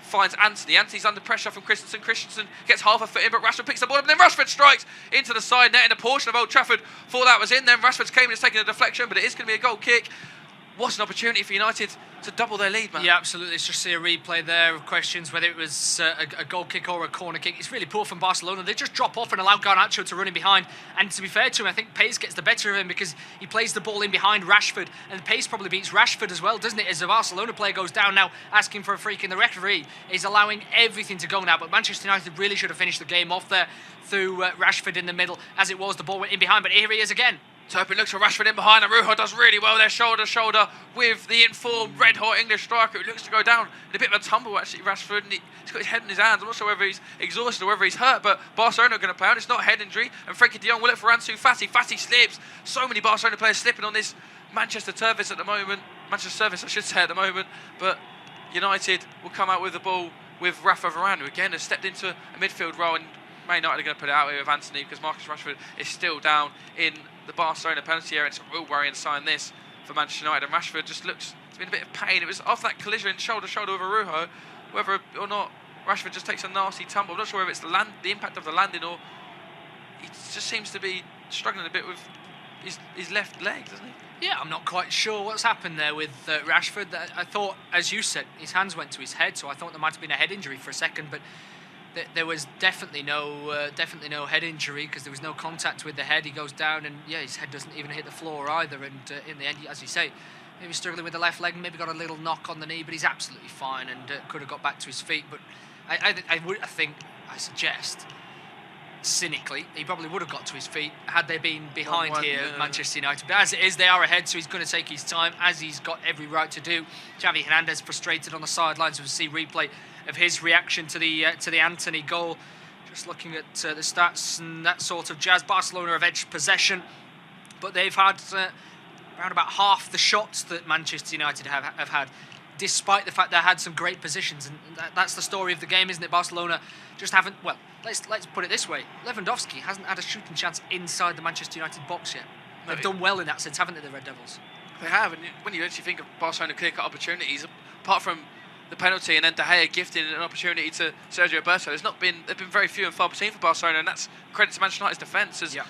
finds Anthony. Anthony's under pressure from Christensen. Christensen gets half a foot in, but Rashford picks the ball up, and then Rashford strikes into the side net in a portion of Old Trafford. Thought that was in. Then Rashford's came and has taken a deflection, but it is going to be a goal kick. What an opportunity for United to double their lead, man. Yeah, absolutely. Let's just see a replay there of questions whether it was a goal kick or a corner kick. It's really poor from Barcelona. They just drop off and allow Garnacho to run in behind. And to be fair to him, I think pace gets the better of him, because he plays the ball in behind Rashford, and pace probably beats Rashford as well, doesn't it? As the Barcelona player goes down now, asking for a free kick, and the referee is allowing everything to go now. But Manchester United really should have finished the game off there through Rashford in the middle. As it was, the ball went in behind, but here he is again. Turpin looks for Rashford in behind, and Ruho does really well there, shoulder to shoulder with the informed red-hot English striker who looks to go down in a bit of a tumble, actually, Rashford, and he's got his head in his hands. I'm not sure whether he's exhausted or whether he's hurt, but Barcelona are going to play on. It's not a head injury, and Frenkie de Jong will look for Ansu Fati. Fati slips. So many Barcelona players slipping on this Manchester surface at the moment. Manchester surface, I should say, at the moment, but United will come out with the ball with Rafa Varane, who again has stepped into a midfield role, and Man United are going to put it out here with Anthony because Marcus Rashford is still down in the Barcelona penalty area. It's a real worrying sign this for Manchester United, and Rashford just looks, it's been a bit of pain. It was after that collision shoulder to shoulder with Arujo, whether or not Rashford just takes a nasty tumble. I'm not sure whether it's the impact of the landing, or he just seems to be struggling a bit with his left leg, doesn't he? Yeah, I'm not quite sure what's happened there with Rashford. I thought, as you said, his hands went to his head, so I thought there might have been a head injury for a second, but there was definitely no head injury because there was no contact with the head. He goes down, and yeah, his head doesn't even hit the floor either. And in the end, as you say, maybe struggling with the left leg, maybe got a little knock on the knee, but he's absolutely fine and could have got back to his feet. But I suggest, cynically, he probably would have got to his feet had they been behind here at Manchester United. But as it is, they are ahead, so he's going to take his time, as he's got every right to do. Xavi Hernandez frustrated on the sidelines. We'll see replay of his reaction to the Antony goal. Just looking at the stats and that sort of jazz. Barcelona have edged possession, but they've had around about half the shots that Manchester United have had, despite the fact they had some great positions. And that's the story of the game, isn't it? Barcelona just haven't, well, let's put it this way. Lewandowski hasn't had a shooting chance inside the Manchester United box yet. They've done well in that sense, haven't they, the Red Devils? They have, and when you actually think of Barcelona clear-cut opportunities, apart from the penalty and then De Gea gifting an opportunity to Sergio Roberto, they've been very few and far between for Barcelona, and that's credit to Manchester United's defence. Yeah.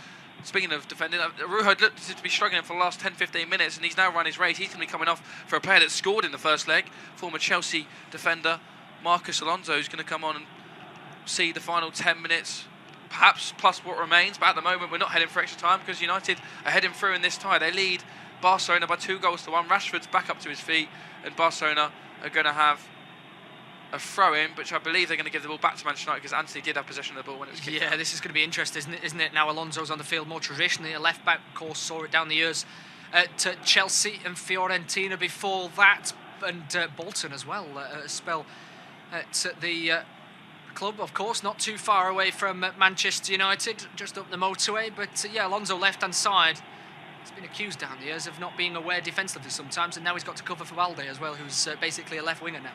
Speaking of defending, Arujo looked to be struggling for the last 10-15 minutes, and he's now run his race. He's going to be coming off for a player that scored in the first leg, former Chelsea defender Marcus Alonso, who's going to come on and see the final 10 minutes, perhaps plus what remains. But at the moment, we're not heading for extra time because United are heading through in this tie. They lead Barcelona by 2-1. Rashford's back up to his feet, and Barcelona are going to have a throw-in, which I believe they're going to give the ball back to Manchester United because Anthony did have possession of the ball when it was kicked out. This is going to be interesting, isn't it? Now Alonso's on the field more traditionally. A left-back, of course, saw it down the years to Chelsea and Fiorentina before that, and Bolton as well, a spell at the club, of course, not too far away from Manchester United, just up the motorway. But Alonso left-hand side. He's been accused down the years of not being aware defensively sometimes, and now he's got to cover for Valde as well, who's basically a left winger now.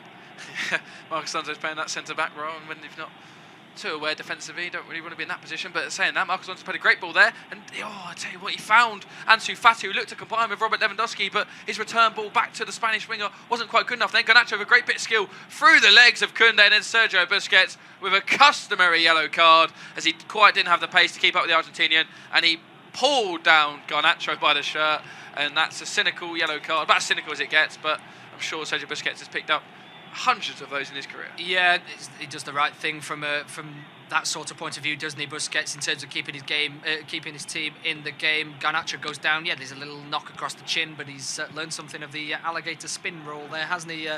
Marcus Alonso's playing that centre-back role, and when you're not too aware defensively, you don't really want to be in that position. But saying that, Marcus Alonso played a great ball there, and I tell you what, he found Ansu Fati, who looked to combine with Robert Lewandowski, but his return ball back to the Spanish winger wasn't quite good enough. Then Garnacho with a great bit of skill through the legs of Koundé, and then Sergio Busquets with a customary yellow card, as he quite didn't have the pace to keep up with the Argentinian, and he pulled down Garnacho by the shirt, and that's a cynical yellow card, about as cynical as it gets. But I'm sure Sergio Busquets has picked up hundreds of those in his career. Yeah, he does the right thing from that sort of point of view, doesn't he, Busquets, in terms of keeping his team in the game. Garnacho goes down. Yeah, there's a little knock across the chin, but he's learned something of the alligator spin roll there, hasn't he?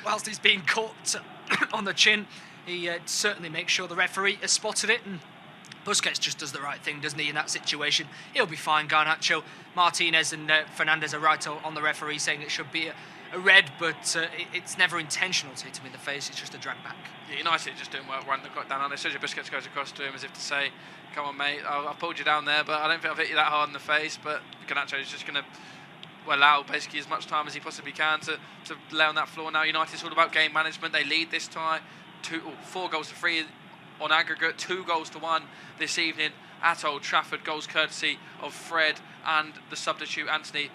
Whilst he's being caught on the chin, he certainly makes sure the referee has spotted it, and Busquets just does the right thing, doesn't he, in that situation? He'll be fine, Garnacho. Martinez and Fernandez are right on the referee, saying it should be a red, but it's never intentional to hit him in the face. It's just a drag back. Yeah, United just doing well, running the clock down on there. Sergio Busquets goes across to him as if to say, come on, mate, I've pulled you down there, but I don't think I've hit you that hard in the face. But Garnacho is just going to allow basically as much time as he possibly can to lay on that floor. Now United's all about game management. They lead this tie 4-3 on aggregate, 2-1 this evening at Old Trafford. Goals courtesy of Fred and the substitute Anthony.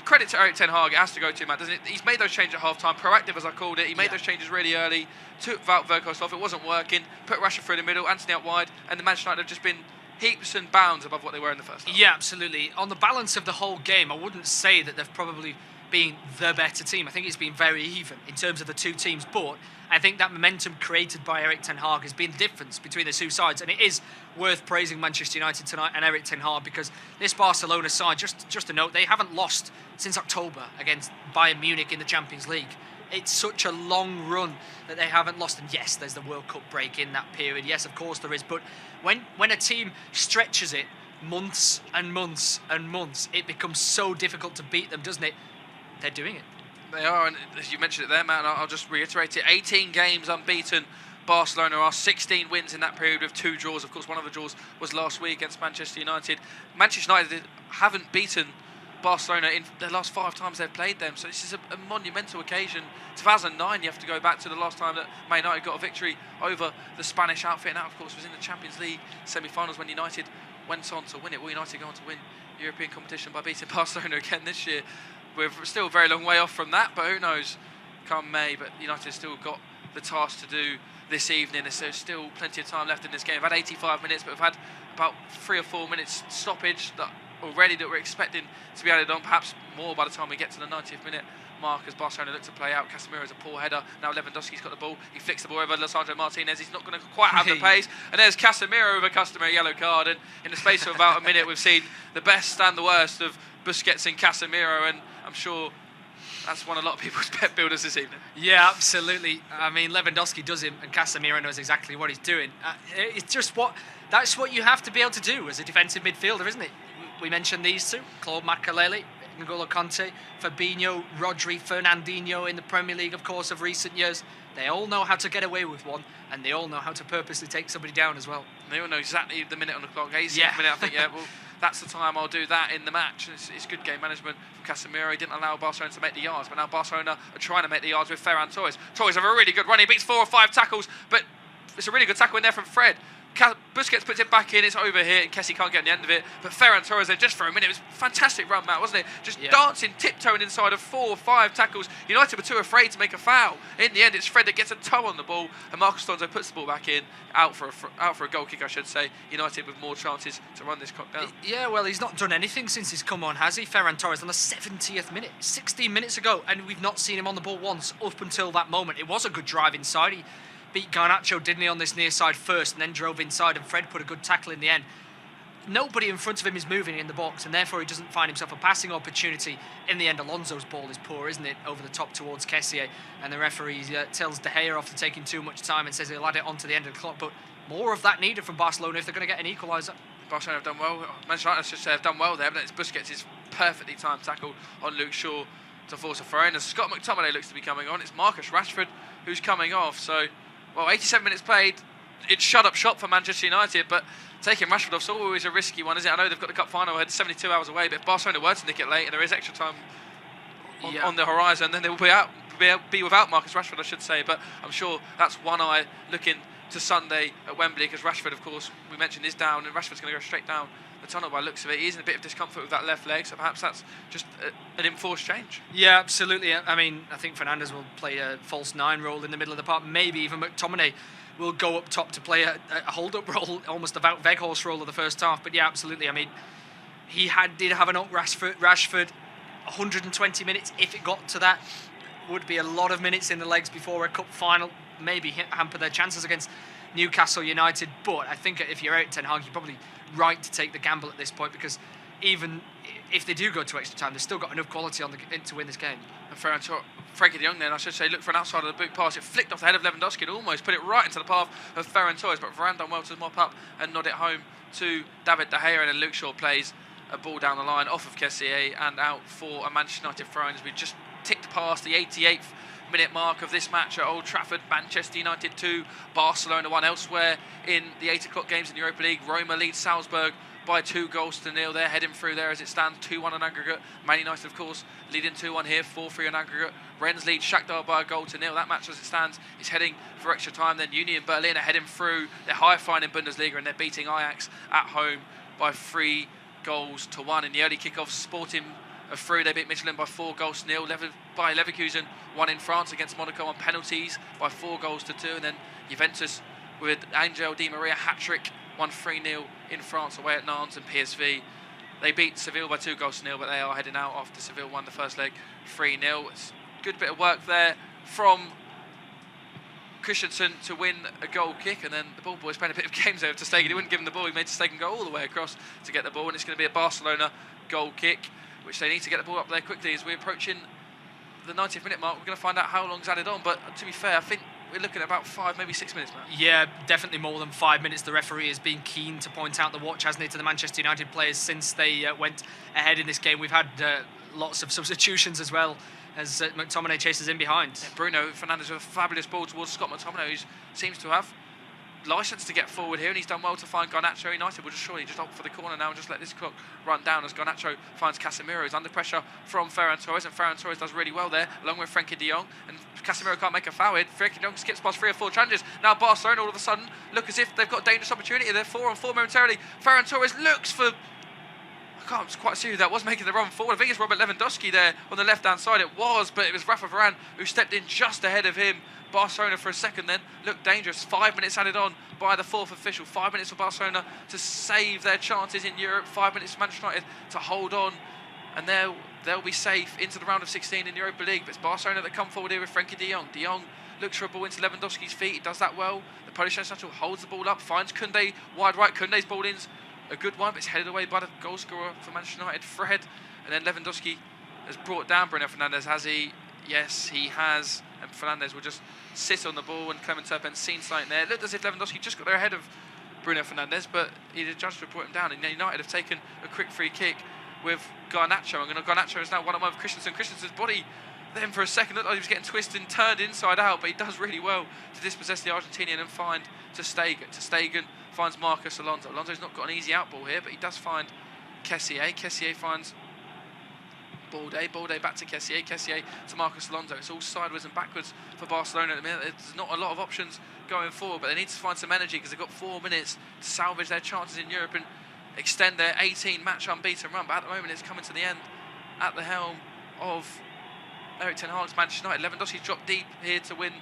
Credit to Erik ten Hag, it has to go to him, doesn't it? He's made those changes at half-time, proactive as I called it. He made those changes really early, took Wout Weghorst off, it wasn't working, put Rashford through the middle, Anthony out wide, and the Manchester United have just been heaps and bounds above what they were in the first half. Yeah, absolutely. On the balance of the whole game, I wouldn't say that they've probably been the better team. I think it's been very even in terms of the two teams, but I think that momentum created by Erik ten Hag has been the difference between the two sides, and it is worth praising Manchester United tonight and Erik ten Hag, because this Barcelona side, just a note, they haven't lost since October against Bayern Munich in the Champions League. It's such a long run that they haven't lost, and yes, there's the World Cup break in that period. Yes, of course there is, but when a team stretches it months and months and months, it becomes so difficult to beat them, doesn't it? They're doing it. They are, and as you mentioned it there, Matt, and I'll just reiterate it. 18 games unbeaten. Barcelona are 16 wins in that period with 2 draws. Of course, one of the draws was last week against Manchester United. Manchester United haven't beaten Barcelona in the last 5 times they've played them, so this is a monumental occasion. 2009, you have to go back to the last time that Man United got a victory over the Spanish outfit, and that, of course, was in the Champions League semi-finals when United went on to win it. Will United go on to win European competition by beating Barcelona again this year? We're still a very long way off from that, but who knows come May. But United have still got the task to do this evening. There's still plenty of time left in this game. We've had 85 minutes, but we've had about 3 or 4 minutes stoppage that we're expecting to be added on, perhaps more by the time we get to the 90th minute mark as Barcelona look to play out. Casemiro is a poor header. Now Lewandowski's got the ball. He flicks the ball over Lisandro Martinez. He's not going to quite have the pace. And there's Casemiro with a customary yellow card. And in the space of about a minute, we've seen the best and the worst of Busquets and Casemiro. And I'm sure that's one of a lot of people's pet builders this evening. Yeah, absolutely. I mean, Lewandowski does him, and Casemiro knows exactly what he's doing. It's just that's what you have to be able to do as a defensive midfielder, isn't it? We mentioned these two, Claude Makelele, N'Golo Kanté, Fabinho, Rodri, Fernandinho in the Premier League, of course, of recent years. They all know how to get away with one, and they all know how to purposely take somebody down as well. They all know exactly the minute on the clock. 87th Yeah. minute, I think, yeah, well, that's the time I'll do that in the match. It's good game management from Casemiro. He didn't allow Barcelona to make the yards, but now Barcelona are trying to make the yards with Ferran Torres. Torres have a really good run. He beats 4 or 5 tackles, but it's a really good tackle in there from Fred. Busquets puts it back in, it's over here, and Kessie can't get on the end of it. But Ferran Torres there just for a minute. It was a fantastic run, Matt, wasn't it? Just dancing, tiptoeing inside of 4 or 5 tackles. United were too afraid to make a foul. In the end, it's Fred that gets a toe on the ball, and Marcos Alonso puts the ball back in, out for a goal kick, I should say. United with more chances to run this clock down. Yeah, well, he's not done anything since he's come on, has he? Ferran Torres on the 70th minute, 16 minutes ago, and we've not seen him on the ball once up until that moment. It was a good drive inside. He beat Garnacho, didn't he, on this near side first, and then drove inside, and Fred put a good tackle in the end. Nobody in front of him is moving in the box, and therefore he doesn't find himself a passing opportunity. In the end, Alonso's ball is poor, isn't it, over the top towards Kessie, and the referee tells De Gea off for taking too much time and says he'll add it on to the end of the clock. But more of that needed from Barcelona if they're going to get an equaliser. Barcelona have done well. Manchester United, I should say, have done well there, but it's Busquets' perfectly timed tackle on Luke Shaw to force a throw in. As Scott McTominay looks to be coming on, it's Marcus Rashford who's coming off. So, well, 87 minutes played, it's shut up shop for Manchester United, but taking Rashford off's always a risky one, isn't it? I know they've got the cup final ahead 72 hours away, but if Barcelona were to nick it late and there is extra time on the horizon, then they will be without Marcus Rashford, I should say. But I'm sure that's one eye looking to Sunday at Wembley, because Rashford, of course, we mentioned, is down, and Rashford's going to go straight down the tunnel by the looks of it. He's in a bit of discomfort with that left leg, so perhaps that's just an enforced change. Yeah, absolutely. I mean, I think Fernandes will play a false 9 role in the middle of the park. Maybe even McTominay will go up top to play a hold-up role, almost a Wout Weghorst role of the first half. But yeah, absolutely. I mean, he did have an up Rashford 120 minutes, if it got to that. Would be a lot of minutes in the legs before a cup final. Maybe hamper their chances against Newcastle United. But I think if you're Erik ten Hag, you're probably right to take the gamble at this point, because even if they do go to extra time, they've still got enough quality on to win this game. And Frankie de Jong then, I should say, looked for an outside of the boot pass. It flicked off the head of Lewandowski and almost put it right into the path of Ferran Torres, but Varane done well to mop up and nod it home to David De Gea, and then Luke Shaw plays a ball down the line off of Kessie and out for a Manchester United throw-in as we just ticked past the 88th minute mark of this match at Old Trafford. Manchester United 2, Barcelona 1. Elsewhere in the 8 o'clock games in the Europa League, Roma leads Salzburg by 2-0. They're heading through there as it stands, 2-1 on aggregate. Man United, of course, leading 2-1 here, 4-3 on aggregate. Rennes leads Shakhtar by 1-0. That match, as it stands, is heading for extra time. Then Union Berlin are heading through. They're high-flying in Bundesliga, and they're beating Ajax at home by 3-1. In the early kickoffs, Sporting are through. They beat Michelin by 4-0. By Leverkusen, won in France against Monaco on penalties by 4-2. And then Juventus with Angel Di Maria hat-trick, won 3-0 in France away at Nantes. And PSV, they beat Seville by 2-0, but they are heading out after Seville won the first leg 3-0. It's a good bit of work there from Christensen to win a goal kick, and then the ball boys playing a bit of games over to Stegen. He wouldn't give him the ball, he made Stegen go all the way across to get the ball, and it's going to be a Barcelona goal kick, which they need to get the ball up there quickly as we're approaching the 90th minute mark. We're going to find out how long's added on, but to be fair, I think we're looking at about 5, maybe 6 minutes, man. Yeah, definitely more than 5 minutes. The referee has been keen to point out the watch, hasn't he, to the Manchester United players since they went ahead in this game. We've had lots of substitutions as well as McTominay chases in behind. Yeah, Bruno Fernandes with a fabulous ball towards Scott McTominay, who seems to have licence to get forward here, and he's done well to find Garnacho. United will just surely just opt for the corner now and just let this clock run down as Garnacho finds Casemiro. He's under pressure from Ferran Torres, and Ferran Torres does really well there, along with Frenkie de Jong, and Casemiro can't make a foul here. Frenkie de Jong skips past 3 or 4 challenges. Now Barcelona all of a sudden look as if they've got a dangerous opportunity. They're 4-on-4 momentarily. Ferran Torres looks for... I can't quite see who that was making the run forward. I think it's Robert Lewandowski there on the left-hand side. It was, but it was Rafa Varane who stepped in just ahead of him. Barcelona for a second then looked dangerous. 5 minutes added on by the 4th official. 5 minutes for Barcelona to save their chances in Europe. 5 minutes for Manchester United to hold on, and they'll be safe into the round of 16 in the Europa League. But it's Barcelona that come forward here with Frenkie de Jong. De Jong looks for a ball into Lewandowski's feet. He does that well. The Polish international holds the ball up, finds Koundé wide right. Koundé's ball in's a good one, but it's headed away by the goal scorer for Manchester United, Fred. And then Lewandowski has brought down Bruno Fernandes, has he? Yes, he has. And Fernandes will just sit on the ball, and Clement Turpin's seen something there. It looked as if Lewandowski just got there ahead of Bruno Fernandes, but he judged to have brought him down. And United have taken a quick free kick with Garnacho. And Garnacho is now one-on-one with Christensen. Christensen's body then for a second looked like he was getting twisted and turned inside out, but he does really well to dispossess the Argentinian and find Ter Stegen. Ter Stegen finds Marcos Alonso. Alonso's not got an easy out ball here, but he does find Kessié. Kessié finds Balde. Balde back to Kessié. Kessié to Marcos Alonso. It's all sideways and backwards for Barcelona at the minute. There's not a lot of options going forward, but they need to find some energy because they've got 4 minutes to salvage their chances in Europe and extend their 18-match unbeaten run. But at the moment, it's coming to the end at the helm of Erik ten Hag's Manchester United. Lewandowski's dropped deep here to win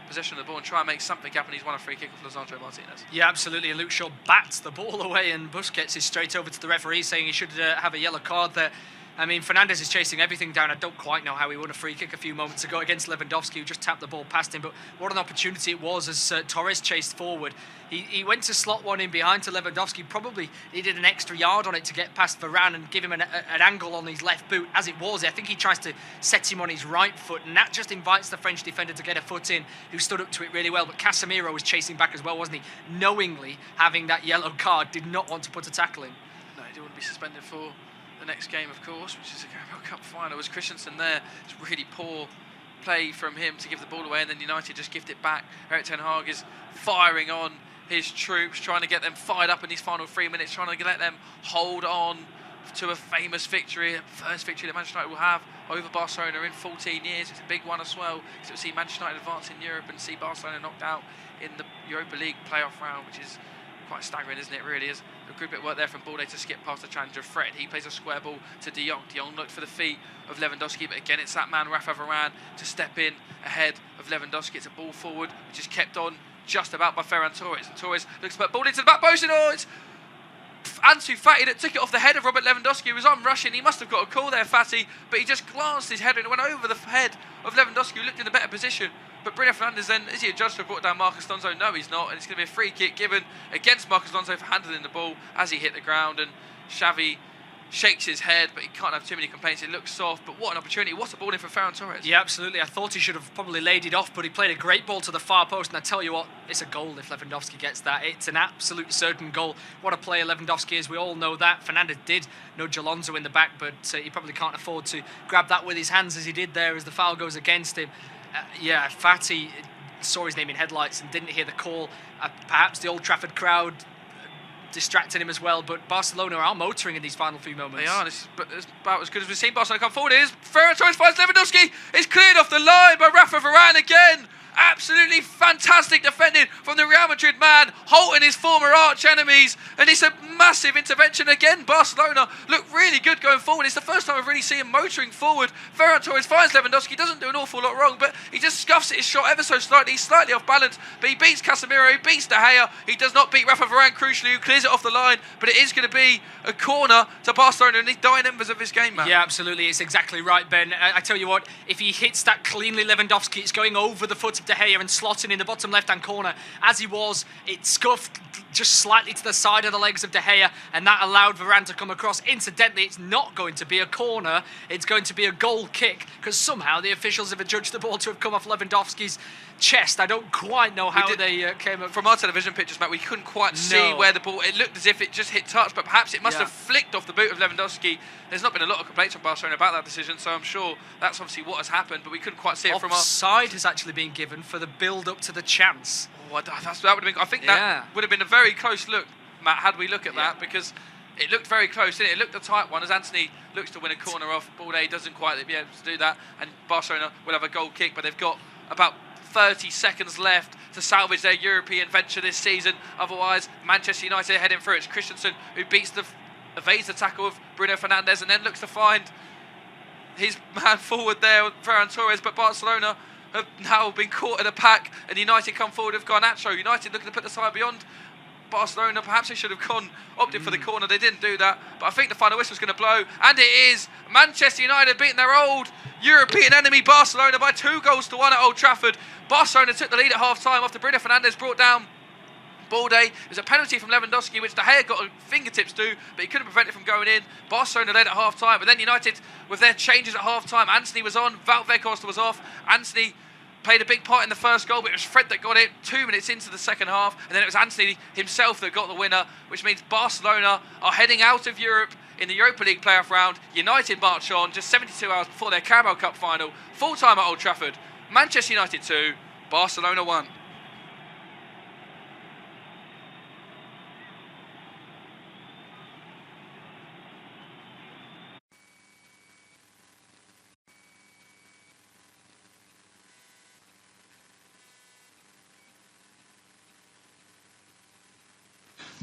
possession of the ball and try and make something happen. He's won a free kick off Lisandro Martinez. Yeah, absolutely. And Luke Shaw bats the ball away, and Busquets is straight over to the referee saying he should have a yellow card there. I mean, Fernandes is chasing everything down. I don't quite know how he won a free kick a few moments ago against Lewandowski, who just tapped the ball past him. But what an opportunity it was as Torres chased forward. He went to slot one in behind to Lewandowski. Probably needed an extra yard on it to get past Varane and give him an angle on his left boot. As it was, I think he tries to set him on his right foot, and that just invites the French defender to get a foot in, who stood up to it really well. But Casemiro was chasing back as well, wasn't he? Knowingly having that yellow card, did not want to put a tackle in. No, he didn't want to be suspended for the next game, of course, which is a Carabao Cup final. Was Christensen there? It's really poor play from him to give the ball away, and then United just gift it back. Erik ten Hag is firing on his troops, trying to get them fired up in these final 3 minutes, trying to let them hold on to a famous victory, first victory that Manchester United will have over Barcelona in 14 years. It's a big one as well, because it will see Manchester United advance in Europe and see Barcelona knocked out in the Europa League playoff round, which is quite staggering, isn't it? Really is. A good bit of work there from Balde to skip past the challenger Fred. He plays a square ball to De Jong. De Jong looked for the feet of Lewandowski, but again it's that man Rafa Varane to step in ahead of Lewandowski. It's a ball forward which is kept on just about by Ferran Torres. And Torres looks to put ball into the back post, and it's Ansu Fati that took it off the head of Robert Lewandowski, who was on rushing. He must have got a call there, Fati, but he just glanced his head and it went over the head of Lewandowski, who looked in a better position. But Bruno Fernandes then, is he adjudged to have brought down Marcos Alonso? No, he's not, and it's going to be a free kick given against Marcos Alonso for handling the ball as he hit the ground, and Xavi shakes his head, but he can't have too many complaints. It looks soft, but what an opportunity. What a ball in for Ferran Torres. Yeah, absolutely. I thought he should have probably laid it off, but he played a great ball to the far post, and I tell you what, it's a goal if Lewandowski gets that. It's an absolute certain goal. What a player Lewandowski is, we all know that. Fernandes did nudge Alonso in the back, but he probably can't afford to grab that with his hands as he did there as the foul goes against him. Yeah, Fati saw his name in headlights and didn't hear the call. Perhaps the Old Trafford crowd distracting him as well, but Barcelona are motoring in these final few moments. They are. It's about as good as we've seen Barcelona come forward. Here's Ferran Torres finds Lewandowski. It's cleared off the line by Rafa Varane again. Absolutely fantastic defending from the Real Madrid man, halting his former arch enemies, and it's a massive intervention again. Barcelona look really good going forward. It's the first time I've really seen him motoring forward. Ferran Torres finds Lewandowski, doesn't do an awful lot wrong, but he just scuffs at his shot ever so slightly. He's slightly off balance, but he beats Casemiro, he beats De Gea. He does not beat Rafa Varane crucially, who clears it off the line, but it is going to be a corner to Barcelona in the dying embers of this game, man. Yeah, absolutely. It's exactly right, Ben. I tell you what, if he hits that cleanly, Lewandowski, it's going over the foot of De Gea and slotting in the bottom left-hand corner. As he was, it scuffed just slightly to the side of the legs of De Gea, and that allowed Varane to come across. Incidentally, it's not going to be a corner, it's going to be a goal kick, because somehow the officials have adjudged the ball to have come off Lewandowski's chest. I don't quite know how they came up. From our television pictures, Matt, we couldn't quite see where the ball, it looked as if it just hit touch, but perhaps it must have flicked off the boot of Lewandowski. There's not been a lot of complaints from Barcelona about that decision, so I'm sure that's obviously what has happened, but we couldn't quite see it from our... Offside has actually been given for the build-up to the chance. Oh, that would have been, I think that would have been a very close look, Matt, had we look at that, because it looked very close, didn't it? It looked a tight one as Anthony looks to win a corner off. Balde doesn't quite be able to do that, and Barcelona will have a goal kick, but they've got about 30 seconds left to salvage their European venture this season. Otherwise, Manchester United are heading through. It's Christensen who evades the tackle of Bruno Fernandes and then looks to find his man forward there, Ferran Torres, but Barcelona have now been caught in a pack, and United come forward with Garnacho. United looking to put the side beyond Barcelona. Perhaps they should have opted for the corner. They didn't do that, but I think the final whistle's going to blow, and it is Manchester United beating their old European enemy Barcelona by 2-1 at Old Trafford. Barcelona took the lead at half-time after Bruno Fernandes brought down Balde. It was a penalty from Lewandowski, which De Gea got fingertips to, but he couldn't prevent it from going in. Barcelona led at half-time, but then United, with their changes at half-time, Anthony was on, Wout Weghorst was off. Anthony played a big part in the first goal, but it was Fred that got it 2 minutes into the second half, and then it was Anthony himself that got the winner, which means Barcelona are heading out of Europe in the Europa League playoff round. United march on just 72 hours before their Carabao Cup final. Full-time at Old Trafford. Manchester United 2, Barcelona 1.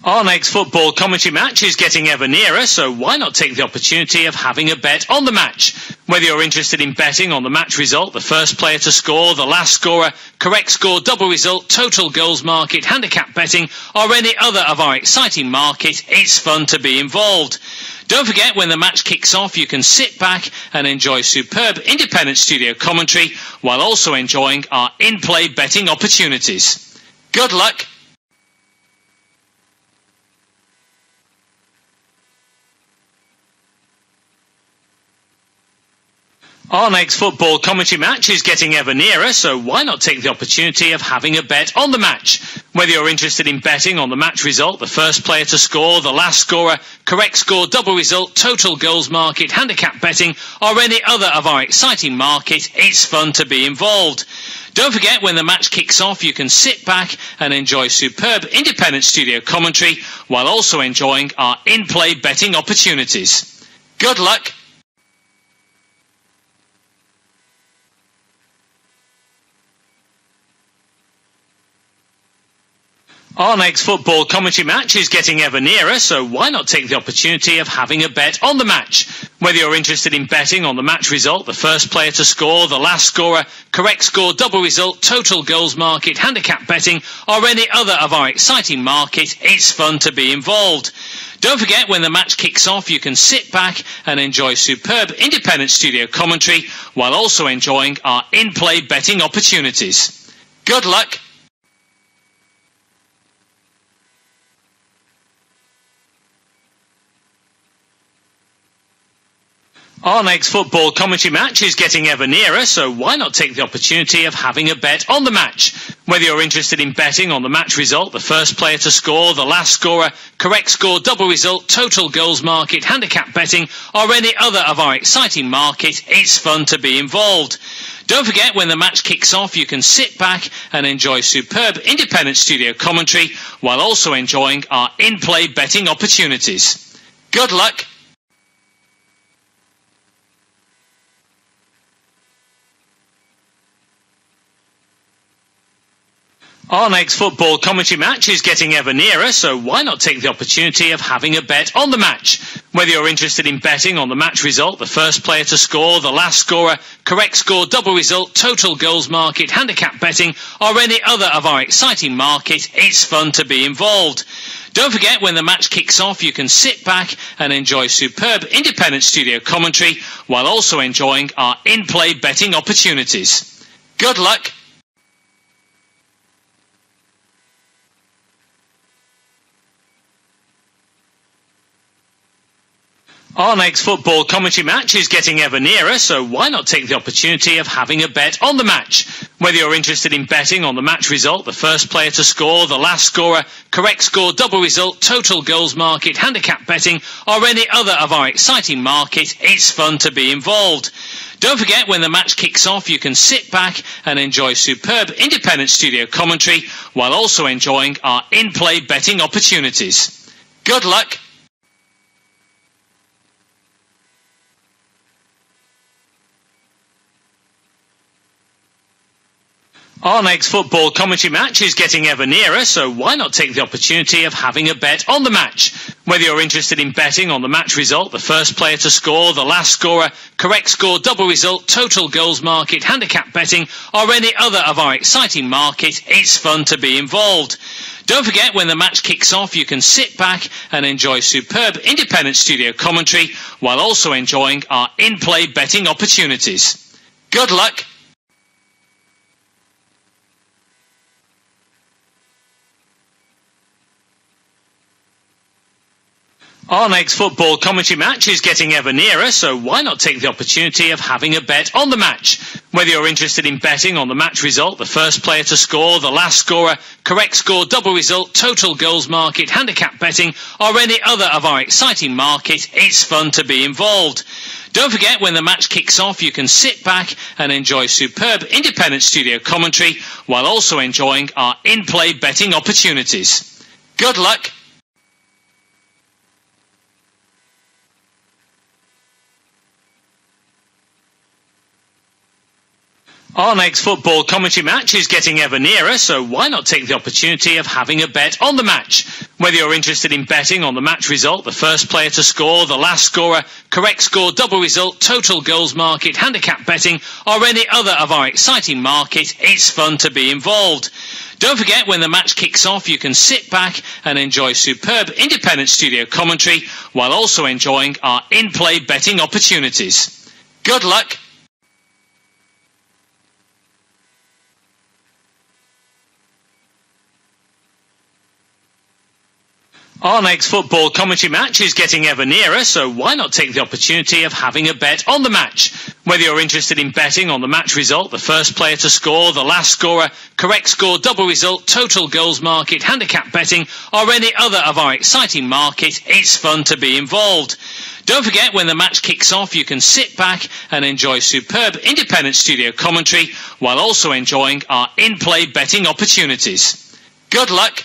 Our next football commentary match is getting ever nearer, so why not take the opportunity of having a bet on the match? Whether you're interested in betting on the match result, the first player to score, the last scorer, correct score, double result, total goals market, handicap betting, or any other of our exciting market, it's fun to be involved. Don't forget, when the match kicks off, you can sit back and enjoy superb independent studio commentary while also enjoying our in-play betting opportunities. Good luck. Our next football commentary match is getting ever nearer, so why not take the opportunity of having a bet on the match? Whether you're interested in betting on the match result, the first player to score, the last scorer, correct score, double result, total goals market, handicap betting, or any other of our exciting market, it's fun to be involved. Don't forget, when the match kicks off, you can sit back and enjoy superb independent studio commentary while also enjoying our in-play betting opportunities. Good luck. Our next football commentary match is getting ever nearer, so why not take the opportunity of having a bet on the match? Whether you're interested in betting on the match result, the first player to score, the last scorer, correct score, double result, total goals market, handicap betting, or any other of our exciting market, it's fun to be involved. Don't forget, when the match kicks off, you can sit back and enjoy superb independent studio commentary while also enjoying our in-play betting opportunities. Good luck. Our next football commentary match is getting ever nearer, so why not take the opportunity of having a bet on the match? Whether you're interested in betting on the match result, the first player to score, the last scorer, correct score, double result, total goals market, handicap betting, or any other of our exciting market, it's fun to be involved. Don't forget, when the match kicks off, you can sit back and enjoy superb independent studio commentary while also enjoying our in-play betting opportunities. Good luck. Our next football commentary match is getting ever nearer, so why not take the opportunity of having a bet on the match? Whether you're interested in betting on the match result, the first player to score, the last scorer, correct score, double result, total goals market, handicap betting, or any other of our exciting market, it's fun to be involved. Don't forget, when the match kicks off, you can sit back and enjoy superb independent studio commentary while also enjoying our in-play betting opportunities. Good luck. Our next football commentary match is getting ever nearer, so why not take the opportunity of having a bet on the match? Whether you're interested in betting on the match result, the first player to score, the last scorer, correct score, double result, total goals market, handicap betting, or any other of our exciting market, it's fun to be involved. Don't forget, when the match kicks off, you can sit back and enjoy superb independent studio commentary while also enjoying our in-play betting opportunities. Good luck. Our next football commentary match is getting ever nearer, so why not take the opportunity of having a bet on the match? Whether you're interested in betting on the match result, the first player to score, the last scorer, correct score, double result, total goals market, handicap betting, or any other of our exciting market, it's fun to be involved. Don't forget, when the match kicks off, you can sit back and enjoy superb independent studio commentary while also enjoying our in-play betting opportunities. Good luck. Our next football commentary match is getting ever nearer, so why not take the opportunity of having a bet on the match? Whether you're interested in betting on the match result, the first player to score, the last scorer, correct score, double result, total goals market, handicap betting, or any other of our exciting market, it's fun to be involved. Don't forget, when the match kicks off, you can sit back and enjoy superb independent studio commentary while also enjoying our in-play betting opportunities. Good luck. Our next football commentary match is getting ever nearer, so why not take the opportunity of having a bet on the match? Whether you're interested in betting on the match result, the first player to score, the last scorer, correct score, double result, total goals market, handicap betting, or any other of our exciting market, it's fun to be involved. Don't forget, when the match kicks off, you can sit back and enjoy superb independent studio commentary while also enjoying our in-play betting opportunities. Good luck. Our next football commentary match is getting ever nearer, so why not take the opportunity of having a bet on the match? Whether you're interested in betting on the match result, the first player to score, the last scorer, correct score, double result, total goals market, handicap betting, or any other of our exciting market, it's fun to be involved. Don't forget, when the match kicks off, you can sit back and enjoy superb independent studio commentary while also enjoying our in-play betting opportunities. Good luck.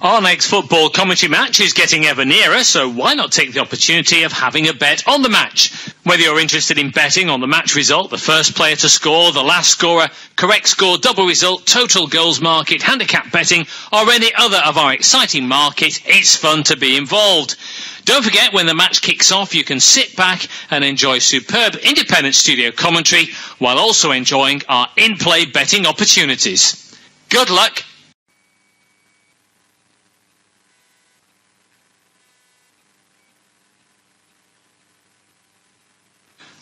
Our next football commentary match is getting ever nearer, so why not take the opportunity of having a bet on the match? Whether you're interested in betting on the match result, the first player to score, the last scorer, correct score, double result, total goals market, handicap betting, or any other of our exciting market, it's fun to be involved. Don't forget, when the match kicks off, you can sit back and enjoy superb independent studio commentary while also enjoying our in-play betting opportunities. Good luck.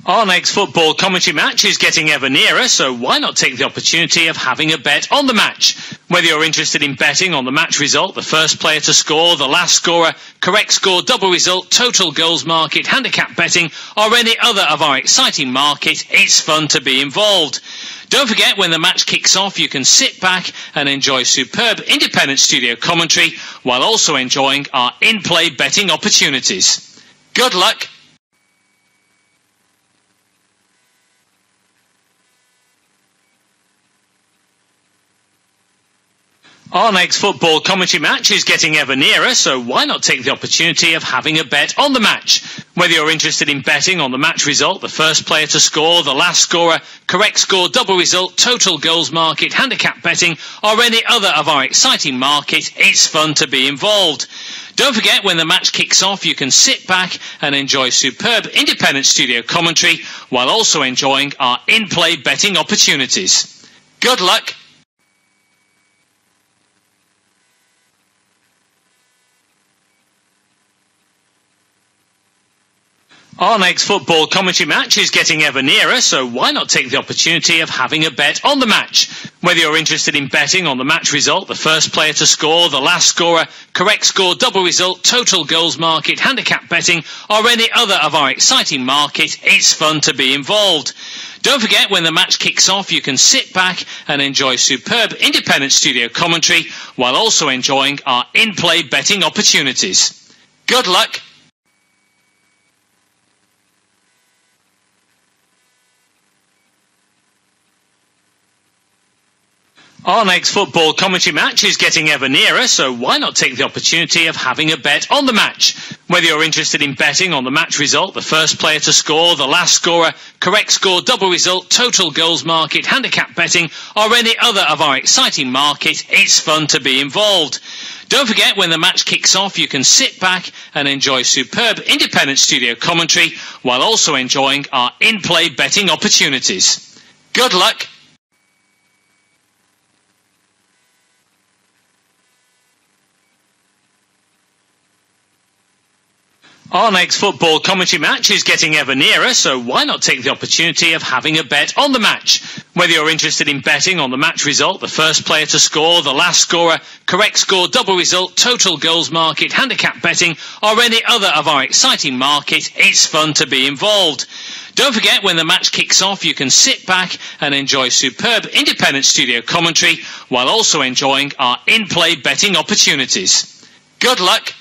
Our next football commentary match is getting ever nearer, so why not take the opportunity of having a bet on the match? Whether you're interested in betting on the match result, the first player to score, the last scorer, correct score, double result, total goals market, handicap betting, or any other of our exciting market, it's fun to be involved. Don't forget, when the match kicks off, you can sit back and enjoy superb independent studio commentary while also enjoying our in-play betting opportunities. Good luck. Our next football commentary match is getting ever nearer, so why not take the opportunity of having a bet on the match? Whether you're interested in betting on the match result, the first player to score, the last scorer, correct score, double result, total goals market, handicap betting, or any other of our exciting market, it's fun to be involved. Don't forget, when the match kicks off, you can sit back and enjoy superb independent studio commentary while also enjoying our in-play betting opportunities. Good luck. Our next football commentary match is getting ever nearer, so why not take the opportunity of having a bet on the match? Whether you're interested in betting on the match result, the first player to score, the last scorer, correct score, double result, total goals market, handicap betting, or any other of our exciting market, it's fun to be involved. Don't forget, when the match kicks off, you can sit back and enjoy superb independent studio commentary while also enjoying our in-play betting opportunities. Good luck. Our next football commentary match is getting ever nearer, so why not take the opportunity of having a bet on the match? Whether you're interested in betting on the match result, the first player to score, the last scorer, correct score, double result, total goals market, handicap betting, or any other of our exciting market, it's fun to be involved. Don't forget, when the match kicks off, you can sit back and enjoy superb independent studio commentary while also enjoying our in-play betting opportunities. Good luck. Our next football commentary match is getting ever nearer, so why not take the opportunity of having a bet on the match? Whether you're interested in betting on the match result, the first player to score, the last scorer, correct score, double result, total goals market, handicap betting, or any other of our exciting market, it's fun to be involved. Don't forget, when the match kicks off, you can sit back and enjoy superb independent studio commentary while also enjoying our in-play betting opportunities. Good luck.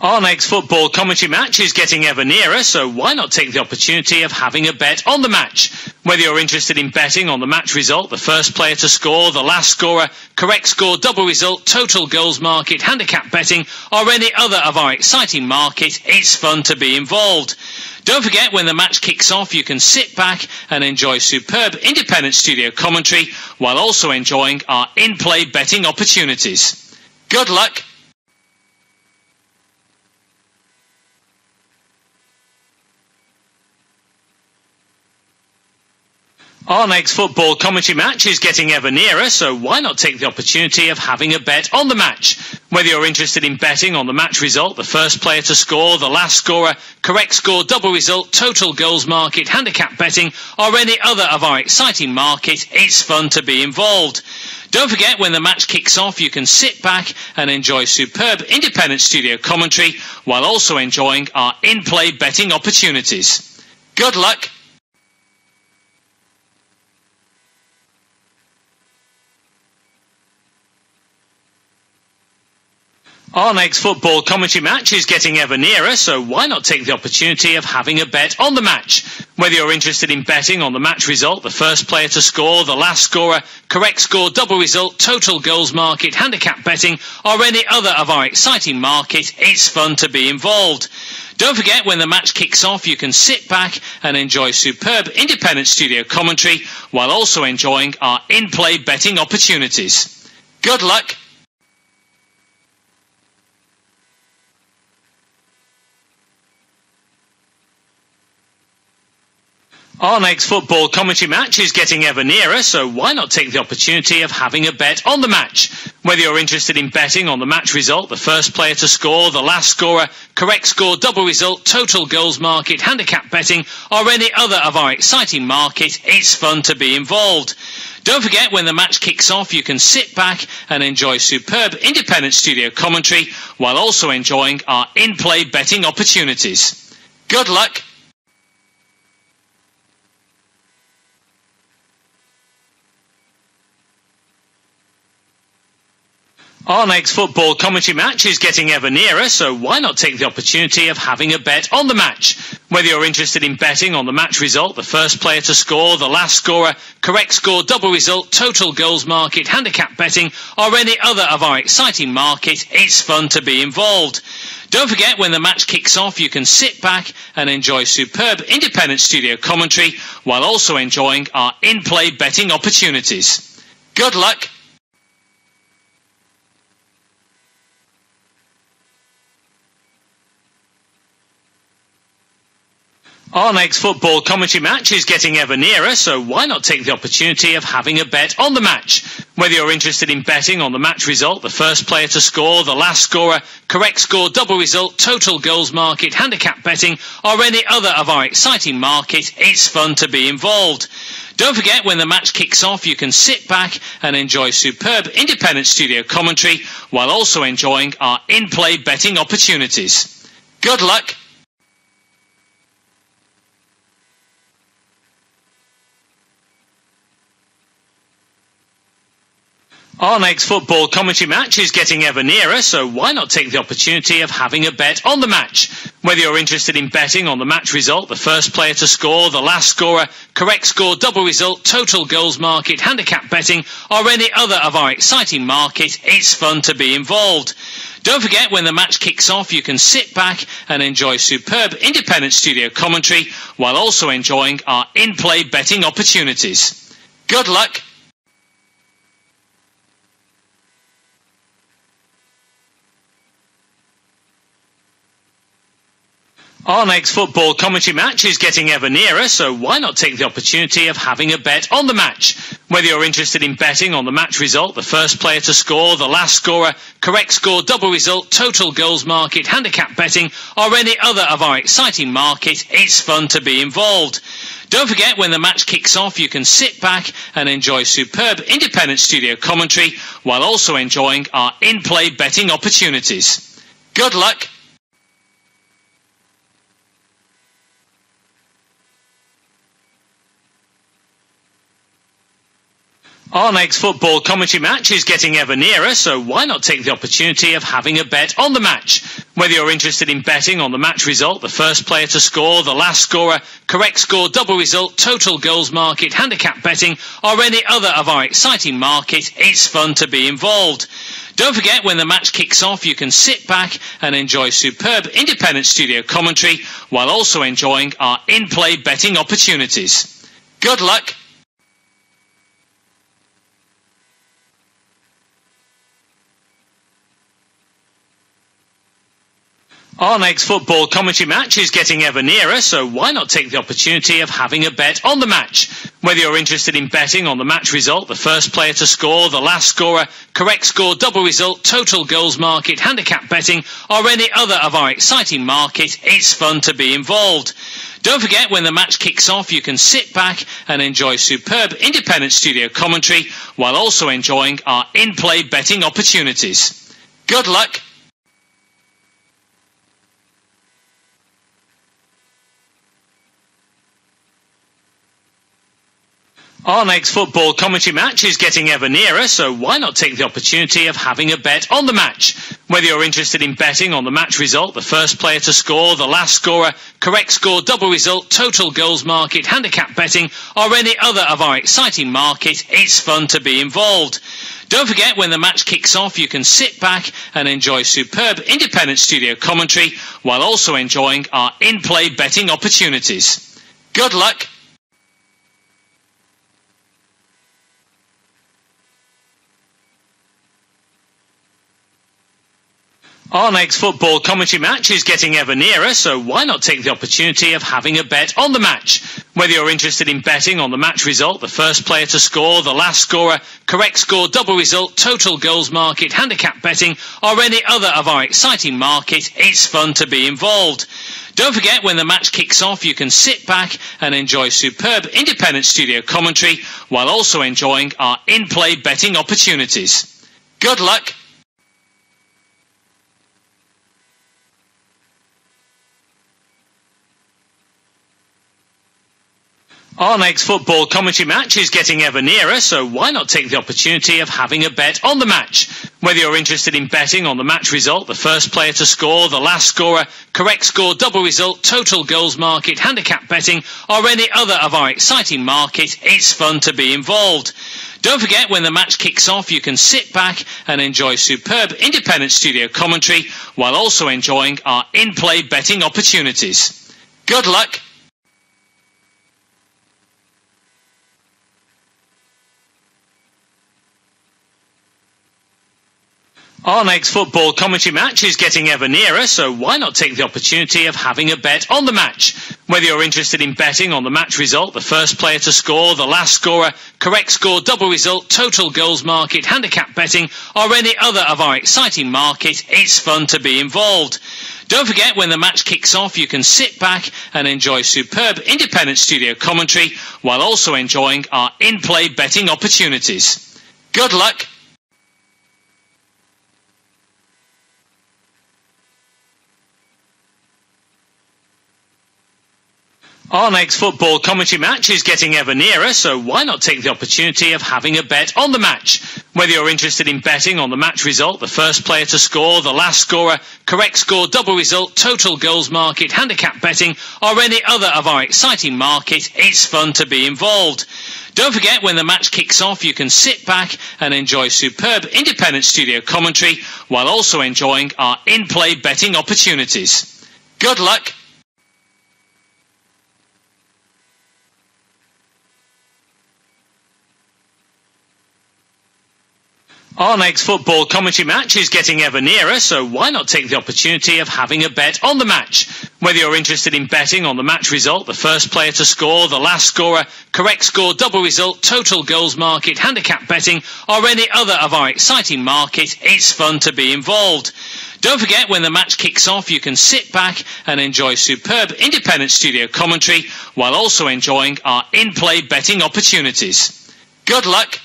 Our next football commentary match is getting ever nearer, so why not take the opportunity of having a bet on the match? Whether you're interested in betting on the match result, the first player to score, the last scorer, correct score, double result, total goals market, handicap betting, or any other of our exciting market, it's fun to be involved. Don't forget, when the match kicks off, you can sit back and enjoy superb independent studio commentary while also enjoying our in-play betting opportunities. Good luck. Our next football commentary match is getting ever nearer, so why not take the opportunity of having a bet on the match? Whether you're interested in betting on the match result, the first player to score, the last scorer, correct score, double result, total goals market, handicap betting, or any other of our exciting market, it's fun to be involved. Don't forget, when the match kicks off, you can sit back and enjoy superb independent studio commentary while also enjoying our in-play betting opportunities. Good luck. Our next football commentary match is getting ever nearer, so why not take the opportunity of having a bet on the match? Whether you're interested in betting on the match result, the first player to score, the last scorer, correct score, double result, total goals market, handicap betting, or any other of our exciting market, it's fun to be involved. Don't forget, when the match kicks off, you can sit back and enjoy superb independent studio commentary while also enjoying our in-play betting opportunities. Good luck. Our next football commentary match is getting ever nearer, so why not take the opportunity of having a bet on the match? Whether you're interested in betting on the match result, the first player to score, the last scorer, correct score, double result, total goals market, handicap betting, or any other of our exciting market, it's fun to be involved. Don't forget, when the match kicks off, you can sit back and enjoy superb independent studio commentary while also enjoying our in-play betting opportunities. Good luck. Our next football commentary match is getting ever nearer, so why not take the opportunity of having a bet on the match? Whether you're interested in betting on the match result, the first player to score, the last scorer, correct score, double result, total goals market, handicap betting, or any other of our exciting market, it's fun to be involved. Don't forget, when the match kicks off, you can sit back and enjoy superb independent studio commentary while also enjoying our in-play betting opportunities. Good luck. Our next football commentary match is getting ever nearer, so why not take the opportunity of having a bet on the match? Whether you're interested in betting on the match result, the first player to score, the last scorer, correct score, double result, total goals market, handicap betting, or any other of our exciting market, it's fun to be involved. Don't forget, when the match kicks off, you can sit back and enjoy superb independent studio commentary while also enjoying our in-play betting opportunities. Good luck. Our next football commentary match is getting ever nearer, so why not take the opportunity of having a bet on the match? Whether you're interested in betting on the match result, the first player to score, the last scorer, correct score, double result, total goals market, handicap betting, or any other of our exciting market, it's fun to be involved. Don't forget, when the match kicks off, you can sit back and enjoy superb independent studio commentary while also enjoying our in-play betting opportunities. Good luck. Our next football commentary match is getting ever nearer, so why not take the opportunity of having a bet on the match? Whether you're interested in betting on the match result, the first player to score, the last scorer, correct score, double result, total goals market, handicap betting, or any other of our exciting market, it's fun to be involved. Don't forget, when the match kicks off, you can sit back and enjoy superb independent studio commentary while also enjoying our in-play betting opportunities. Good luck. Our next football commentary match is getting ever nearer, so why not take the opportunity of having a bet on the match? Whether you're interested in betting on the match result, the first player to score, the last scorer, correct score, double result, total goals market, handicap betting, or any other of our exciting market, it's fun to be involved. Don't forget, when the match kicks off, you can sit back and enjoy superb independent studio commentary while also enjoying our in-play betting opportunities. Good luck. Our next football commentary match is getting ever nearer, so why not take the opportunity of having a bet on the match? Whether you're interested in betting on the match result, the first player to score, the last scorer, correct score, double result, total goals market, handicap betting, or any other of our exciting market, it's fun to be involved. Don't forget, when the match kicks off, you can sit back and enjoy superb independent studio commentary while also enjoying our in-play betting opportunities. Good luck. Our next football commentary match is getting ever nearer, so why not take the opportunity of having a bet on the match? Whether you're interested in betting on the match result, the first player to score, the last scorer, correct score, double result, total goals market, handicap betting, or any other of our exciting market, it's fun to be involved. Don't forget, when the match kicks off, you can sit back and enjoy superb independent studio commentary while also enjoying our in-play betting opportunities. Good luck. Our next football commentary match is getting ever nearer, so why not take the opportunity of having a bet on the match? Whether you're interested in betting on the match result, the first player to score, the last scorer, correct score, double result, total goals market, handicap betting, or any other of our exciting market, it's fun to be involved. Don't forget, when the match kicks off, you can sit back and enjoy superb independent studio commentary while also enjoying our in-play betting opportunities. Good luck. Our next football commentary match is getting ever nearer, so why not take the opportunity of having a bet on the match? Whether you're interested in betting on the match result, the first player to score, the last scorer, correct score, double result, total goals market, handicap betting, or any other of our exciting market, it's fun to be involved. Don't forget, when the match kicks off, you can sit back and enjoy superb independent studio commentary while also enjoying our in-play betting opportunities. Good luck. Our next football commentary match is getting ever nearer, so why not take the opportunity of having a bet on the match? Whether you're interested in betting on the match result, the first player to score, the last scorer, correct score, double result, total goals market, handicap betting, or any other of our exciting markets, it's fun to be involved. Don't forget, when the match kicks off, you can sit back and enjoy superb independent studio commentary while also enjoying our in-play betting opportunities. Good luck. Our next football commentary match is getting ever nearer, so why not take the opportunity of having a bet on the match? Whether you're interested in betting on the match result, the first player to score, the last scorer, correct score, double result, total goals market, handicap betting, or any other of our exciting markets, it's fun to be involved. Don't forget, when the match kicks off, you can sit back and enjoy superb independent studio commentary while also enjoying our in-play betting opportunities. Good luck. Our next football commentary match is getting ever nearer, so why not take the opportunity of having a bet on the match? Whether you're interested in betting on the match result, the first player to score, the last scorer, correct score, double result, total goals market, handicap betting, or any other of our exciting markets, it's fun to be involved. Don't forget, when the match kicks off, you can sit back and enjoy superb independent studio commentary while also enjoying our in-play betting opportunities. Good luck.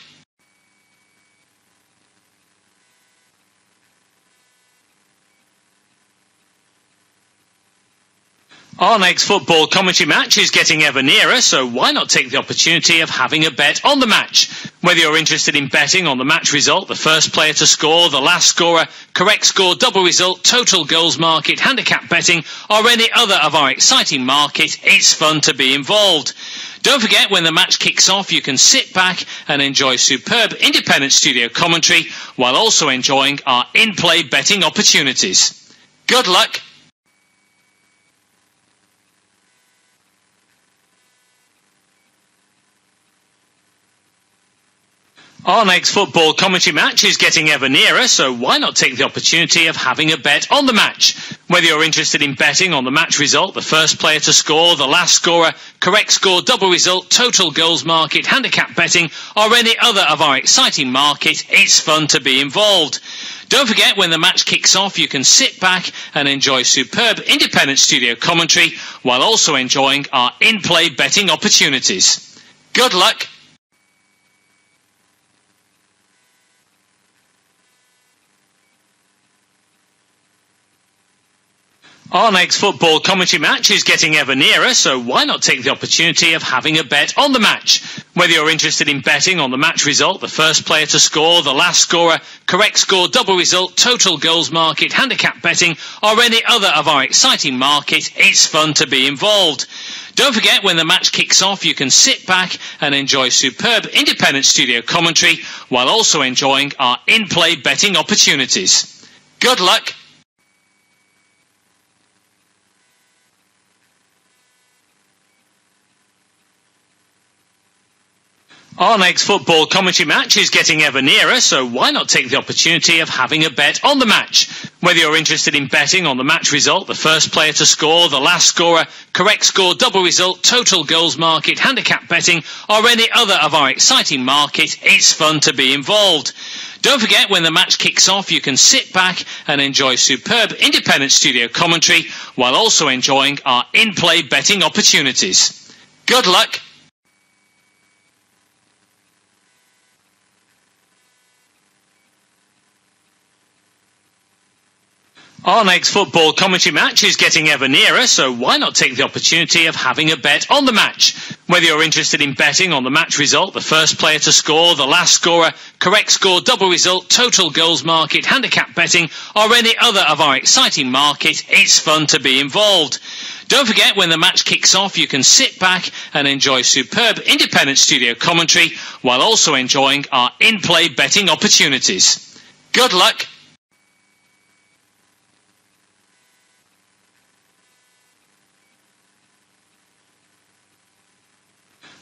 Our next football commentary match is getting ever nearer, so why not take the opportunity of having a bet on the match? Whether you're interested in betting on the match result, the first player to score, the last scorer, correct score, double result, total goals market, handicap betting, or any other of our exciting markets, it's fun to be involved. Don't forget, when the match kicks off, you can sit back and enjoy superb independent studio commentary while also enjoying our in-play betting opportunities. Good luck. Our next football commentary match is getting ever nearer, so why not take the opportunity of having a bet on the match? Whether you're interested in betting on the match result, the first player to score, the last scorer, correct score, double result, total goals market, handicap betting, or any other of our exciting markets, it's fun to be involved. Don't forget, when the match kicks off, you can sit back and enjoy superb independent studio commentary while also enjoying our in-play betting opportunities. Good luck. Our next football commentary match is getting ever nearer, so why not take the opportunity of having a bet on the match? Whether you're interested in betting on the match result, the first player to score, the last scorer, correct score, double result, total goals market, handicap betting, or any other of our exciting markets, it's fun to be involved. Don't forget, when the match kicks off, you can sit back and enjoy superb independent studio commentary while also enjoying our in-play betting opportunities. Good luck. Our next football commentary match is getting ever nearer, so why not take the opportunity of having a bet on the match? Whether you're interested in betting on the match result, the first player to score, the last scorer, correct score, double result, total goals market, handicap betting, or any other of our exciting markets, it's fun to be involved. Don't forget, when the match kicks off, you can sit back and enjoy superb independent studio commentary while also enjoying our in-play betting opportunities. Good luck. Our next football commentary match is getting ever nearer, so why not take the opportunity of having a bet on the match? Whether you're interested in betting on the match result, the first player to score, the last scorer, correct score, double result, total goals market, handicap betting, or any other of our exciting markets, it's fun to be involved. Don't forget, when the match kicks off, you can sit back and enjoy superb independent studio commentary while also enjoying our in-play betting opportunities. Good luck.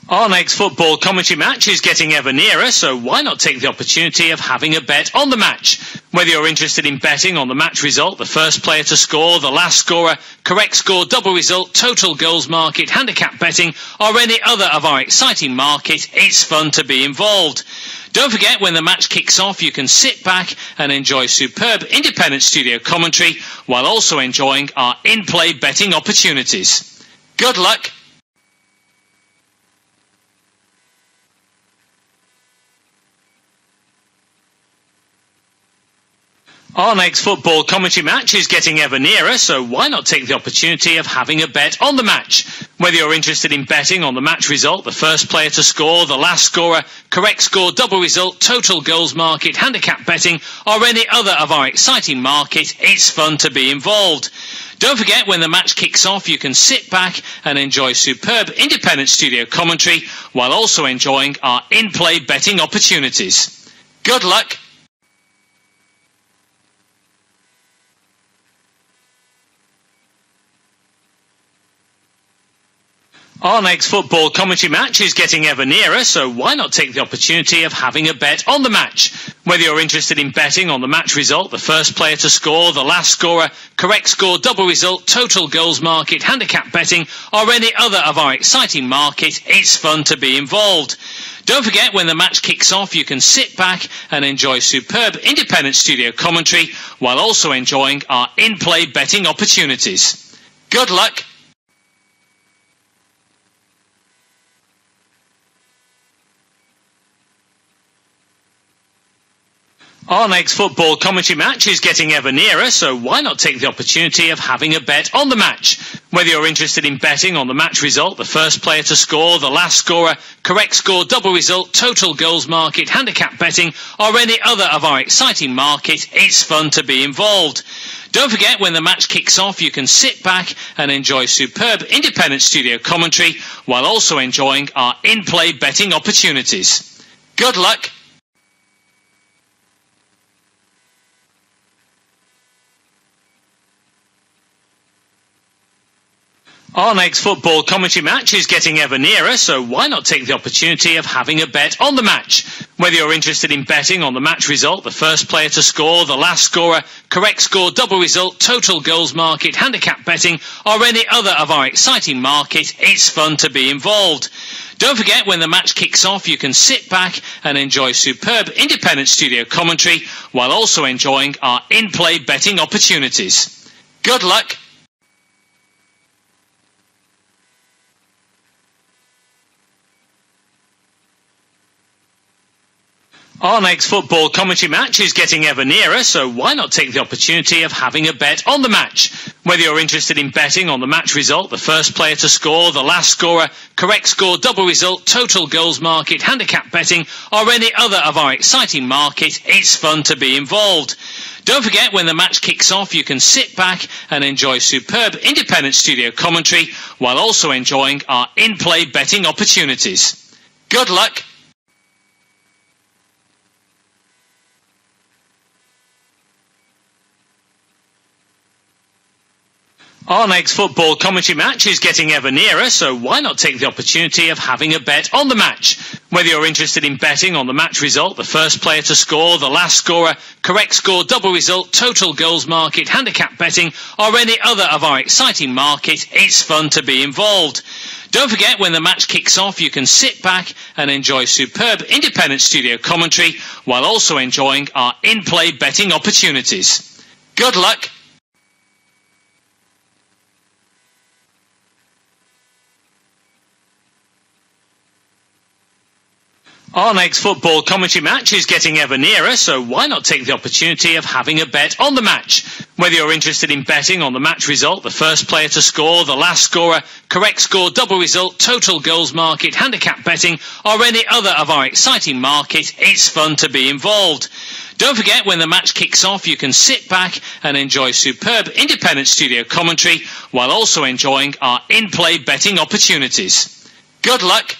Our next football commentary match is getting ever nearer, so why not take the opportunity of having a bet on the match? Whether you're interested in betting on the match result, the first player to score, the last scorer, correct score, double result, total goals market, handicap betting, or any other of our exciting market, it's fun to be involved. Don't forget, when the match kicks off, you can sit back and enjoy superb independent studio commentary while also enjoying our in-play betting opportunities. Good luck! Our next football commentary match is getting ever nearer, so why not take the opportunity of having a bet on the match? Whether you're interested in betting on the match result, the first player to score, the last scorer, correct score, double result, total goals market, handicap betting, or any other of our exciting market, it's fun to be involved. Don't forget, when the match kicks off, you can sit back and enjoy superb independent studio commentary while also enjoying our in-play betting opportunities. Good luck! Our next football commentary match is getting ever nearer, so why not take the opportunity of having a bet on the match? Whether you're interested in betting on the match result, the first player to score, the last scorer, correct score, double result, total goals market, handicap betting, or any other of our exciting market, it's fun to be involved. Don't forget, when the match kicks off, you can sit back and enjoy superb independent studio commentary while also enjoying our in-play betting opportunities. Good luck! Our next football commentary match is getting ever nearer, so why not take the opportunity of having a bet on the match? Whether you're interested in betting on the match result, the first player to score, the last scorer, correct score, double result, total goals market, handicap betting, or any other of our exciting market, it's fun to be involved. Don't forget, when the match kicks off, you can sit back and enjoy superb independent studio commentary while also enjoying our in-play betting opportunities. Good luck! Our next football commentary match is getting ever nearer, so why not take the opportunity of having a bet on the match? Whether you're interested in betting on the match result, the first player to score, the last scorer, correct score, double result, total goals market, handicap betting, or any other of our exciting market, it's fun to be involved. Don't forget, when the match kicks off, you can sit back and enjoy superb independent studio commentary while also enjoying our in-play betting opportunities. Good luck! Our next football commentary match is getting ever nearer, so why not take the opportunity of having a bet on the match? Whether you're interested in betting on the match result, the first player to score, the last scorer, correct score, double result, total goals market, handicap betting, or any other of our exciting market, it's fun to be involved. Don't forget, when the match kicks off, you can sit back and enjoy superb independent studio commentary while also enjoying our in-play betting opportunities. Good luck! Our next football commentary match is getting ever nearer, so why not take the opportunity of having a bet on the match? Whether you're interested in betting on the match result, the first player to score, the last scorer, correct score, double result, total goals market, handicap betting, or any other of our exciting market, it's fun to be involved. Don't forget, when the match kicks off, you can sit back and enjoy superb independent studio commentary while also enjoying our in-play betting opportunities. Good luck! Our next football commentary match is getting ever nearer, so why not take the opportunity of having a bet on the match? Whether you're interested in betting on the match result, the first player to score, the last scorer, correct score, double result, total goals market, handicap betting, or any other of our exciting market, it's fun to be involved. Don't forget, when the match kicks off, you can sit back and enjoy superb independent studio commentary while also enjoying our in-play betting opportunities. Good luck!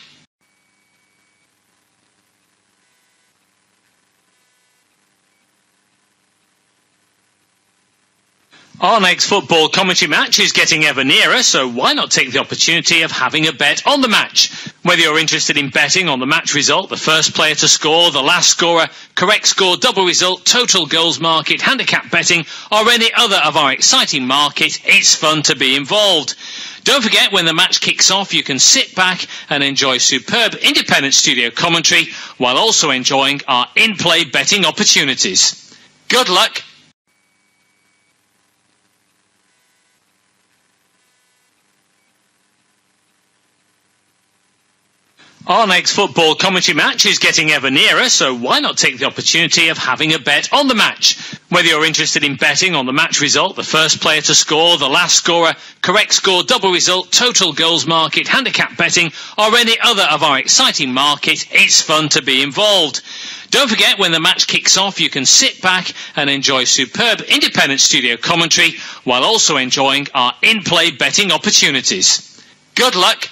Our next football commentary match is getting ever nearer, so why not take the opportunity of having a bet on the match? Whether you're interested in betting on the match result, the first player to score, the last scorer, correct score, double result, total goals market, handicap betting, or any other of our exciting market, it's fun to be involved. Don't forget, when the match kicks off, you can sit back and enjoy superb independent studio commentary while also enjoying our in-play betting opportunities. Good luck. Our next football commentary match is getting ever nearer, so why not take the opportunity of having a bet on the match? Whether you're interested in betting on the match result, the first player to score, the last scorer, correct score, double result, total goals market, handicap betting, or any other of our exciting market, it's fun to be involved. Don't forget, when the match kicks off, you can sit back and enjoy superb independent studio commentary while also enjoying our in-play betting opportunities. Good luck.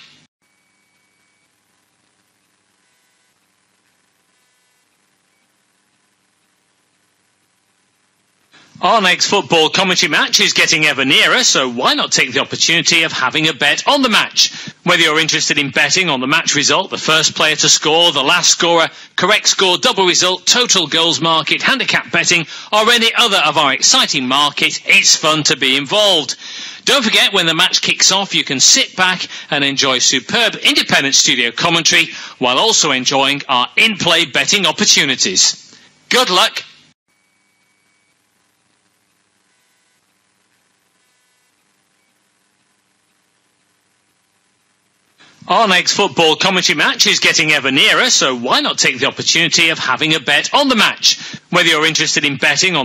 Our next football commentary match is getting ever nearer, so why not take the opportunity of having a bet on the match? Whether you're interested in betting on the match result, the first player to score, the last scorer, correct score, double result, total goals market, handicap betting, or any other of our exciting market, it's fun to be involved. Don't forget, when the match kicks off, you can sit back and enjoy superb independent studio commentary while also enjoying our in-play betting opportunities. Good luck. Our next football commentary match is getting ever nearer, so why not take the opportunity of having a bet on the match? Whether you're interested in betting on